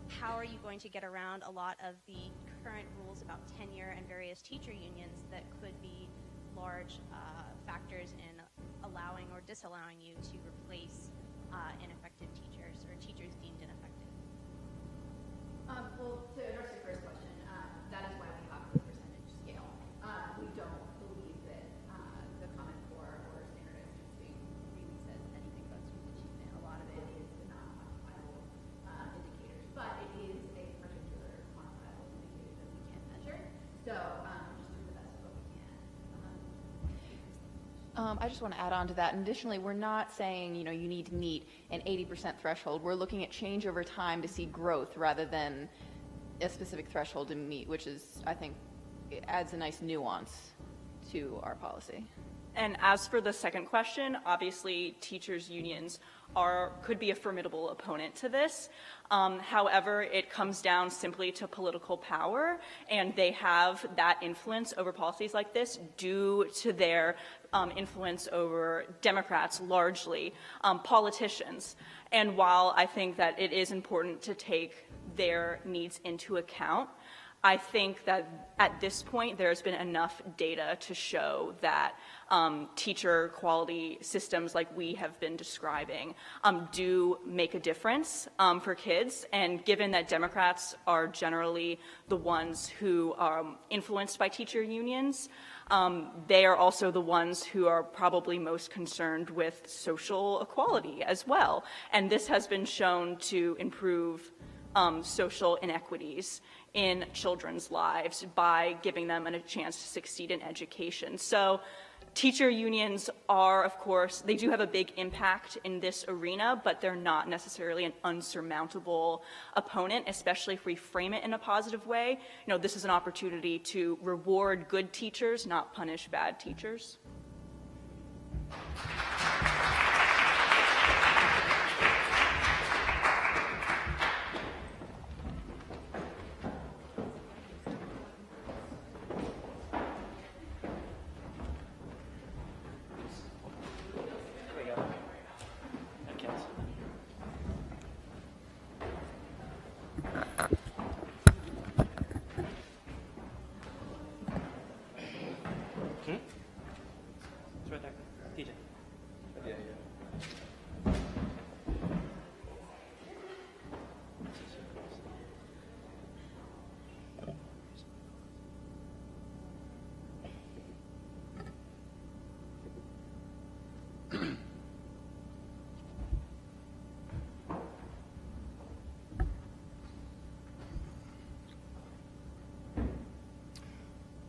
how are you going to get around a lot of the current rules about tenure and various teacher unions that could be large factors in allowing or disallowing you to replace ineffective teachers or teachers deemed ineffective? Well, to address your first question, that is why we have the percentage scale. We don't believe that the Common Core or standardized testing really says anything about student achievement. A lot of it is the non-quantifiable indicators, but it is a particular quantifiable indicator that we can measure. So just do the best of what we can. I just want to add on to that. And additionally, we're not saying, you need to meet an 80% threshold. We're looking at change over time to see growth rather than a specific threshold to meet, which is, I think, it adds a nice nuance to our policy. And as for the second question, obviously teachers' unions could be a formidable opponent to this. However, it comes down simply to political power, and they have that influence over policies like this due to their influence over Democrats, largely, politicians. And while I think that it is important to take their needs into account, I think that at this point there's been enough data to show that teacher quality systems like we have been describing do make a difference for kids. And given that Democrats are generally the ones who are influenced by teacher unions, they are also the ones who are probably most concerned with social equality as well. And this has been shown to improve social inequities in children's lives by giving them a chance to succeed in education. So teacher unions are, of course, they do have a big impact in this arena, but they're not necessarily an unsurmountable opponent, especially if we frame it in a positive way. This is an opportunity to reward good teachers, not punish bad teachers. It's right there. TJ.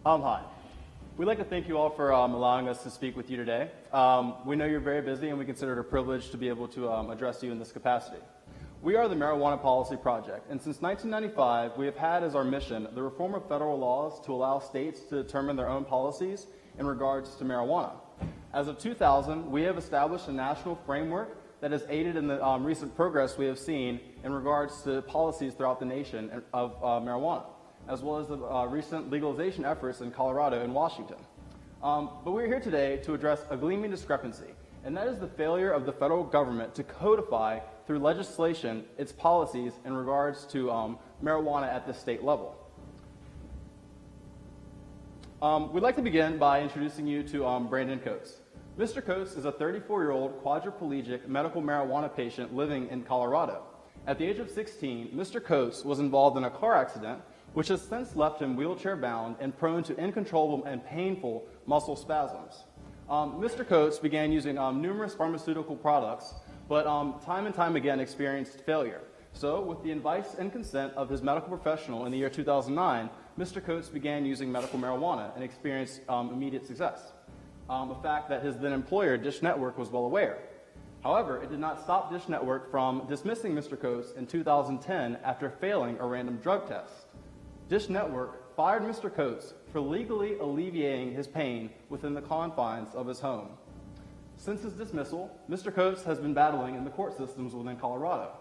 Hi. We'd like to thank you all for allowing us to speak with you today. We know you're very busy, and we consider it a privilege to be able to address you in this capacity. We are the Marijuana Policy Project, and since 1995, we have had as our mission the reform of federal laws to allow states to determine their own policies in regards to marijuana. As of 2000, we have established a national framework that has aided in the recent progress we have seen in regards to policies throughout the nation of marijuana, as well as the recent legalization efforts in Colorado and Washington. But we're here today to address a gleaming discrepancy, and that is the failure of the federal government to codify through legislation its policies in regards to marijuana at the state level. We'd like to begin by introducing you to Brandon Coates. Mr. Coates is a 34-year-old quadriplegic medical marijuana patient living in Colorado. At the age of 16, Mr. Coates was involved in a car accident which has since left him wheelchair-bound and prone to uncontrollable and painful muscle spasms. Mr. Coates began using numerous pharmaceutical products, but time and time again experienced failure. So, with the advice and consent of his medical professional in the year 2009, Mr. Coates began using medical marijuana and experienced immediate success, a fact that his then employer, Dish Network, was well aware. However, it did not stop Dish Network from dismissing Mr. Coates in 2010 after failing a random drug test. Dish Network fired Mr. Coates for legally alleviating his pain within the confines of his home. Since his dismissal, Mr. Coates has been battling in the court systems within Colorado,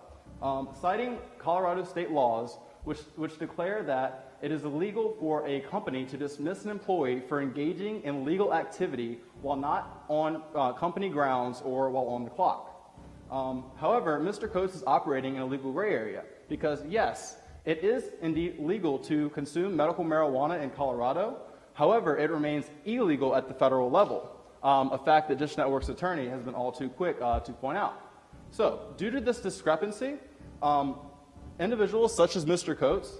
citing Colorado state laws which declare that it is illegal for a company to dismiss an employee for engaging in legal activity while not on company grounds or while on the clock. However, Mr. Coates is operating in a legal gray area because, yes, it is indeed legal to consume medical marijuana in Colorado. However, it remains illegal at the federal level, a fact that Dish Network's attorney has been all too quick to point out. So, due to this discrepancy, individuals such as Mr. Coates,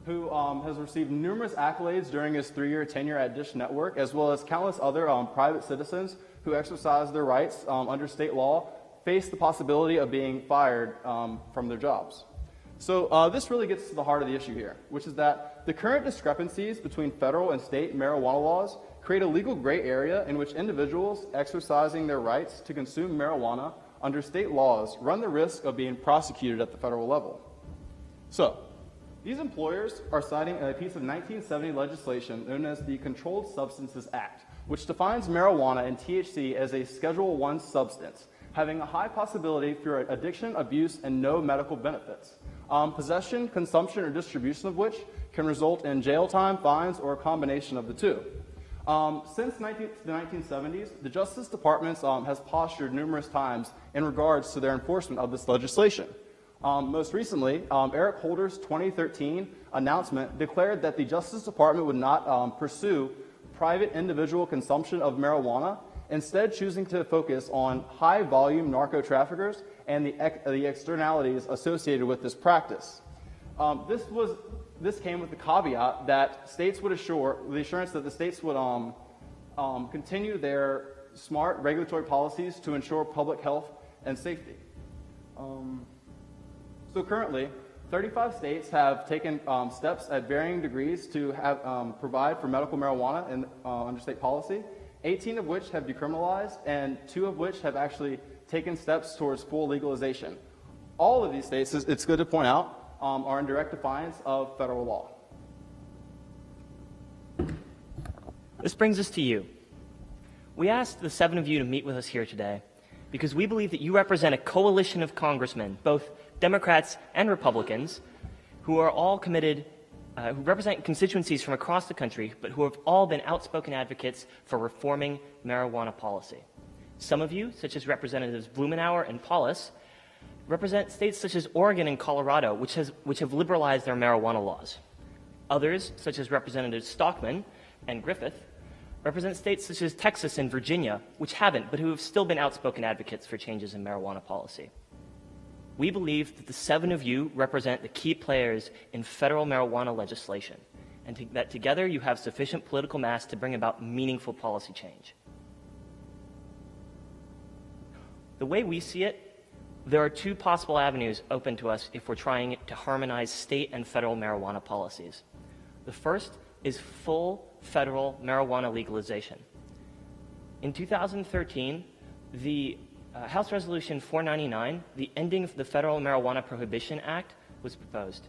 who has received numerous accolades during his 3-year tenure at Dish Network, as well as countless other private citizens who exercise their rights under state law, face the possibility of being fired from their jobs. So this really gets to the heart of the issue here, which is that the current discrepancies between federal and state marijuana laws create a legal gray area in which individuals exercising their rights to consume marijuana under state laws run the risk of being prosecuted at the federal level. So, these employers are citing a piece of 1970 legislation known as the Controlled Substances Act, which defines marijuana and THC as a Schedule I substance, having a high possibility for addiction, abuse, and no medical benefits. Possession, consumption, or distribution of which can result in jail time, fines, or a combination of the two. Since the 1970s, the Justice Department has postured numerous times in regards to their enforcement of this legislation. Most recently, Eric Holder's 2013 announcement declared that the Justice Department would not pursue private individual consumption of marijuana, instead choosing to focus on high-volume narco-traffickers and the externalities associated with this practice. This came with the caveat that states would the assurance that the states would continue their smart regulatory policies to ensure public health and safety. So currently, 35 states have taken steps at varying degrees to provide for medical marijuana under state policy, 18 of which have decriminalized, and 2 of which have actually taken steps towards full legalization. All of these states, it's good to point out, are in direct defiance of federal law. This brings us to you. We asked the 7 of you to meet with us here today because we believe that you represent a coalition of congressmen, both Democrats and Republicans, who are all committed, who represent constituencies from across the country, but who have all been outspoken advocates for reforming marijuana policy. Some of you, such as Representatives Blumenauer and Paulus, represent states such as Oregon and Colorado, which have liberalized their marijuana laws. Others, such as Representatives Stockman and Griffith, represent states such as Texas and Virginia, which haven't, but who have still been outspoken advocates for changes in marijuana policy. We believe that the 7 of you represent the key players in federal marijuana legislation, and that together you have sufficient political mass to bring about meaningful policy change. The way we see it, there are 2 possible avenues open to us if we're trying to harmonize state and federal marijuana policies. The first is full federal marijuana legalization. In 2013, the House Resolution 499, the Ending of the Federal Marijuana Prohibition Act, was proposed.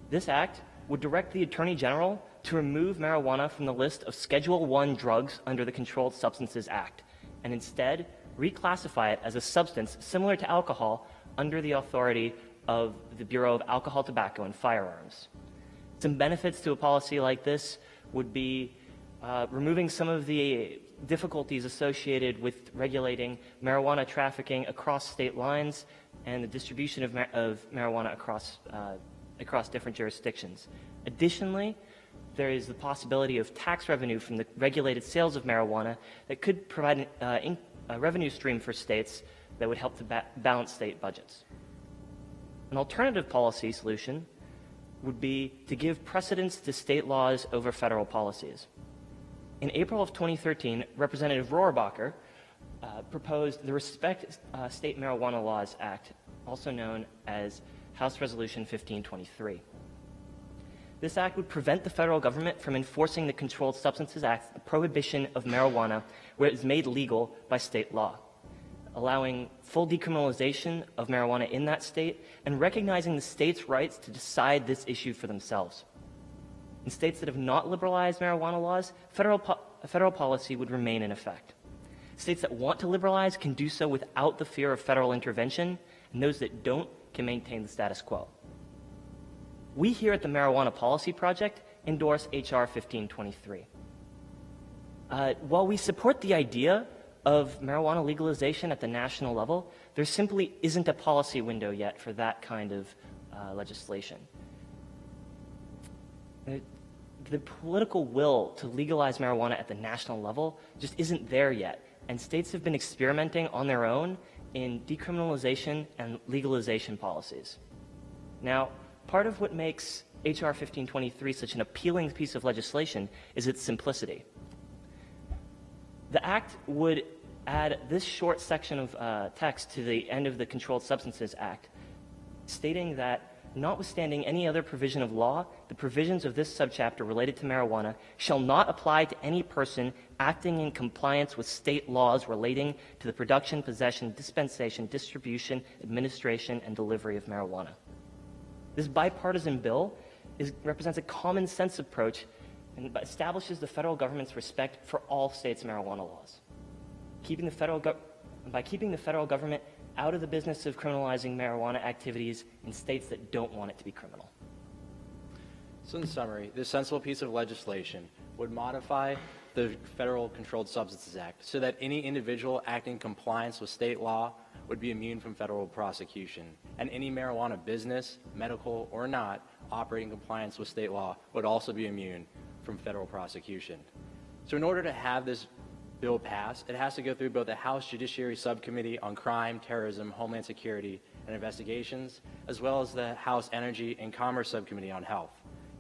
This act would direct the Attorney General to remove marijuana from the list of Schedule I drugs under the Controlled Substances Act, and instead reclassify it as a substance similar to alcohol under the authority of the Bureau of Alcohol, Tobacco, and Firearms. Some benefits to a policy like this would be removing some of the difficulties associated with regulating marijuana trafficking across state lines and the distribution of marijuana across different jurisdictions. Additionally, there is the possibility of tax revenue from the regulated sales of marijuana that could provide a revenue stream for states that would help to balance state budgets. An alternative policy solution would be to give precedence to state laws over federal policies. In April of 2013, Representative Rohrabacher proposed the Respect State Marijuana Laws Act, also known as House Resolution 1523. This act would prevent the federal government from enforcing the Controlled Substances Act, the prohibition of marijuana, where it is made legal by state law, allowing full decriminalization of marijuana in that state and recognizing the state's rights to decide this issue for themselves. In states that have not liberalized marijuana laws, federal policy would remain in effect. States that want to liberalize can do so without the fear of federal intervention, and those that don't can maintain the status quo. We here at the Marijuana Policy Project endorse H.R. 1523. While we support the idea of marijuana legalization at the national level, there simply isn't a policy window yet for that kind of legislation. The political will to legalize marijuana at the national level just isn't there yet, and states have been experimenting on their own in decriminalization and legalization policies. Now, part of what makes H.R. 1523 such an appealing piece of legislation is its simplicity. The act would add this short section of text to the end of the Controlled Substances Act, stating that notwithstanding any other provision of law, the provisions of this subchapter related to marijuana shall not apply to any person acting in compliance with state laws relating to the production, possession, dispensation, distribution, administration, and delivery of marijuana. This bipartisan bill represents a common sense approach and establishes the federal government's respect for all states' marijuana laws. By keeping the federal government out of the business of criminalizing marijuana activities in states that don't want it to be criminal. So in summary, this sensible piece of legislation would modify the Federal Controlled Substances Act so that any individual acting in compliance with state law would be immune from federal prosecution, and any marijuana business, medical or not, operating in compliance with state law would also be immune from federal prosecution. So in order to have this bill pass, it has to go through both the House Judiciary Subcommittee on Crime, Terrorism, Homeland Security, and Investigations, as well as the House Energy and Commerce Subcommittee on Health.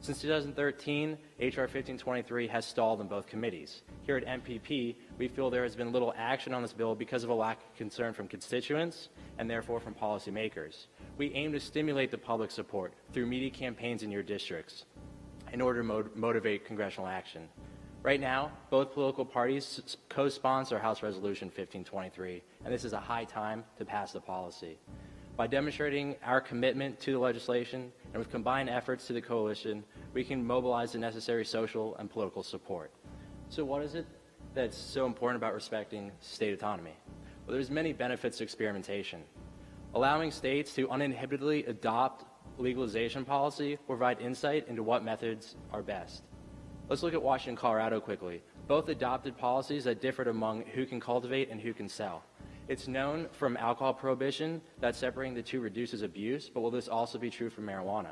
Since 2013, H.R. 1523 has stalled in both committees. Here at MPP, we feel there has been little action on this bill because of a lack of concern from constituents and therefore from policymakers. We aim to stimulate the public support through media campaigns in your districts in order to motivate congressional action. Right now, both political parties co-sponsor House Resolution 1523, and this is a high time to pass the policy. By demonstrating our commitment to the legislation and with combined efforts to the coalition, we can mobilize the necessary social and political support. So what is it that's so important about respecting state autonomy? Well, there's many benefits to experimentation. Allowing states to uninhibitedly adopt legalization policy will provide insight into what methods are best. Let's look at Washington and Colorado quickly. Both adopted policies that differed among who can cultivate and who can sell. It's known from alcohol prohibition that separating the two reduces abuse, but will this also be true for marijuana?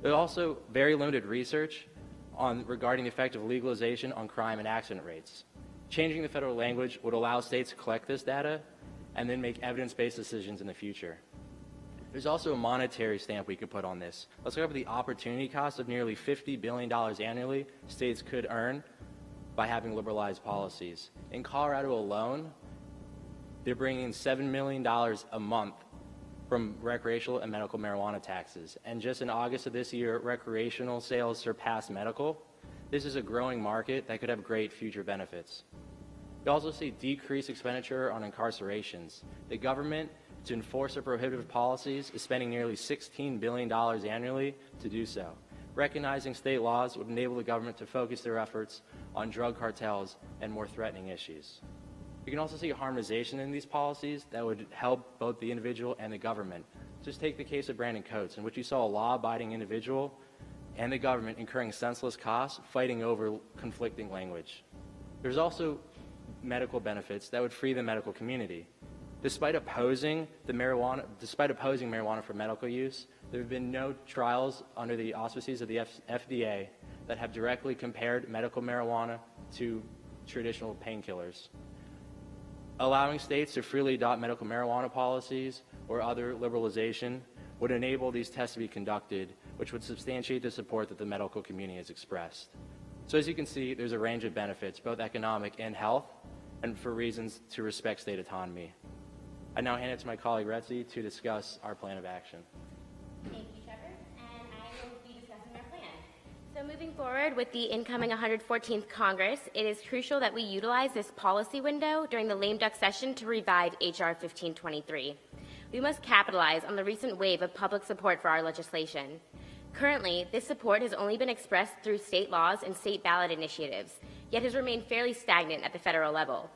There's also very limited research regarding the effect of legalization on crime and accident rates. Changing the federal language would allow states to collect this data and then make evidence-based decisions in the future. There's also a monetary stamp we could put on this. Let's look at the opportunity cost of nearly $50 billion annually states could earn by having liberalized policies. In Colorado alone, they're bringing in $7 million a month from recreational and medical marijuana taxes. And just in August of this year, recreational sales surpassed medical. This is a growing market that could have great future benefits. We also see decreased expenditure on incarcerations. The government, to enforce their prohibitive policies, is spending nearly $16 billion annually to do so. Recognizing state laws would enable the government to focus their efforts on drug cartels and more threatening issues. You can also see harmonization in these policies that would help both the individual and the government. Just take the case of Brandon Coates, in which you saw a law-abiding individual and the government incurring senseless costs fighting over conflicting language. There's also medical benefits that would free the medical community. Despite opposing marijuana for medical use, there have been no trials under the auspices of the FDA that have directly compared medical marijuana to traditional painkillers. Allowing states to freely adopt medical marijuana policies or other liberalization would enable these tests to be conducted, which would substantiate the support that the medical community has expressed. So as you can see, there's a range of benefits, both economic and health, and for reasons to respect state autonomy. I now hand it to my colleague Retzi to discuss our plan of action. Thank you, Trevor, and I will be discussing our plan. So moving forward with the incoming 114th Congress, it is crucial that we utilize this policy window during the lame duck session to revive H.R. 1523. We must capitalize on the recent wave of public support for our legislation. Currently, this support has only been expressed through state laws and state ballot initiatives, yet has remained fairly stagnant at the federal level.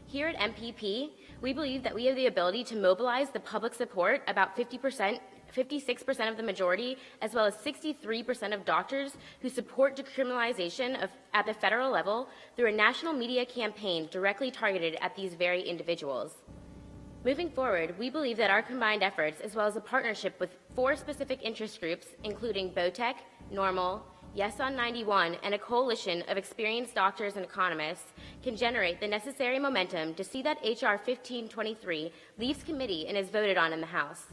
Here at MPP, we believe that we have the ability to mobilize the public support, about 56% of the majority, as well as 63% of doctors who support decriminalization at the federal level through a national media campaign directly targeted at these very individuals. Moving forward, we believe that our combined efforts, as well as a partnership with 4 specific interest groups, including BOTEC, NORML, Yes on 91, and a coalition of experienced doctors and economists, can generate the necessary momentum to see that H.R. 1523 leaves committee and is voted on in the House.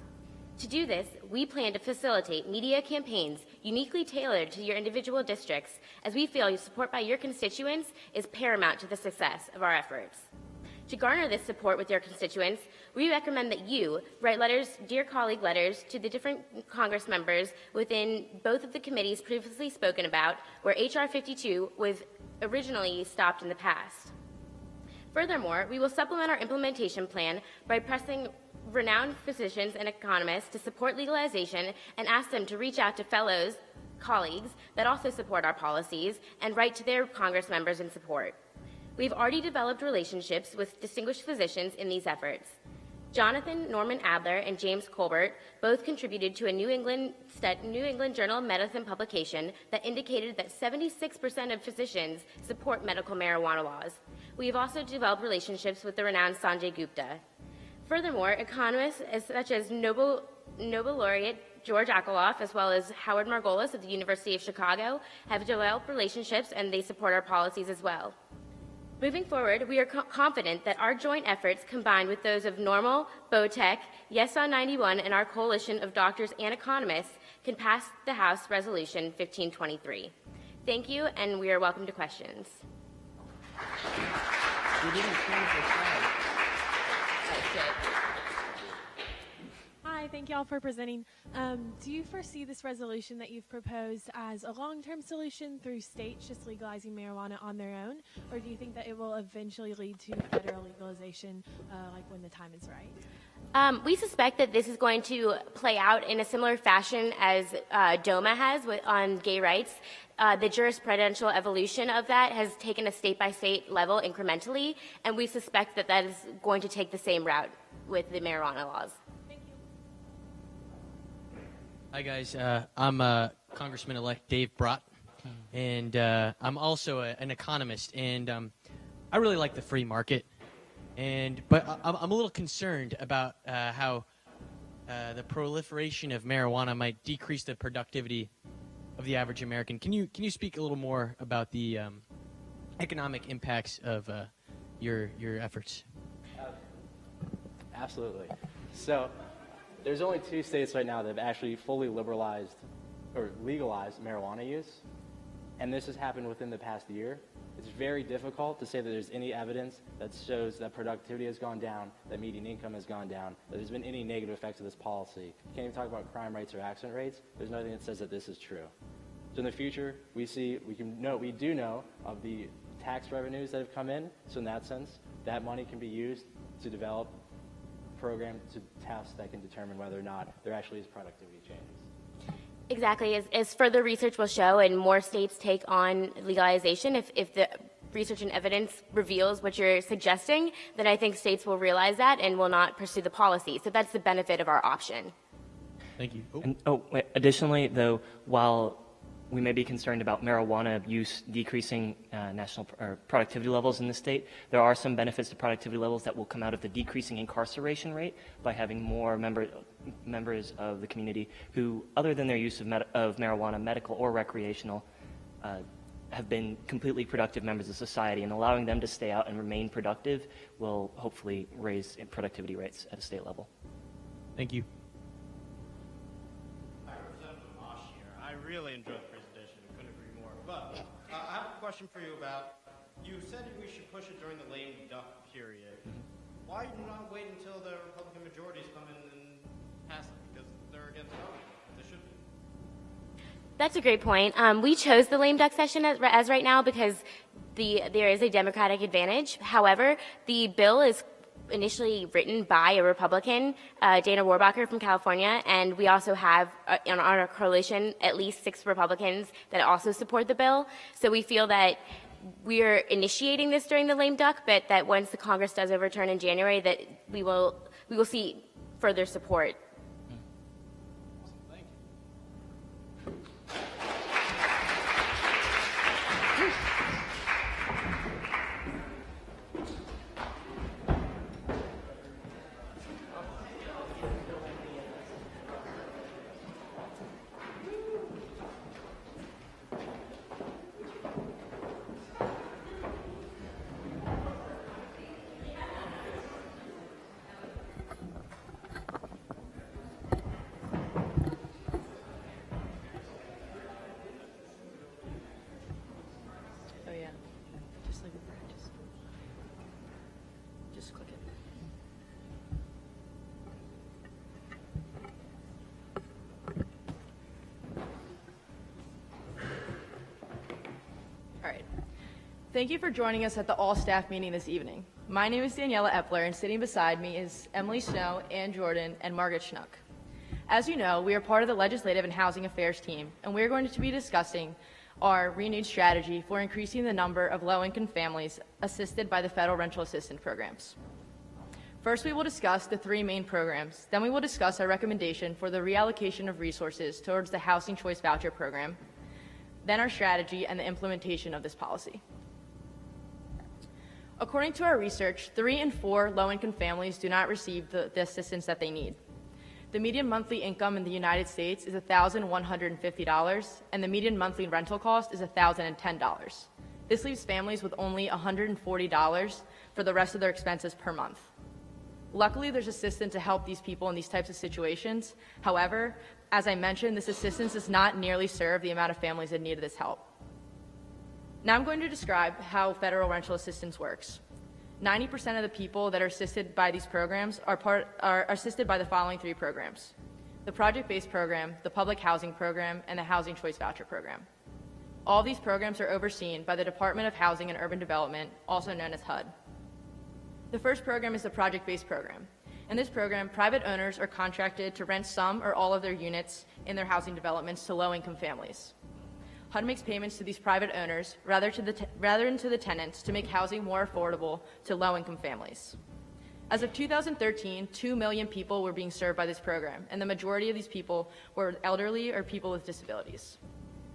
To do this, we plan to facilitate media campaigns uniquely tailored to your individual districts, as we feel your support by your constituents is paramount to the success of our efforts. To garner this support with your constituents, we recommend that you write letters, dear colleague letters, to the different Congress members within both of the committees previously spoken about, where H.R. 52 was originally stopped in the past. Furthermore, we will supplement our implementation plan by pressing renowned physicians and economists to support legalization and ask them to reach out to fellows, colleagues that also support our policies and write to their Congress members in support. We've already developed relationships with distinguished physicians in these efforts. Jonathan Norman Adler and James Colbert both contributed to a New England Journal of Medicine publication that indicated that 76% of physicians support medical marijuana laws. We have also developed relationships with the renowned Sanjay Gupta. Furthermore, economists such as Nobel laureate George Akerlof, as well as Howard Margolis of the University of Chicago, have developed relationships and they support our policies as well. Moving forward, we are confident that our joint efforts, combined with those of NORML, BOTEC, Yes on 91, and our coalition of doctors and economists, can pass the House Resolution 1523. Thank you, and we are welcome to questions. Hi, thank you all for presenting. Do you foresee this resolution that you've proposed as a long-term solution through states just legalizing marijuana on their own, or do you think that it will eventually lead to federal legalization, like when the time is right? We suspect that this is going to play out in a similar fashion as DOMA has on gay rights. The jurisprudential evolution of that has taken a state-by-state level incrementally, and we suspect that that is going to take the same route with the marijuana laws. Hi, guys. I'm Congressman-elect Dave Brott, and I'm also an economist, and I really like the free market, but I'm a little concerned about how the proliferation of marijuana might decrease the productivity of the average American. Can you speak a little more about the economic impacts of your efforts? Absolutely. So there's only 2 states right now that have actually fully liberalized or legalized marijuana use, and this has happened within the past year. It's very difficult to say that there's any evidence that shows that productivity has gone down, that median income has gone down, that there's been any negative effects of this policy. You can't even talk about crime rates or accident rates. There's nothing that says that this is true. So in the future, we do know of the tax revenues that have come in. So in that sense, that money can be used to develop programs to tests that can determine whether or not there actually is productivity changes. Exactly. As further research will show and more states take on legalization, if the research and evidence reveals what you're suggesting, then I think states will realize that and will not pursue the policy. So that's the benefit of our option. Thank you. And, additionally, though, while we may be concerned about marijuana use decreasing national productivity levels in the state, there are some benefits to productivity levels that will come out of the decreasing incarceration rate by having more members of the community who, other than their use of marijuana, medical or recreational, have been completely productive members of society, and allowing them to stay out and remain productive will hopefully raise productivity rates at a state level. Thank you. Hi, Representative Mosh here. I really enjoyed the presentation. I couldn't agree more. But I have a question for you about, you said we should push it during the lame duck period. Why not wait until the Republican majorities come in and pass it? Because they're against voting. They should be. That's a great point. We chose the lame duck session as right now because there is a Democratic advantage. However, the bill is initially written by a Republican, Dana Rohrabacher from California, and we also have on our coalition at least 6 Republicans that also support the bill. So we feel that we are initiating this during the lame duck, but that once the Congress does overturn in January, that we will see further support. Oh yeah, just leave it there. Just click it. All right. Thank you for joining us at the all-staff meeting this evening. My name is Daniela Epler, and sitting beside me is Emily Snow, Ann Jordan, and Margaret Schnuck. As you know, we are part of the Legislative and Housing Affairs team, and we are going to be discussing our renewed strategy for increasing the number of low-income families assisted by the federal rental assistance programs. First, we will discuss the 3 main programs. Then we will discuss our recommendation for the reallocation of resources towards the Housing Choice Voucher Program, then our strategy and the implementation of this policy. According to our research, 3 in 4 low-income families do not receive the assistance that they need. The median monthly income in the United States is $1,150, and the median monthly rental cost is $1,010. This leaves families with only $140 for the rest of their expenses per month. Luckily, there's assistance to help these people in these types of situations. However, as I mentioned, this assistance does not nearly serve the amount of families that need this help. Now I'm going to describe how federal rental assistance works. 90% of the people that are assisted by these programs are assisted by the following 3 programs: the project-based program, the public housing program, and the Housing Choice Voucher Program. All these programs are overseen by the Department of Housing and Urban Development, also known as HUD. The first program is the project-based program. In this program, private owners are contracted to rent some or all of their units in their housing developments to low-income families. HUD makes payments to these private owners rather than to the tenants to make housing more affordable to low-income families. As of 2013, 2 million people were being served by this program, and the majority of these people were elderly or people with disabilities.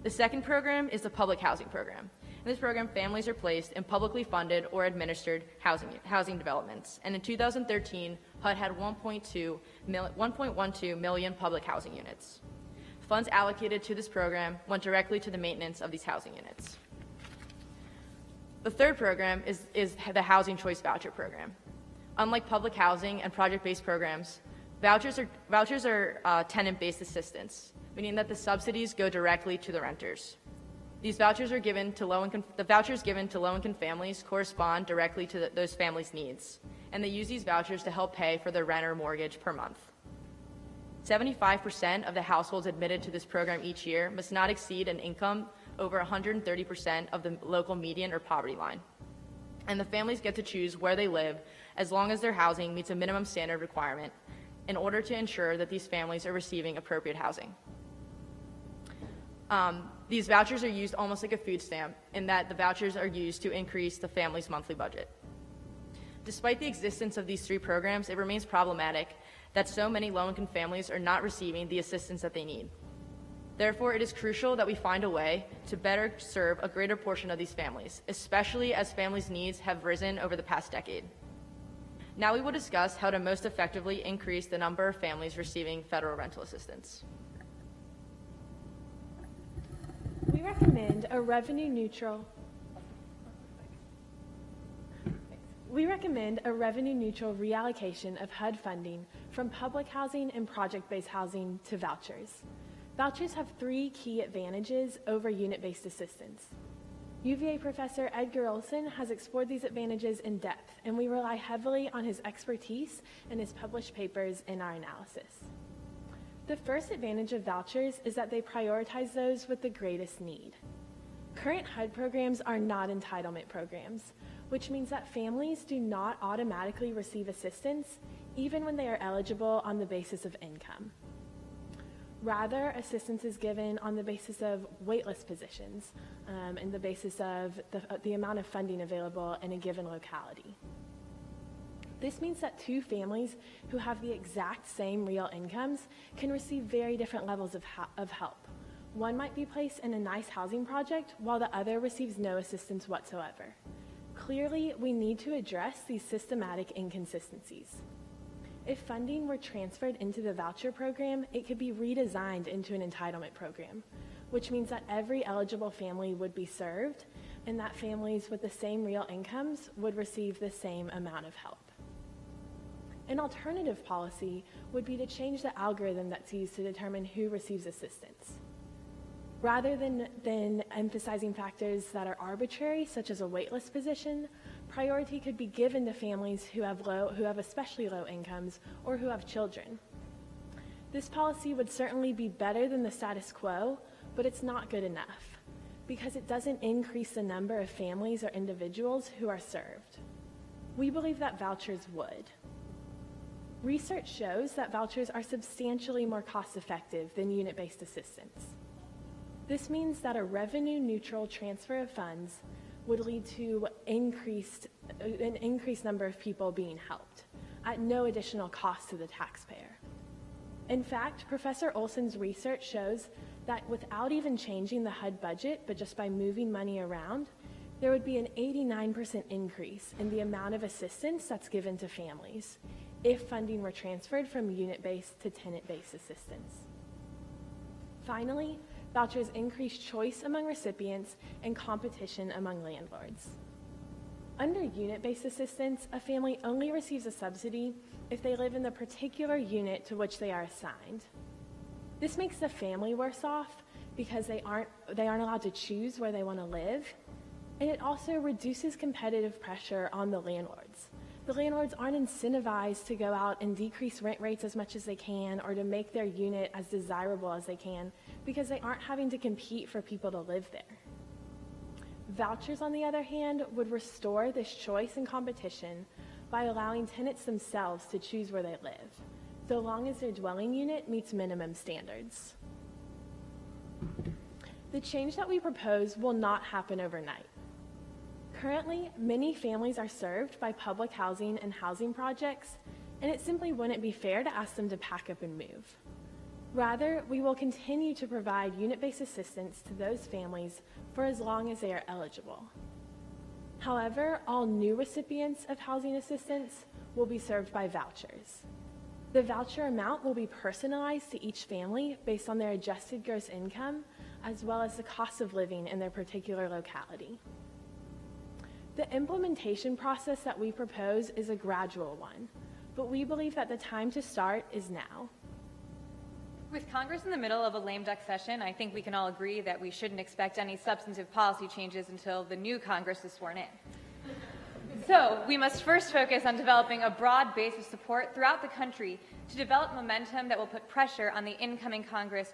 The second program is the public housing program. In this program, families are placed in publicly funded or administered housing developments, and in 2013, HUD had 1.12 million public housing units. Funds allocated to this program went directly to the maintenance of these housing units. The third program is the Housing Choice Voucher Program. Unlike public housing and project-based programs, vouchers are tenant-based assistance, meaning that the subsidies go directly to the renters. These vouchers are given to low-income families correspond directly to those families' needs, and they use these vouchers to help pay for their rent or mortgage per month. 75% of the households admitted to this program each year must not exceed an income over 130% of the local median or poverty line. And the families get to choose where they live as long as their housing meets a minimum standard requirement in order to ensure that these families are receiving appropriate housing. These vouchers are used almost like a food stamp in that the vouchers are used to increase the family's monthly budget. Despite the existence of these three programs, it remains problematic that so many low-income families are not receiving the assistance that they need. Therefore, it is crucial that we find a way to better serve a greater portion of these families, especially as families' needs have risen over the past decade. Now we will discuss how to most effectively increase the number of families receiving federal rental assistance. We recommend a revenue-neutral reallocation of HUD funding from public housing and project-based housing to vouchers. Vouchers have three key advantages over unit-based assistance. UVA professor Edgar Olson has explored these advantages in depth, and we rely heavily on his expertise and his published papers in our analysis. The first advantage of vouchers is that they prioritize those with the greatest need. Current HUD programs are not entitlement programs, which means that families do not automatically receive assistance even when they are eligible on the basis of income. Rather, assistance is given on the basis of waitlist positions and the basis of the amount of funding available in a given locality. This means that two families who have the exact same real incomes can receive very different levels of help. One might be placed in a nice housing project while the other receives no assistance whatsoever. Clearly, we need to address these systematic inconsistencies. If funding were transferred into the voucher program, it could be redesigned into an entitlement program, which means that every eligible family would be served and that families with the same real incomes would receive the same amount of help. An alternative policy would be to change the algorithm that's used to determine who receives assistance. Rather than emphasizing factors that are arbitrary, such as a waitlist position, priority could be given to families who have especially low incomes or who have children. This policy would certainly be better than the status quo, but it's not good enough because it doesn't increase the number of families or individuals who are served. We believe that vouchers would. Research shows that vouchers are substantially more cost-effective than unit-based assistance. This means that a revenue-neutral transfer of funds would lead to an increased number of people being helped at no additional cost to the taxpayer. In fact, Professor Olson's research shows that without even changing the HUD budget, but just by moving money around, there would be an 89% increase in the amount of assistance that's given to families if funding were transferred from unit-based to tenant-based assistance. Finally, vouchers increase choice among recipients and competition among landlords. Under unit-based assistance, a family only receives a subsidy if they live in the particular unit to which they are assigned. This makes the family worse off because they aren't allowed to choose where they want to live, and it also reduces competitive pressure on the landlords. The landlords aren't incentivized to go out and decrease rent rates as much as they can or to make their unit as desirable as they can because they aren't having to compete for people to live there. Vouchers, on the other hand, would restore this choice and competition by allowing tenants themselves to choose where they live, so long as their dwelling unit meets minimum standards. The change that we propose will not happen overnight. Currently, many families are served by public housing and housing projects, and it simply wouldn't be fair to ask them to pack up and move. Rather, we will continue to provide unit-based assistance to those families for as long as they are eligible. However, all new recipients of housing assistance will be served by vouchers. The voucher amount will be personalized to each family based on their adjusted gross income, as well as the cost of living in their particular locality. The implementation process that we propose is a gradual one, but we believe that the time to start is now. With Congress in the middle of a lame duck session, I think we can all agree that we shouldn't expect any substantive policy changes until the new Congress is sworn in. So we must first focus on developing a broad base of support throughout the country to develop momentum that will put pressure on the incoming Congress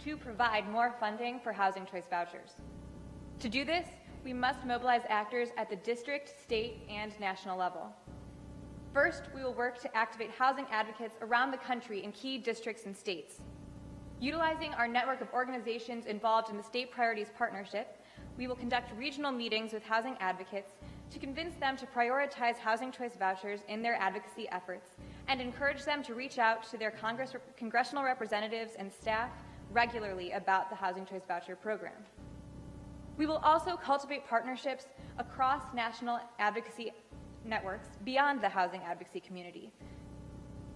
to provide more funding for housing choice vouchers. To do this, we must mobilize actors at the district, state, and national level. First, we will work to activate housing advocates around the country in key districts and states. Utilizing our network of organizations involved in the State Priorities Partnership, we will conduct regional meetings with housing advocates to convince them to prioritize housing choice vouchers in their advocacy efforts and encourage them to reach out to their congressional representatives and staff regularly about the housing choice voucher program. We will also cultivate partnerships across national advocacy networks beyond the housing advocacy community.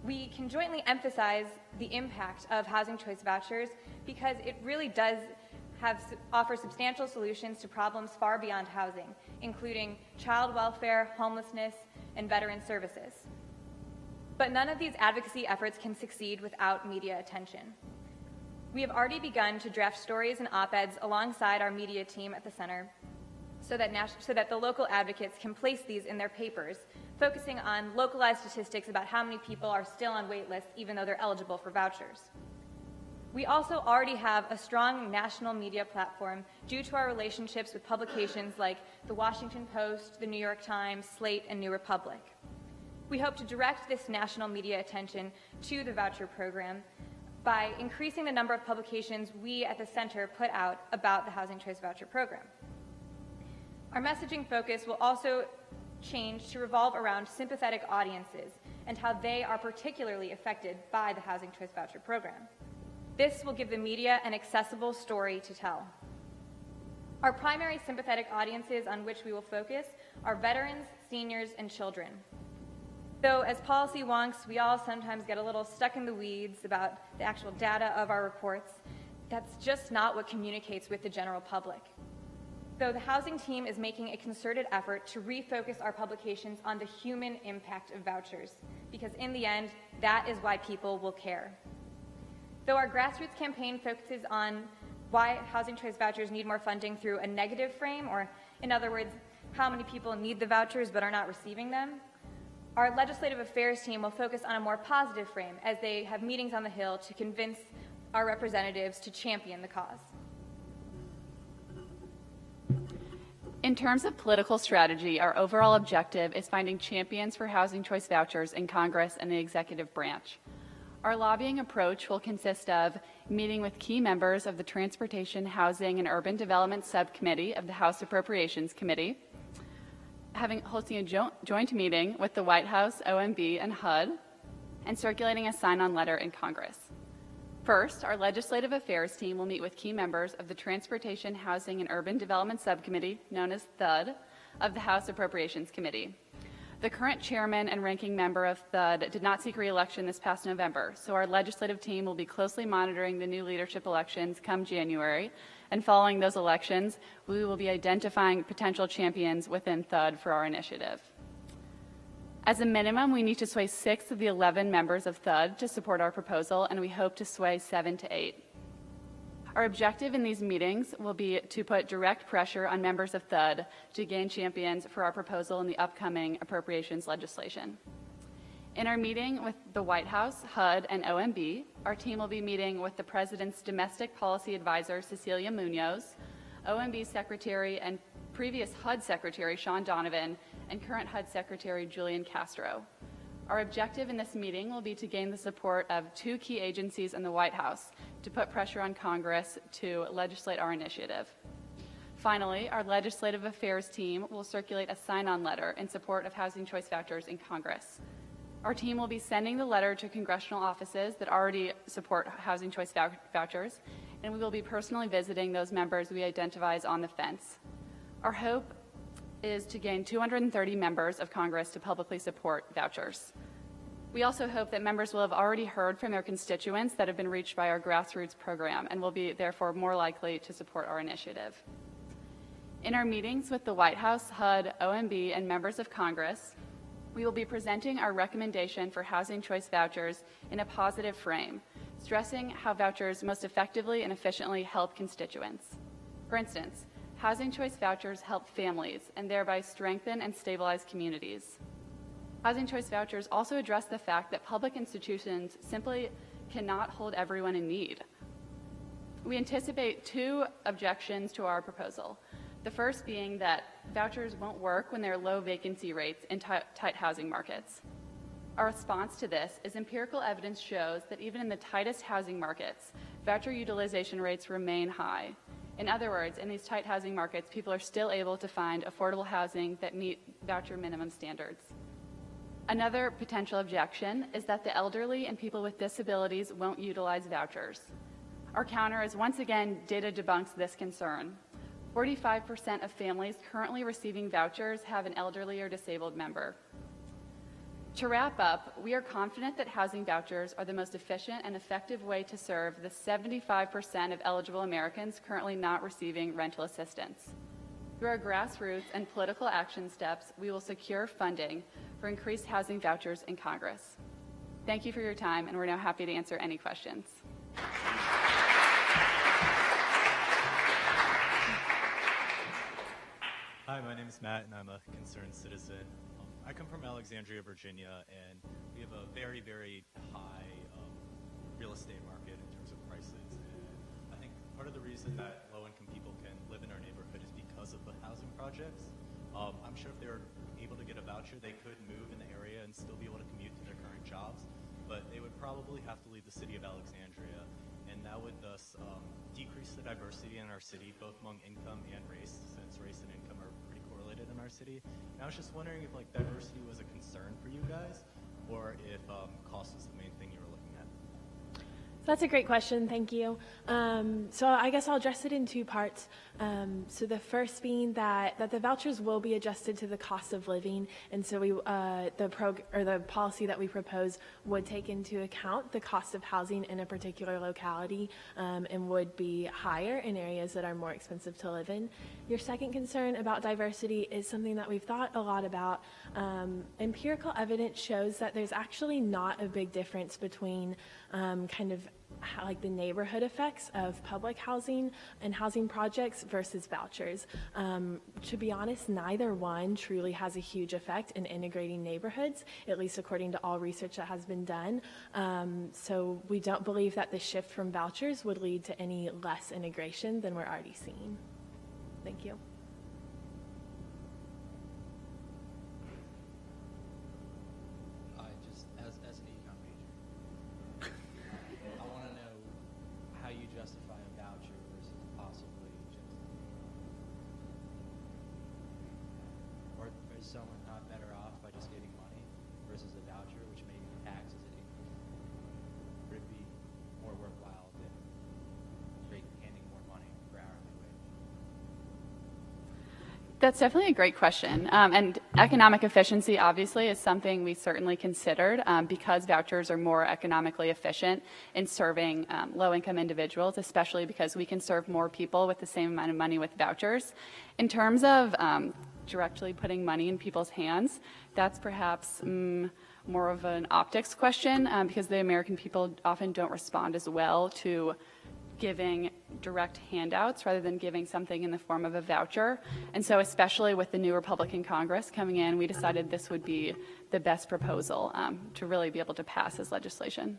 We can jointly emphasize the impact of housing choice vouchers because it really does offer substantial solutions to problems far beyond housing, including child welfare, homelessness, and veteran services. But none of these advocacy efforts can succeed without media attention. We have already begun to draft stories and op-eds alongside our media team at the center so that the local advocates can place these in their papers, focusing on localized statistics about how many people are still on wait lists even though they're eligible for vouchers. We also already have a strong national media platform due to our relationships with publications like The Washington Post, The New York Times, Slate, and New Republic. We hope to direct this national media attention to the voucher program by increasing the number of publications we at the center put out about the Housing Choice Voucher program. Our messaging focus will also change to revolve around sympathetic audiences and how they are particularly affected by the Housing Choice Voucher program. This will give the media an accessible story to tell. Our primary sympathetic audiences on which we will focus are veterans, seniors, and children. Though as policy wonks, we all sometimes get a little stuck in the weeds about the actual data of our reports. That's just not what communicates with the general public. Though the housing team is making a concerted effort to refocus our publications on the human impact of vouchers, because in the end, that is why people will care. Though our grassroots campaign focuses on why housing choice vouchers need more funding through a negative frame, or in other words, how many people need the vouchers but are not receiving them, our legislative affairs team will focus on a more positive frame as they have meetings on the Hill to convince our representatives to champion the cause. In terms of political strategy, our overall objective is finding champions for housing choice vouchers in Congress and the executive branch. Our lobbying approach will consist of meeting with key members of the Transportation, Housing, and Urban Development Subcommittee of the House Appropriations Committee, hosting a joint meeting with the White House, OMB, and HUD, and circulating a sign-on letter in Congress. First, our legislative affairs team will meet with key members of the Transportation, Housing, and Urban Development Subcommittee, known as THUD, of the House Appropriations Committee. The current chairman and ranking member of THUD did not seek re-election this past November, so our legislative team will be closely monitoring the new leadership elections come January, and following those elections, we will be identifying potential champions within THUD for our initiative. As a minimum, we need to sway 6 of the 11 members of THUD to support our proposal, and we hope to sway 7 to 8. Our objective in these meetings will be to put direct pressure on members of THUD to gain champions for our proposal in the upcoming appropriations legislation. In our meeting with the White House, HUD, and OMB, our team will be meeting with the President's Domestic Policy Advisor, Cecilia Munoz, OMB Secretary and previous HUD Secretary, Sean Donovan, and current HUD Secretary, Julian Castro. Our objective in this meeting will be to gain the support of 2 key agencies in the White House to put pressure on Congress to legislate our initiative. Finally, our legislative affairs team will circulate a sign-on letter in support of housing choice vouchers in Congress. Our team will be sending the letter to congressional offices that already support housing choice vouchers, and we will be personally visiting those members we identify as on the fence. Our hope is to gain 230 members of Congress to publicly support vouchers. We also hope that members will have already heard from their constituents that have been reached by our grassroots program and will be therefore more likely to support our initiative. In our meetings with the White House, HUD, OMB, and members of Congress, we will be presenting our recommendation for housing choice vouchers in a positive frame, stressing how vouchers most effectively and efficiently help constituents. For instance, housing choice vouchers help families and thereby strengthen and stabilize communities. Housing choice vouchers also address the fact that public institutions simply cannot hold everyone in need. We anticipate two objections to our proposal. The first being that vouchers won't work when there are low vacancy rates in tight housing markets. Our response to this is empirical evidence shows that even in the tightest housing markets, voucher utilization rates remain high. In other words, in these tight housing markets, people are still able to find affordable housing that meet voucher minimum standards. Another potential objection is that the elderly and people with disabilities won't utilize vouchers. Our counter is once again data debunks this concern. 45% of families currently receiving vouchers have an elderly or disabled member. To wrap up, we are confident that housing vouchers are the most efficient and effective way to serve the 75% of eligible Americans currently not receiving rental assistance. Through our grassroots and political action steps, we will secure funding for increased housing vouchers in Congress. Thank you for your time, and we're now happy to answer any questions. Hi, my name is Matt, and I'm a concerned citizen. I come from Alexandria, Virginia, and we have a very, very high real estate market in terms of prices. And I think part of the reason that low-income people can live in our neighborhood is because of the housing projects. I'm sure if they were able to get a voucher, they could move in the area and still be able to commute to their current jobs, but they would probably have to leave the city of Alexandria, and that would thus decrease the diversity in our city, both among income and race, since race and income are pretty correlated in our city. And I was just wondering if diversity was a concern for you guys, or if cost was the main thing you were looking at. That's a great question, thank you. So I guess I'll address it in two parts. So the first being that the vouchers will be adjusted to the cost of living, and so the policy that we propose would take into account the cost of housing in a particular locality, and would be higher in areas that are more expensive to live in. Your second concern about diversity is something that we've thought a lot about. Empirical evidence shows that there's actually not a big difference between the neighborhood effects of public housing and housing projects versus vouchers. To be honest, neither one truly has a huge effect in integrating neighborhoods, at least according to all research that has been done. So we don't believe that the shift from vouchers would lead to any less integration than we're already seeing. Thank you. Justify a voucher versus possibly just, or is someone not better off by just getting money versus a voucher, which maybe taxes it? Would it be more worthwhile than handing more money for hourly wage? That's definitely a great question. And economic efficiency, obviously, is something we certainly considered because vouchers are more economically efficient in serving low-income individuals, especially because we can serve more people with the same amount of money with vouchers. In terms of directly putting money in people's hands, that's perhaps more of an optics question because the American people often don't respond as well to giving direct handouts rather than giving something in the form of a voucher. And so especially with the new Republican Congress coming in, we decided this would be the best proposal to really be able to pass as legislation.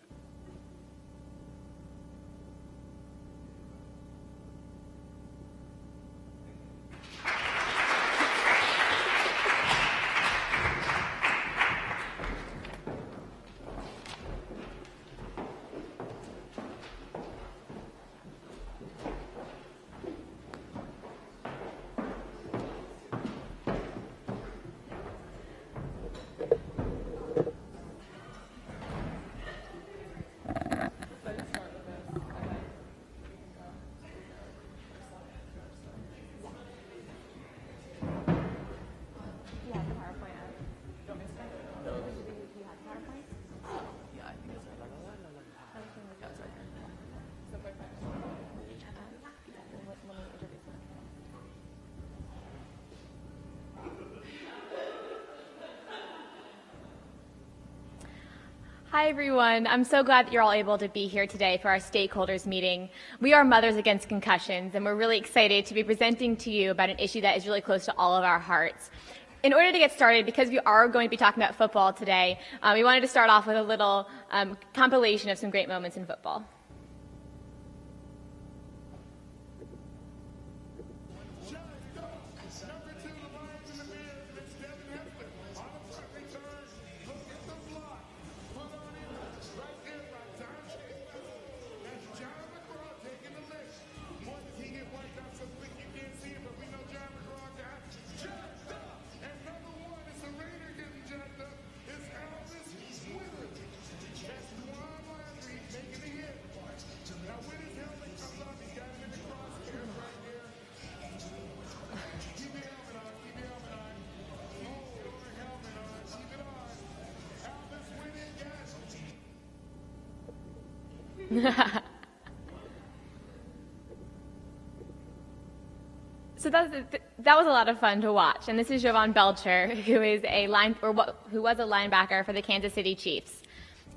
Hi, everyone. I'm so glad that you're all able to be here today for our stakeholders meeting. We are Mothers Against Concussions, and we're really excited to be presenting to you about an issue that is really close to all of our hearts. In order to get started, because we are going to be talking about football today, we wanted to start off with a little compilation of some great moments in football. So that was a lot of fun to watch. And this is Jovan Belcher, who was a linebacker for the Kansas City Chiefs.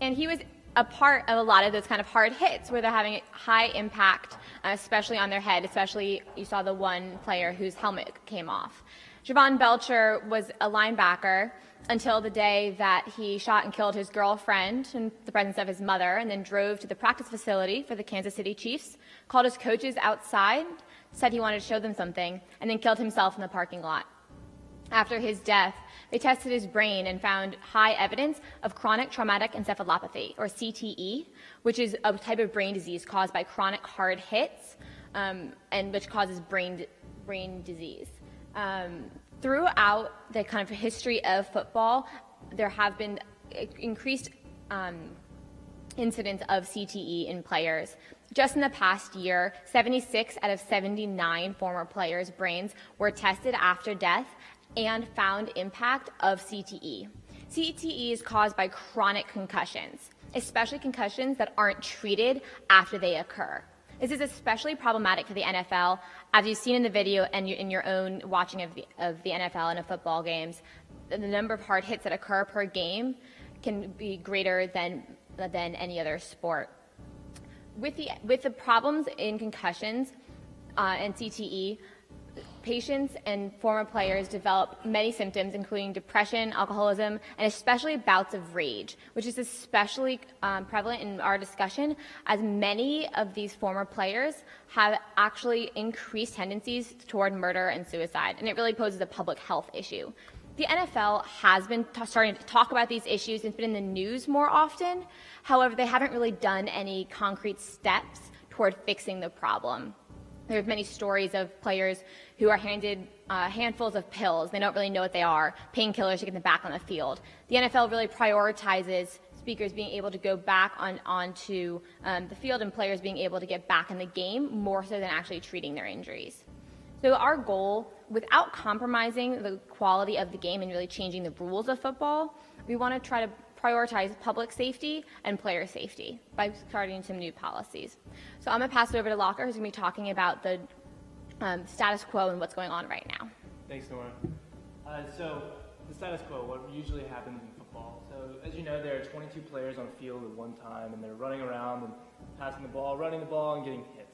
And he was a part of a lot of those kind of hard hits where they're having a high impact, especially on their head, especially you saw the one player whose helmet came off. Jovan Belcher was a linebacker until the day that he shot and killed his girlfriend in the presence of his mother, and then drove to the practice facility for the Kansas City Chiefs, called his coaches outside, said he wanted to show them something, and then killed himself in the parking lot. After his death, they tested his brain and found high evidence of chronic traumatic encephalopathy, or CTE, which is a type of brain disease caused by chronic hard hits, and which causes brain disease. Throughout the kind of history of football, there have been increased incidents of CTE in players. Just in the past year, 76 out of 79 former players' brains were tested after death and found impact of CTE. CTE is caused by chronic concussions, especially concussions that aren't treated after they occur. This is especially problematic for the NFL. As you've seen in the video and in your own watching of the NFL and of football games, the number of hard hits that occur per game can be greater than any other sport. With the problems in concussions and CTE, patients and former players develop many symptoms, including depression, alcoholism, and especially bouts of rage, which is especially prevalent in our discussion, as many of these former players have actually increased tendencies toward murder and suicide, and it really poses a public health issue. The NFL has been starting to talk about these issues. It's been in the news more often. However, they haven't really done any concrete steps toward fixing the problem. There are many stories of players who are handed handfuls of pills. They don't really know what they are, painkillers to get them back on the field. The NFL really prioritizes speakers being able to go back onto the field and players being able to get back in the game more so than actually treating their injuries. So our goal, without compromising the quality of the game and really changing the rules of football, we want to try to prioritize public safety and player safety by starting some new policies. So I'm going to pass it over to Locker, who's going to be talking about the status quo and what's going on right now. Thanks, Nora. So the status quo, what usually happens in football. So as you know, there are 22 players on the field at one time, and they're running around and passing the ball, running the ball, and getting hit.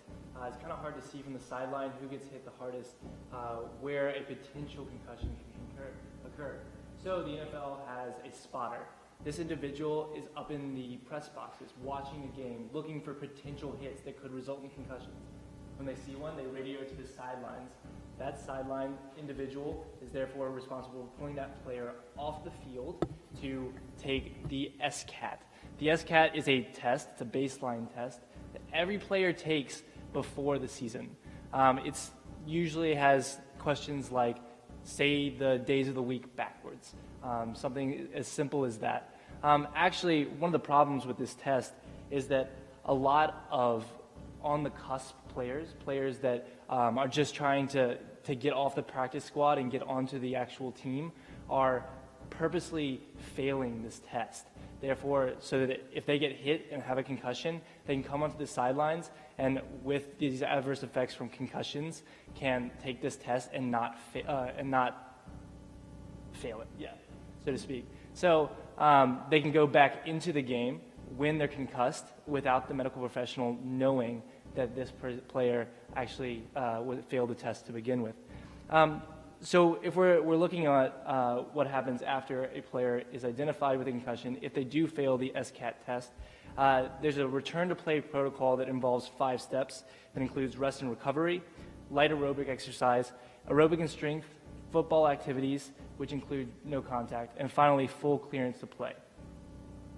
It's kind of hard to see from the sideline who gets hit the hardest, where a potential concussion can occur. So the NFL has a spotter. This individual is up in the press boxes, watching the game, looking for potential hits that could result in concussions. When they see one, they radio it to the sidelines. That sideline individual is therefore responsible for pulling that player off the field to take the SCAT. The SCAT is a test, it's a baseline test, that every player takes before the season. It usually has questions like, say the days of the week backwards, something as simple as that. Actually, one of the problems with this test is that a lot of on-the-cusp players that are just trying to get off the practice squad and get onto the actual team, are purposely failing this test. Therefore, so that if they get hit and have a concussion, they can come onto the sidelines and with these adverse effects from concussions can take this test and not fail it, so to speak. So they can go back into the game when they're concussed without the medical professional knowing that this player actually failed the test to begin with. So if we're looking at what happens after a player is identified with a concussion, if they do fail the SCAT test, there's a return to play protocol that involves 5 steps that includes rest and recovery, light aerobic exercise, aerobic and strength, football activities, which include no contact, and finally full clearance to play.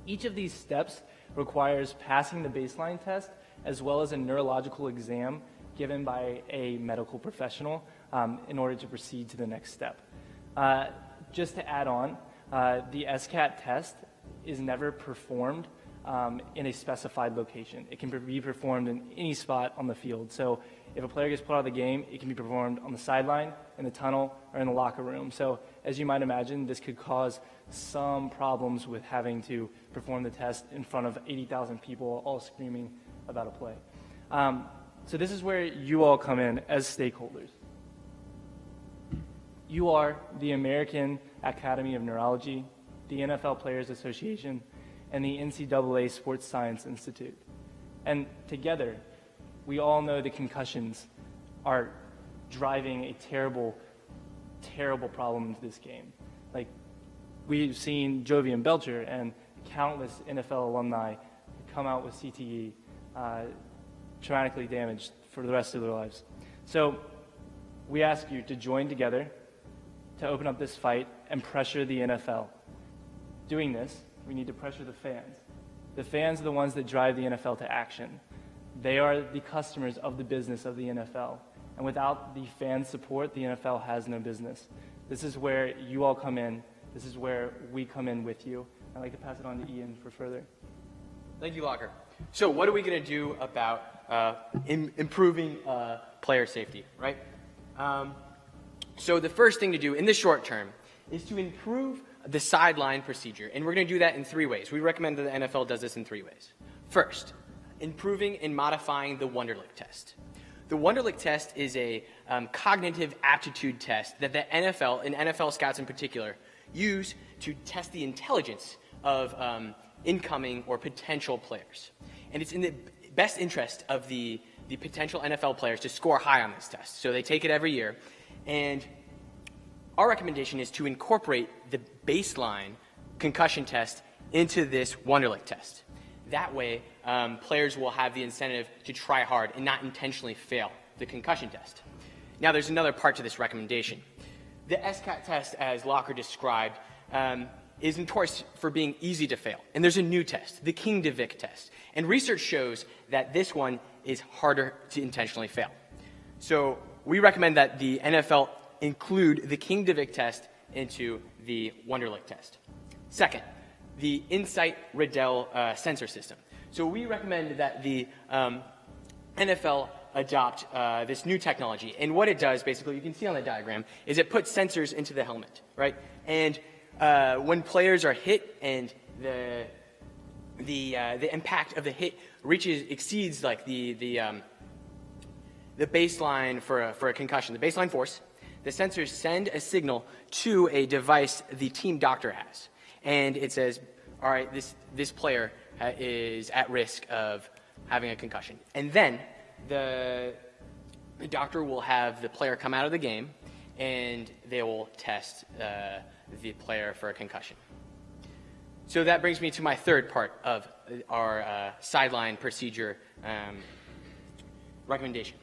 Each of these steps requires passing the baseline test as well as a neurological exam given by a medical professional in order to proceed to the next step. Just to add on, the SCAT test is never performed in a specified location. It can be performed in any spot on the field. So if a player gets put out of the game, it can be performed on the sideline, in the tunnel, or in the locker room. So as you might imagine, this could cause some problems with having to perform the test in front of 80,000 people all screaming about a play. So this is where you all come in as stakeholders. You are the American Academy of Neurology, the NFL Players Association, and the NCAA Sports Science Institute. And together, we all know that concussions are driving a terrible, terrible problem into this game. Like, we've seen Jovian Belcher and countless NFL alumni come out with CTE, traumatically damaged for the rest of their lives. So we ask you to join together to open up this fight and pressure the NFL. Doing this, we need to pressure the fans. The fans are the ones that drive the NFL to action. They are the customers of the business of the NFL. And without the fan support, the NFL has no business. This is where you all come in. This is where we come in with you. I'd like to pass it on to Ian for further. Thank you, Locker. So what are we going to do about improving player safety, right? So the first thing to do in the short term is to improve the sideline procedure. And we're going to do that in 3 ways. We recommend that the NFL does this in 3 ways. First, improving and modifying the Wonderlic test. The Wonderlic test is a cognitive aptitude test that the NFL, and NFL scouts in particular, use to test the intelligence of incoming or potential players. And it's in the best interest of the potential NFL players to score high on this test. So they take it every year. And our recommendation is to incorporate the baseline concussion test into this Wonderlic test. That way, players will have the incentive to try hard and not intentionally fail the concussion test. Now, there's another part to this recommendation. The SCAT test, as Locker described, is notorious for being easy to fail. And there's a new test, the King-DeVick test. And research shows that this one is harder to intentionally fail. So we recommend that the NFL include the King-DeVick test into the Wonderlic test. Second, the Insight Riddell sensor system. So we recommend that the NFL adopt this new technology. And what it does, basically, you can see on the diagram, is it puts sensors into the helmet, right? And when players are hit and the impact of the hit exceeds like the baseline for a concussion, the baseline force, the sensors send a signal to a device the team doctor has. And it says, all right, this player is at risk of having a concussion. And then the doctor will have the player come out of the game, and they will test the player for a concussion. So that brings me to my third part of our sideline procedure recommendation.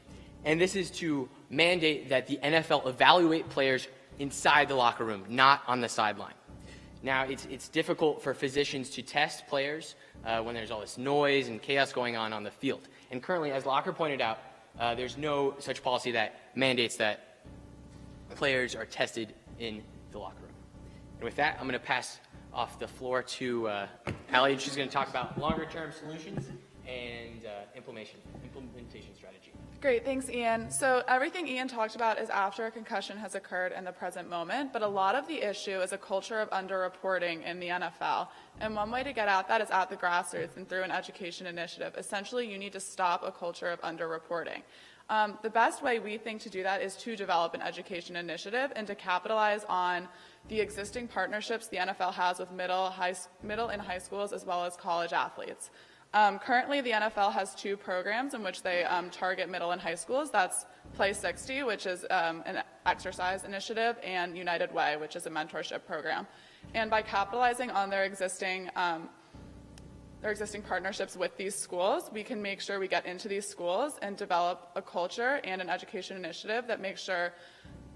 And this is to mandate that the NFL evaluate players inside the locker room, not on the sideline. Now, it's difficult for physicians to test players when there's all this noise and chaos going on the field. And currently, as Locker pointed out, there's no such policy that mandates that players are tested in the locker room. And with that, I'm going to pass off the floor to Allie, and she's going to talk about longer-term solutions and implementation strategy. Great, thanks, Ian. So everything Ian talked about is after a concussion has occurred in the present moment, but a lot of the issue is a culture of underreporting in the NFL. And one way to get at that is at the grassroots and through an education initiative. Essentially, you need to stop a culture of underreporting. The best way we think to do that is to develop an education initiative and to capitalize on the existing partnerships the NFL has with middle and high schools as well as college athletes. Currently, the NFL has 2 programs in which they target middle and high schools. That's Play 60, which is an exercise initiative, and United Way, which is a mentorship program. And by capitalizing on their existing partnerships with these schools, we can make sure we get into these schools and develop a culture and an education initiative that makes sure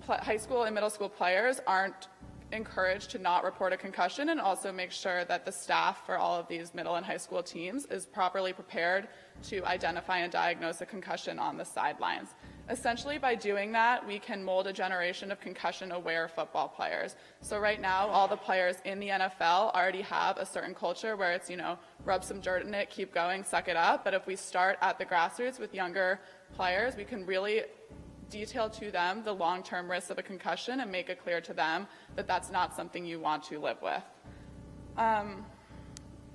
high school and middle school players aren't encouraged to not report a concussion, and also make sure that the staff for all of these middle and high school teams is properly prepared to identify and diagnose a concussion on the sidelines. Essentially, by doing that, we can mold a generation of concussion-aware football players. So right now, all the players in the NFL already have a certain culture where it's, rub some dirt in it, keep going, suck it up. But if we start at the grassroots with younger players, we can really detail to them the long-term risks of a concussion and make it clear to them that that's not something you want to live with.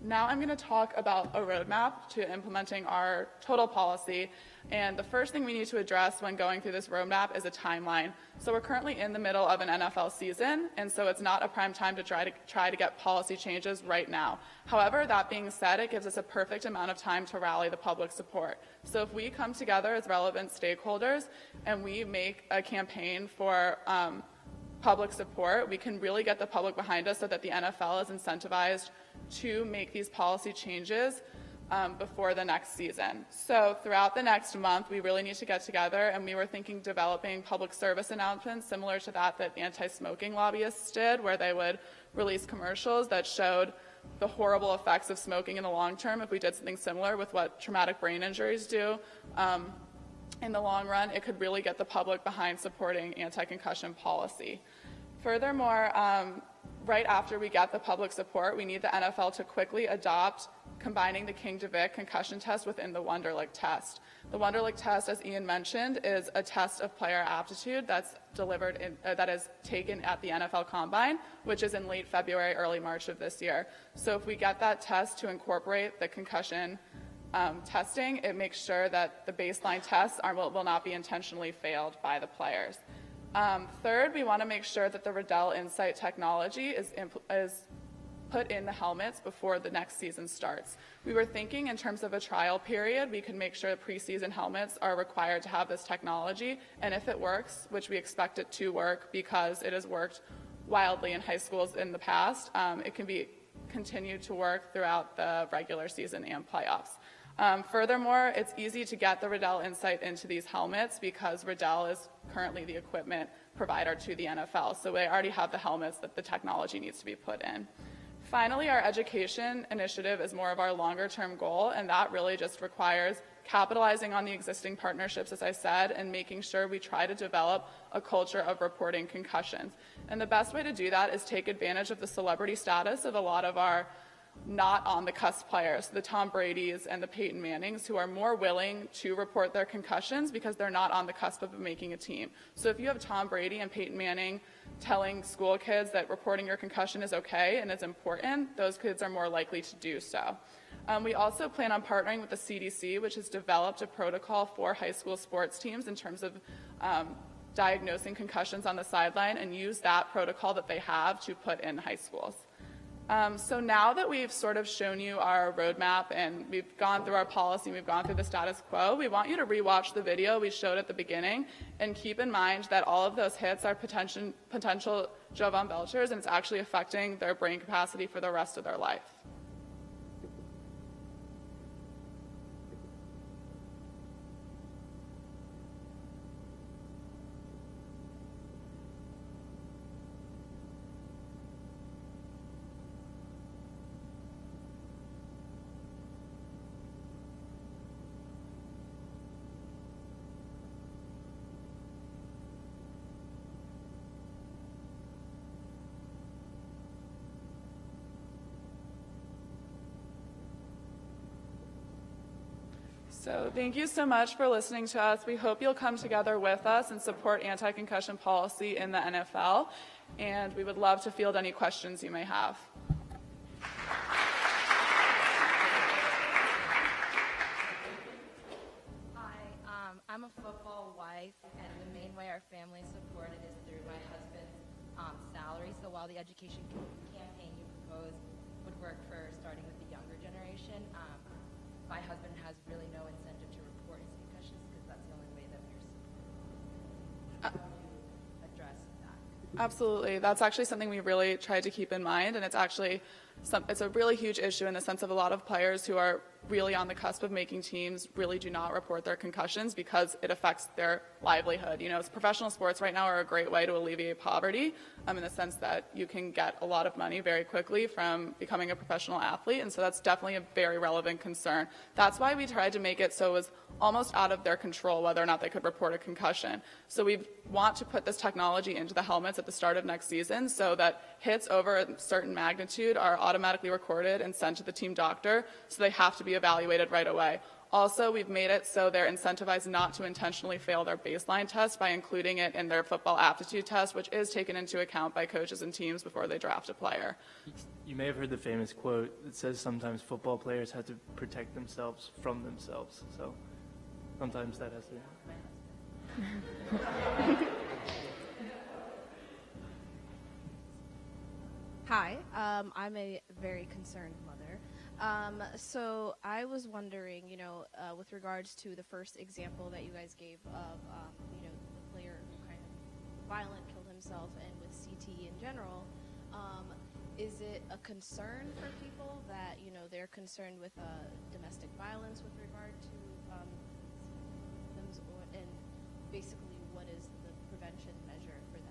Now I'm going to talk about a roadmap to implementing our total policy. And the first thing we need to address when going through this roadmap is a timeline. So we're currently in the middle of an NFL season, and so it's not a prime time to try to get policy changes right now. However, that being said, it gives us a perfect amount of time to rally the public support. So if we come together as relevant stakeholders and we make a campaign for public support, we can really get the public behind us so that the NFL is incentivized to make these policy changes before the next season. So throughout the next month, we really need to get together, and we were thinking developing public service announcements similar to that anti-smoking lobbyists did, where they would release commercials that showed the horrible effects of smoking in the long term. If we did something similar with what traumatic brain injuries do in the long run, it could really get the public behind supporting anti-concussion policy. Furthermore, right after we get the public support, we need the NFL to quickly adopt combining the King-DeVick concussion test within the Wonderlic test. The Wonderlic test, as Ian mentioned, is a test of player aptitude that's that is taken at the NFL Combine, which is in late February, early March of this year. So if we get that test to incorporate the concussion testing, it makes sure that the baseline tests will not be intentionally failed by the players. Third, we want to make sure that the Riddell Insight technology is put in the helmets before the next season starts. We were thinking in terms of a trial period, we could make sure preseason helmets are required to have this technology, and if it works, which we expect it to work because it has worked wildly in high schools in the past, it can be continued to work throughout the regular season and playoffs. Furthermore, it's easy to get the Riddell Insight into these helmets because Riddell is currently the equipment provider to the NFL, so they already have the helmets that the technology needs to be put in. Finally, our education initiative is more of our longer-term goal, and that really just requires capitalizing on the existing partnerships, as I said, and making sure we try to develop a culture of reporting concussions. And the best way to do that is take advantage of the celebrity status of a lot of our not on the cusp players, the Tom Bradys and the Peyton Mannings, who are more willing to report their concussions because they're not on the cusp of making a team. So if you have Tom Brady and Peyton Manning telling school kids that reporting your concussion is okay and is important, those kids are more likely to do so. We also plan on partnering with the CDC, which has developed a protocol for high school sports teams in terms of diagnosing concussions on the sideline, and use that protocol that they have to put in high schools. So now that we've sort of shown you our roadmap and we've gone through our policy, we've gone through the status quo, we want you to rewatch the video we showed at the beginning and keep in mind that all of those hits are potential Jovan Belchers, and it's actually affecting their brain capacity for the rest of their life. So thank you so much for listening to us. We hope you'll come together with us and support anti-concussion policy in the NFL, and we would love to field any questions you may have. Hi, I'm a football wife, and the main way our family is supported is through my husband's salary. So while the education campaign you propose would work for starting with the younger generation, my husband has really no incentive to report his concussions because that's the only way that we're supported. How do you address that? Absolutely. That's actually something we really tried to keep in mind, and it's actually it's a really huge issue in the sense of a lot of players who are really on the cusp of making teams really do not report their concussions because it affects their livelihood. You know, professional sports right now are a great way to alleviate poverty in the sense that you can get a lot of money very quickly from becoming a professional athlete, and so that's definitely a very relevant concern. That's why we tried to make it so it was almost out of their control whether or not they could report a concussion. So we want to put this technology into the helmets at the start of next season so that hits over a certain magnitude are automatically recorded and sent to the team doctor, so they have to be evaluated right away. Also, we've made it so they're incentivized not to intentionally fail their baseline test by including it in their football aptitude test, which is taken into account by coaches and teams before they draft a player. You may have heard the famous quote that says sometimes football players have to protect themselves from themselves. So sometimes that has to. Hi, I'm a very concerned mother. So I was wondering, with regards to the first example that you guys gave of, the player who kind of violent killed himself and with CTE in general, is it a concern for people that, they're concerned with domestic violence with regard to victims, and basically what is the prevention measure for that?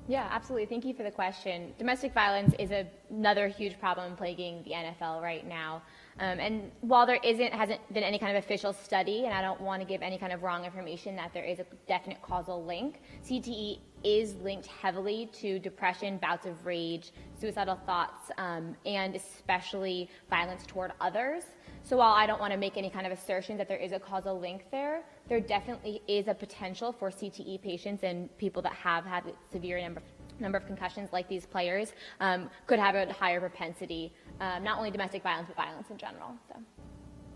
Yeah, absolutely. Thank you for the question. Domestic violence is another huge problem plaguing the NFL right now. And while there hasn't been any kind of official study, and I don't want to give any kind of wrong information that there is a definite causal link, CTE is linked heavily to depression, bouts of rage, suicidal thoughts, and especially violence toward others. So while I don't want to make any kind of assertion that there is a causal link there definitely is a potential for CTE patients and people that have had severe number of concussions like these players could have a higher propensity, not only domestic violence, but violence in general. So.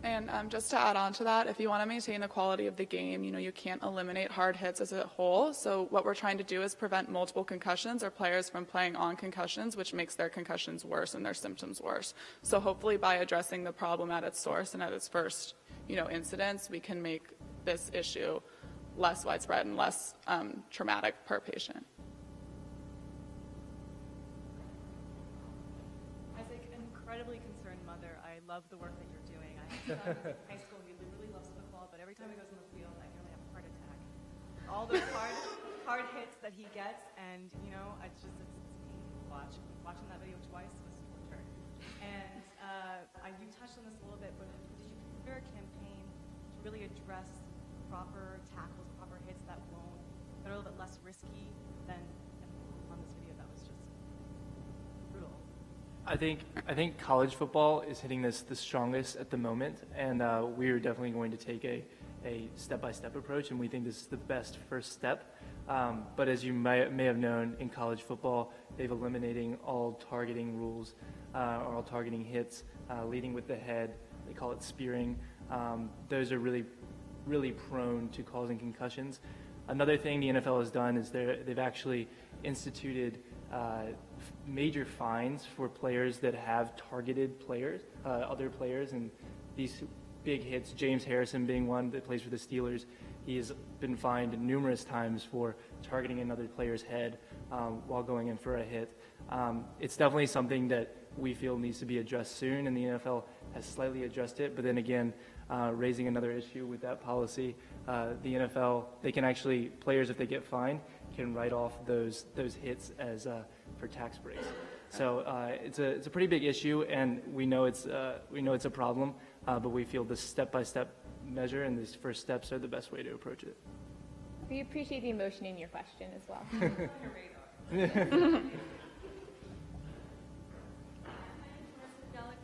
And just to add on to that, if you want to maintain the quality of the game, you can't eliminate hard hits as a whole. So what we're trying to do is prevent multiple concussions or players from playing on concussions, which makes their concussions worse and their symptoms worse. So hopefully by addressing the problem at its source and at its first, incidence, we can make this issue less widespread and less traumatic per patient. As an incredibly concerned mother, I love the work that you're doing. I have a son in high school who really loves football, but every time he goes on the field, I nearly have a heart attack. All those hard hits that he gets, and it's watching that video twice was torture. And you touched on this a little bit, but did you consider a campaign to really address proper tackles, proper hits that are a little bit less risky than on this video that was just brutal? I think college football is hitting this the strongest at the moment, and we're definitely going to take a step-by-step approach, and we think this is the best first step. But as you may have known, in college football, they've eliminating all targeting rules or all targeting hits, leading with the head. They call it spearing. Those are really prone to causing concussions. Another thing the NFL has done is they've actually instituted major fines for players that have targeted other players, and these big hits, James Harrison being one that plays for the Steelers, he has been fined numerous times for targeting another player's head while going in for a hit. It's definitely something that we feel needs to be addressed soon, and the NFL has slightly addressed it, but then again, raising another issue with that policy, the NFL, they can actually, players if they get fined, can write off those hits as for tax breaks. So it's a pretty big issue, and we know it's a problem, but we feel this step-by-step measure and these first steps are the best way to approach it. We appreciate the emotion in your question as well.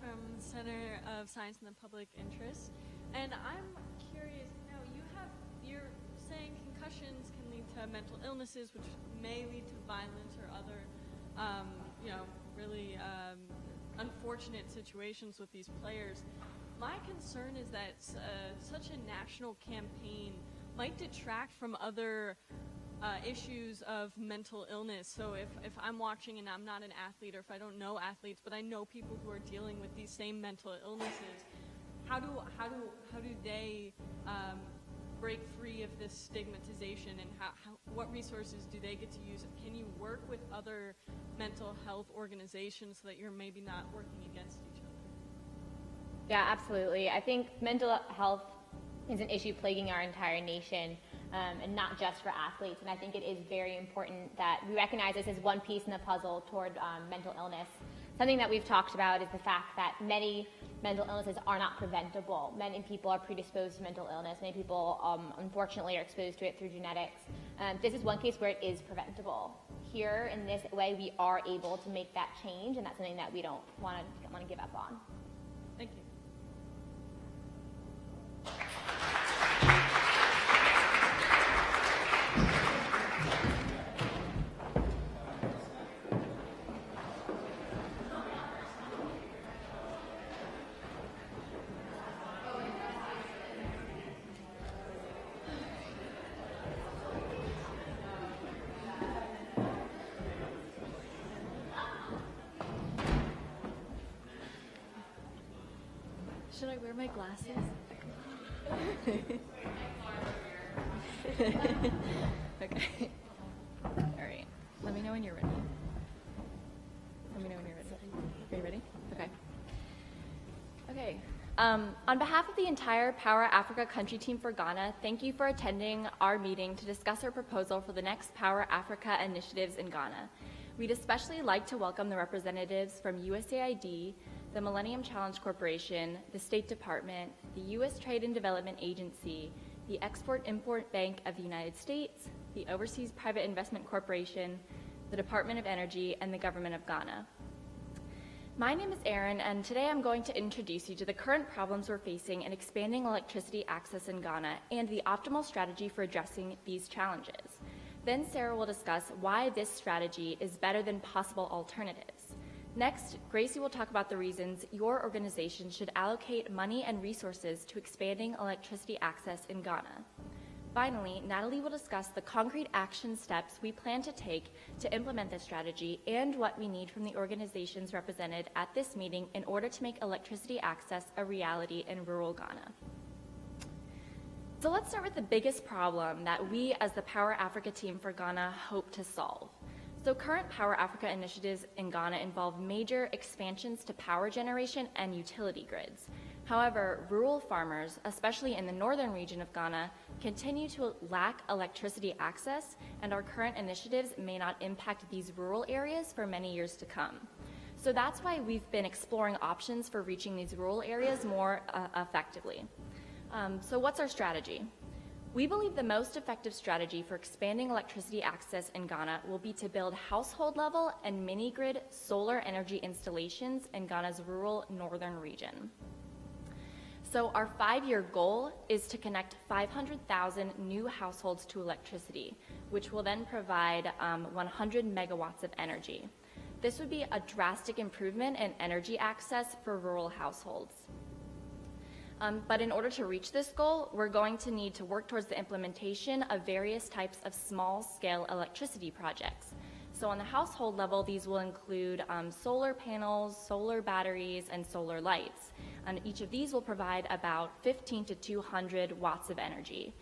From the Center of Science and the Public Interest, and I'm curious. You're saying concussions can lead to mental illnesses, which may lead to violence or other, really unfortunate situations with these players. My concern is that such a national campaign might detract from other issues of mental illness. So if I'm watching and I'm not an athlete, or if I don't know athletes, but I know people who are dealing with these same mental illnesses, how do they break free of this stigmatization, and what resources do they get to use? Can you work with other mental health organizations so that you're maybe not working against each other? Yeah, absolutely. I think mental health is an issue plaguing our entire nation, and not just for athletes. And I think it is very important that we recognize this as one piece in the puzzle toward mental illness. Something that we've talked about is the fact that many mental illnesses are not preventable. Many people are predisposed to mental illness. Many people, unfortunately, are exposed to it through genetics. This is one case where it is preventable. Here, in this way, we are able to make that change, and that's something that we don't want to give up on. Thank you. Should I wear my glasses? Okay. All right. Let me know when you're ready. Let me know when you're ready. Are you ready? Okay. Okay. On behalf of the entire Power Africa country team for Ghana, thank you for attending our meeting to discuss our proposal for the next Power Africa initiatives in Ghana. We'd especially like to welcome the representatives from USAID, the Millennium Challenge Corporation, the State Department, the U.S. Trade and Development Agency, the Export-Import Bank of the United States, the Overseas Private Investment Corporation, the Department of Energy, and the Government of Ghana. My name is Erin, and today I'm going to introduce you to the current problems we're facing in expanding electricity access in Ghana and the optimal strategy for addressing these challenges. Then Sarah will discuss why this strategy is better than possible alternatives. Next, Gracie will talk about the reasons your organization should allocate money and resources to expanding electricity access in Ghana. Finally, Natalie will discuss the concrete action steps we plan to take to implement this strategy and what we need from the organizations represented at this meeting in order to make electricity access a reality in rural Ghana. So let's start with the biggest problem that we as the Power Africa team for Ghana hope to solve. So current Power Africa initiatives in Ghana involve major expansions to power generation and utility grids. However, rural farmers, especially in the northern region of Ghana, continue to lack electricity access, and our current initiatives may not impact these rural areas for many years to come. So that's why we've been exploring options for reaching these rural areas more effectively. So what's our strategy? We believe the most effective strategy for expanding electricity access in Ghana will be to build household-level and mini-grid solar energy installations in Ghana's rural northern region. So our 5-year goal is to connect 500,000 new households to electricity, which will then provide 100 megawatts of energy. This would be a drastic improvement in energy access for rural households. But in order to reach this goal, we're going to need to work towards the implementation of various types of small-scale electricity projects. So on the household level, these will include solar panels, solar batteries, and solar lights. And each of these will provide about 15 to 200 watts of energy.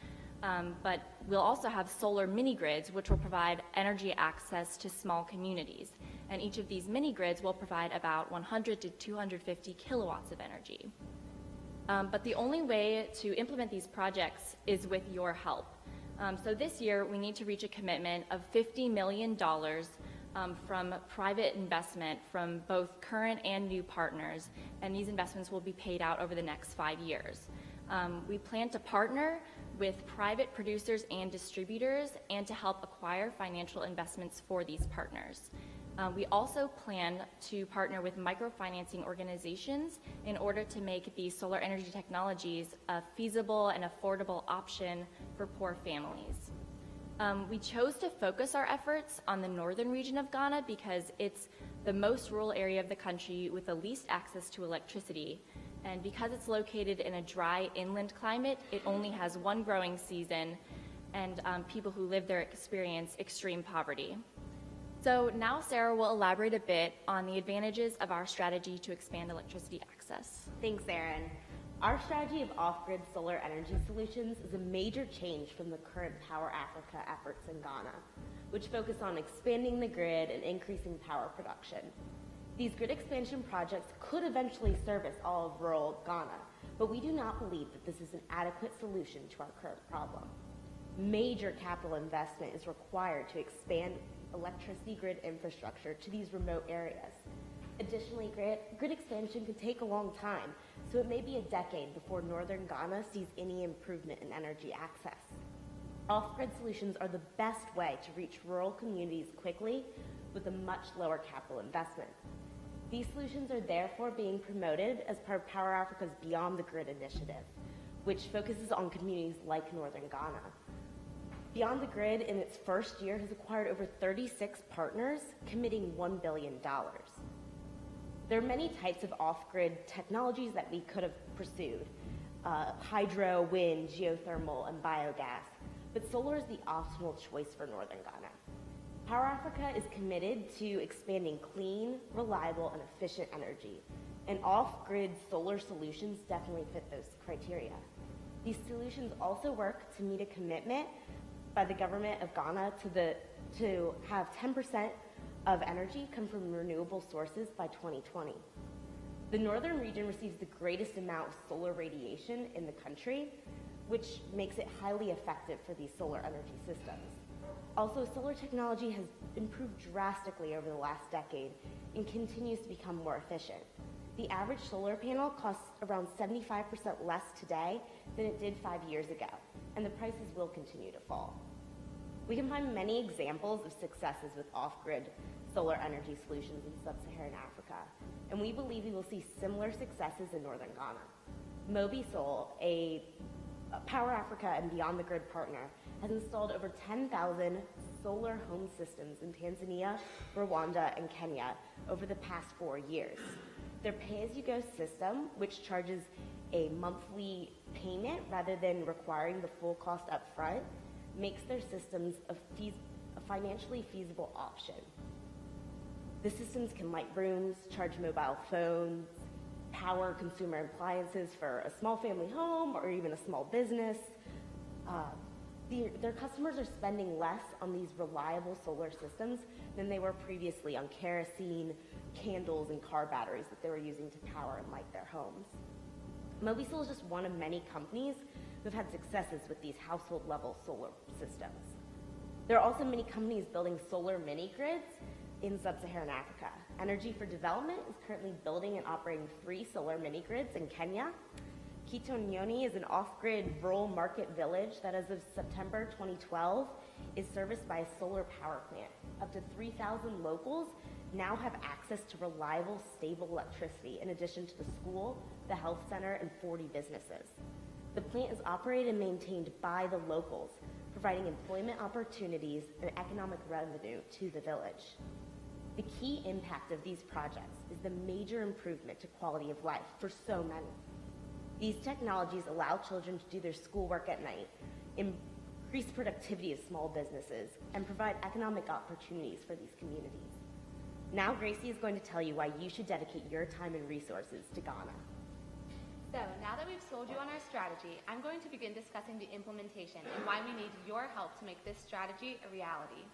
But we'll also have solar mini-grids, which will provide energy access to small communities. And each of these mini-grids will provide about 100 to 250 kilowatts of energy. But the only way to implement these projects is with your help. So this year, we need to reach a commitment of $50 million from private investment from both current and new partners, and these investments will be paid out over the next 5 years. We plan to partner with private producers and distributors and to help acquire financial investments for these partners. We also plan to partner with microfinancing organizations in order to make these solar energy technologies a feasible and affordable option for poor families. We chose to focus our efforts on the northern region of Ghana because it's the most rural area of the country with the least access to electricity. And because it's located in a dry inland climate, it only has one growing season, and people who live there experience extreme poverty. So now Sarah will elaborate a bit on the advantages of our strategy to expand electricity access. Thanks, Erin. Our strategy of off-grid solar energy solutions is a major change from the current Power Africa efforts in Ghana, which focus on expanding the grid and increasing power production. These grid expansion projects could eventually service all of rural Ghana, but we do not believe that this is an adequate solution to our current problem. Major capital investment is required to expand electricity grid infrastructure to these remote areas. Additionally, grid expansion could take a long time, so it may be a decade before northern Ghana sees any improvement in energy access. Off-grid solutions are the best way to reach rural communities quickly with a much lower capital investment. These solutions are therefore being promoted as part of Power Africa's Beyond the Grid initiative, which focuses on communities like northern Ghana. Beyond the Grid, in its first year, has acquired over 36 partners, committing $1 billion. There are many types of off-grid technologies that we could have pursued, hydro, wind, geothermal, and biogas, but solar is the optimal choice for northern Ghana. Power Africa is committed to expanding clean, reliable, and efficient energy, and off-grid solar solutions definitely fit those criteria. These solutions also work to meet a commitment by the government of Ghana to have 10% of energy come from renewable sources by 2020. The northern region receives the greatest amount of solar radiation in the country, which makes it highly effective for these solar energy systems. Also, solar technology has improved drastically over the last decade and continues to become more efficient. The average solar panel costs around 75% less today than it did 5 years ago, and the prices will continue to fall. We can find many examples of successes with off-grid solar energy solutions in sub-Saharan Africa, and we believe we will see similar successes in northern Ghana. Mobisol, a Power Africa and Beyond the Grid partner, has installed over 10,000 solar home systems in Tanzania, Rwanda, and Kenya over the past 4 years. Their pay-as-you-go system, which charges a monthly payment rather than requiring the full cost up front, makes their systems a financially feasible option. The systems can light rooms, charge mobile phones, power consumer appliances for a small family home or even a small business. Their customers are spending less on these reliable solar systems than they were previously on kerosene, candles, and car batteries that they were using to power and light their homes. Mobisol is just one of many companies who've had successes with these household-level solar systems. There are also many companies building solar mini-grids in sub-Saharan Africa. Energy for Development is currently building and operating 3 solar mini-grids in Kenya. Kitonyoni is an off-grid rural market village that, as of September 2012, is serviced by a solar power plant. Up to 3,000 locals now have access to reliable, stable electricity, in addition to the school, the health center, and 40 businesses. The plant is operated and maintained by the locals, providing employment opportunities and economic revenue to the village. The key impact of these projects is the major improvement to quality of life for so many. These technologies allow children to do their schoolwork at night, increase productivity of small businesses, and provide economic opportunities for these communities. Now Gracie is going to tell you why you should dedicate your time and resources to Ghana. So now that we've sold you on our strategy, I'm going to begin discussing the implementation and why we need your help to make this strategy a reality.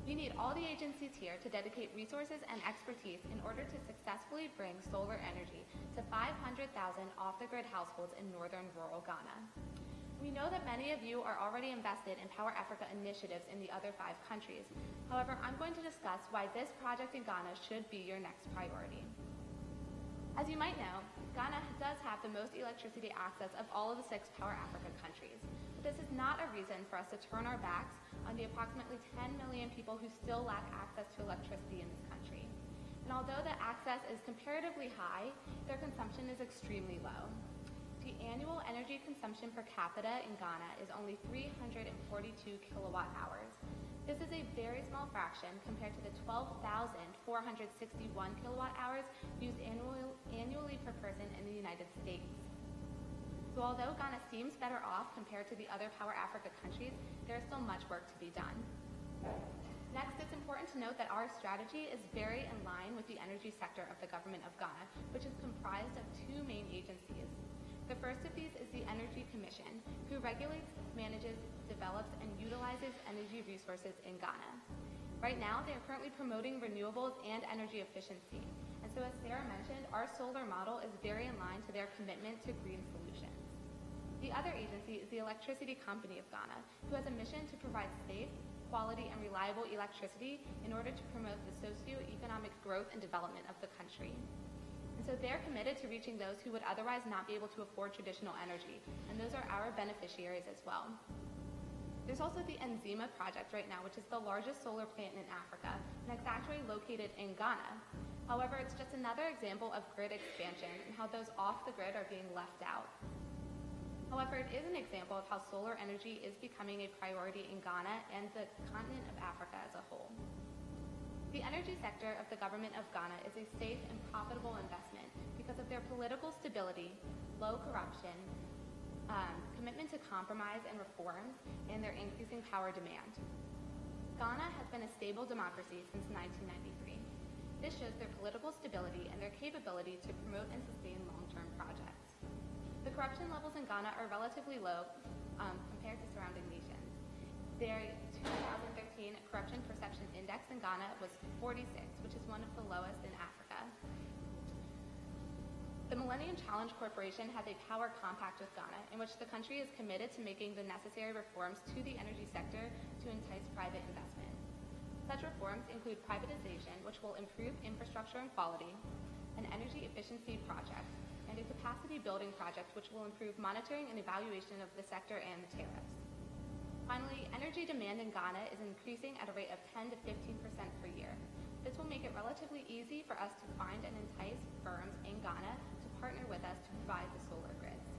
We need all the agencies here to dedicate resources and expertise in order to successfully bring solar energy to 500,000 off-the-grid households in northern rural Ghana. We know that many of you are already invested in Power Africa initiatives in the other 5 countries. However, I'm going to discuss why this project in Ghana should be your next priority. As you might know, Ghana does have the most electricity access of all of the 6 Power Africa countries. But this is not a reason for us to turn our backs on the approximately 10 million people who still lack access to electricity in this country. And although the access is comparatively high, their consumption is extremely low. The annual energy consumption per capita in Ghana is only 342 kilowatt hours. This is a very small fraction compared to the 12,461 kilowatt hours used annually per person in the United States. So although Ghana seems better off compared to the other Power Africa countries, there is still much work to be done. Next, it's important to note that our strategy is very in line with the energy sector of the government of Ghana, which is comprised of two main agencies. The first of these is the Energy Commission, who regulates, manages, develops, and utilizes energy resources in Ghana. Right now, they are currently promoting renewables and energy efficiency. And so as Sarah mentioned, our solar model is very in line to their commitment to green solutions. The other agency is the Electricity Company of Ghana, who has a mission to provide safe, quality, and reliable electricity in order to promote the socio-economic growth and development of the country. And so they're committed to reaching those who would otherwise not be able to afford traditional energy, and those are our beneficiaries as well. There's also the Enzima project right now, which is the largest solar plant in Africa, and it's actually located in Ghana. However, it's just another example of grid expansion and how those off the grid are being left out. However, it is an example of how solar energy is becoming a priority in Ghana and the continent of Africa as a whole. The energy sector of the government of Ghana is a safe and profitable investment because of their political stability, low corruption, commitment to compromise and reforms, and their increasing power demand. Ghana has been a stable democracy since 1993. This shows their political stability and their capability to promote and sustain long-term projects. The corruption levels in Ghana are relatively low compared to surrounding nations. Their 2013 Corruption Perception Index in Ghana was 46, which is one of the lowest in Africa. The Millennium Challenge Corporation has a power compact with Ghana in which the country is committed to making the necessary reforms to the energy sector to entice private investment. Such reforms include privatization, which will improve infrastructure and quality, an energy efficiency project, and a capacity building project which will improve monitoring and evaluation of the sector and the tariffs. Finally, energy demand in Ghana is increasing at a rate of 10 to 15% per year. This will make it relatively easy for us to find and entice firms in Ghana to partner with us to provide the solar grids.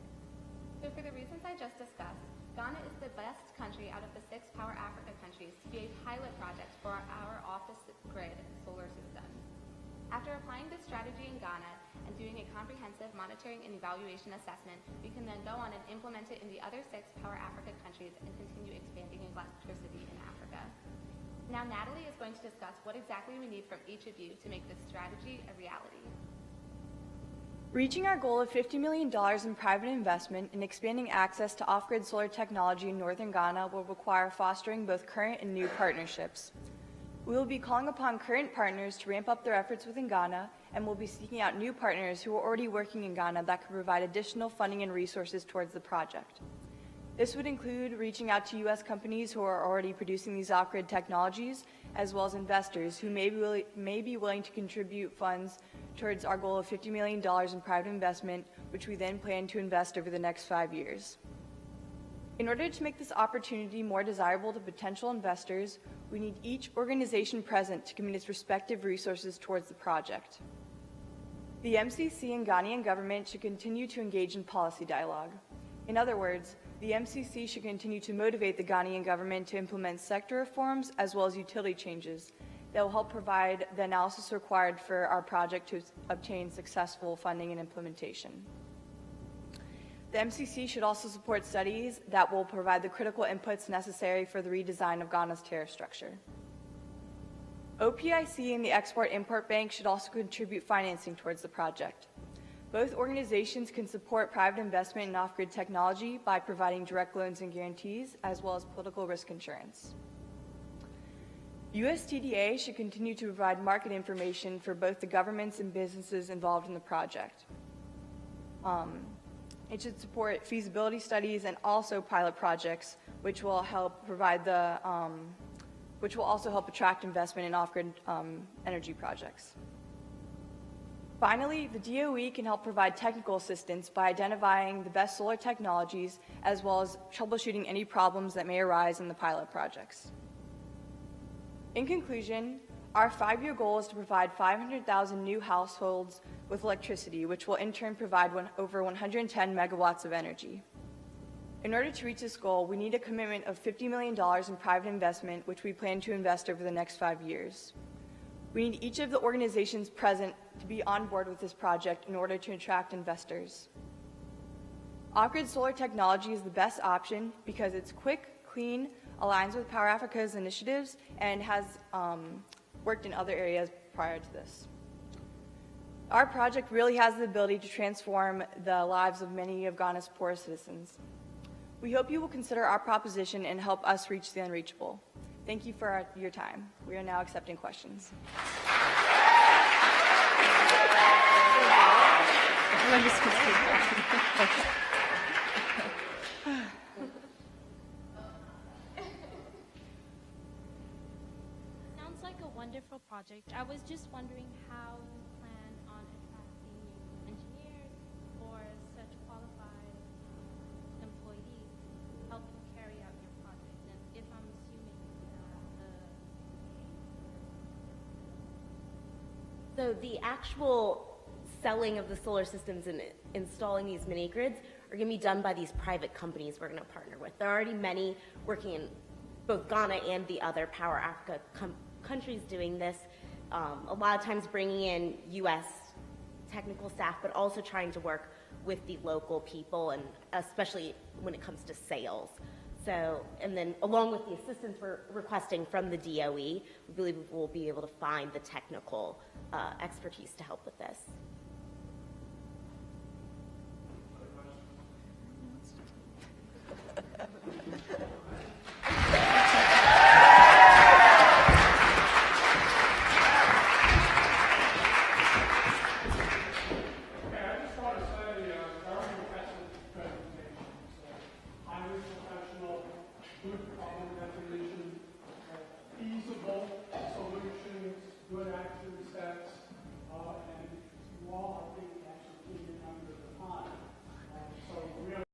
So for the reasons I just discussed, Ghana is the best country out of the 6 Power Africa countries to be a pilot project for our off-the-grid solar systems. After applying this strategy in Ghana and doing a comprehensive monitoring and evaluation assessment, we can then go on and implement it in the other 6 Power Africa countries and continue expanding electricity in Africa. Now Natalie is going to discuss what exactly we need from each of you to make this strategy a reality. Reaching our goal of $50 million in private investment and expanding access to off-grid solar technology in northern Ghana will require fostering both current and new partnerships. We will be calling upon current partners to ramp up their efforts within Ghana, and we'll be seeking out new partners who are already working in Ghana that can provide additional funding and resources towards the project. This would include reaching out to U.S. companies who are already producing these off-grid technologies, as well as investors who may be willing to contribute funds towards our goal of $50 million in private investment, which we then plan to invest over the next 5 years. In order to make this opportunity more desirable to potential investors, we need each organization present to commit its respective resources towards the project. The MCC and Ghanaian government should continue to engage in policy dialogue. In other words, the MCC should continue to motivate the Ghanaian government to implement sector reforms as well as utility changes that will help provide the analysis required for our project to obtain successful funding and implementation. The MCC should also support studies that will provide the critical inputs necessary for the redesign of Ghana's tariff structure. OPIC and the Export-Import Bank should also contribute financing towards the project. Both organizations can support private investment in off-grid technology by providing direct loans and guarantees, as well as political risk insurance. USTDA should continue to provide market information for both the governments and businesses involved in the project. It should support feasibility studies and also pilot projects, which will help provide which will also help attract investment in off-grid energy projects. Finally, the DOE can help provide technical assistance by identifying the best solar technologies, as well as troubleshooting any problems that may arise in the pilot projects. In conclusion, our 5-year goal is to provide 500,000 new households with electricity, which will in turn provide over 110 megawatts of energy. In order to reach this goal, we need a commitment of $50 million in private investment, which we plan to invest over the next 5 years. We need each of the organizations present to be on board with this project in order to attract investors. Off-grid solar technology is the best option because it's quick, clean, aligns with Power Africa's initiatives, and has worked in other areas prior to this. Our project really has the ability to transform the lives of many of Ghana's poorest citizens. We hope you will consider our proposition and help us reach the unreachable. Thank you for your time. We are now accepting questions. Sounds like a wonderful project. I was just wondering how you plan on attracting new engineers or such qualified employees to help you carry out your project. And if I'm assuming So the actual selling of the solar systems and installing these mini grids are going to be done by these private companies we're going to partner with. There are already many working in both Ghana and the other Power Africa countries doing this, a lot of times bringing in U.S. technical staff, but also trying to work with the local people, and especially when it comes to sales. So, and then along with the assistance we're requesting from the DOE, we believe we'll be able to find the technical expertise to help with this.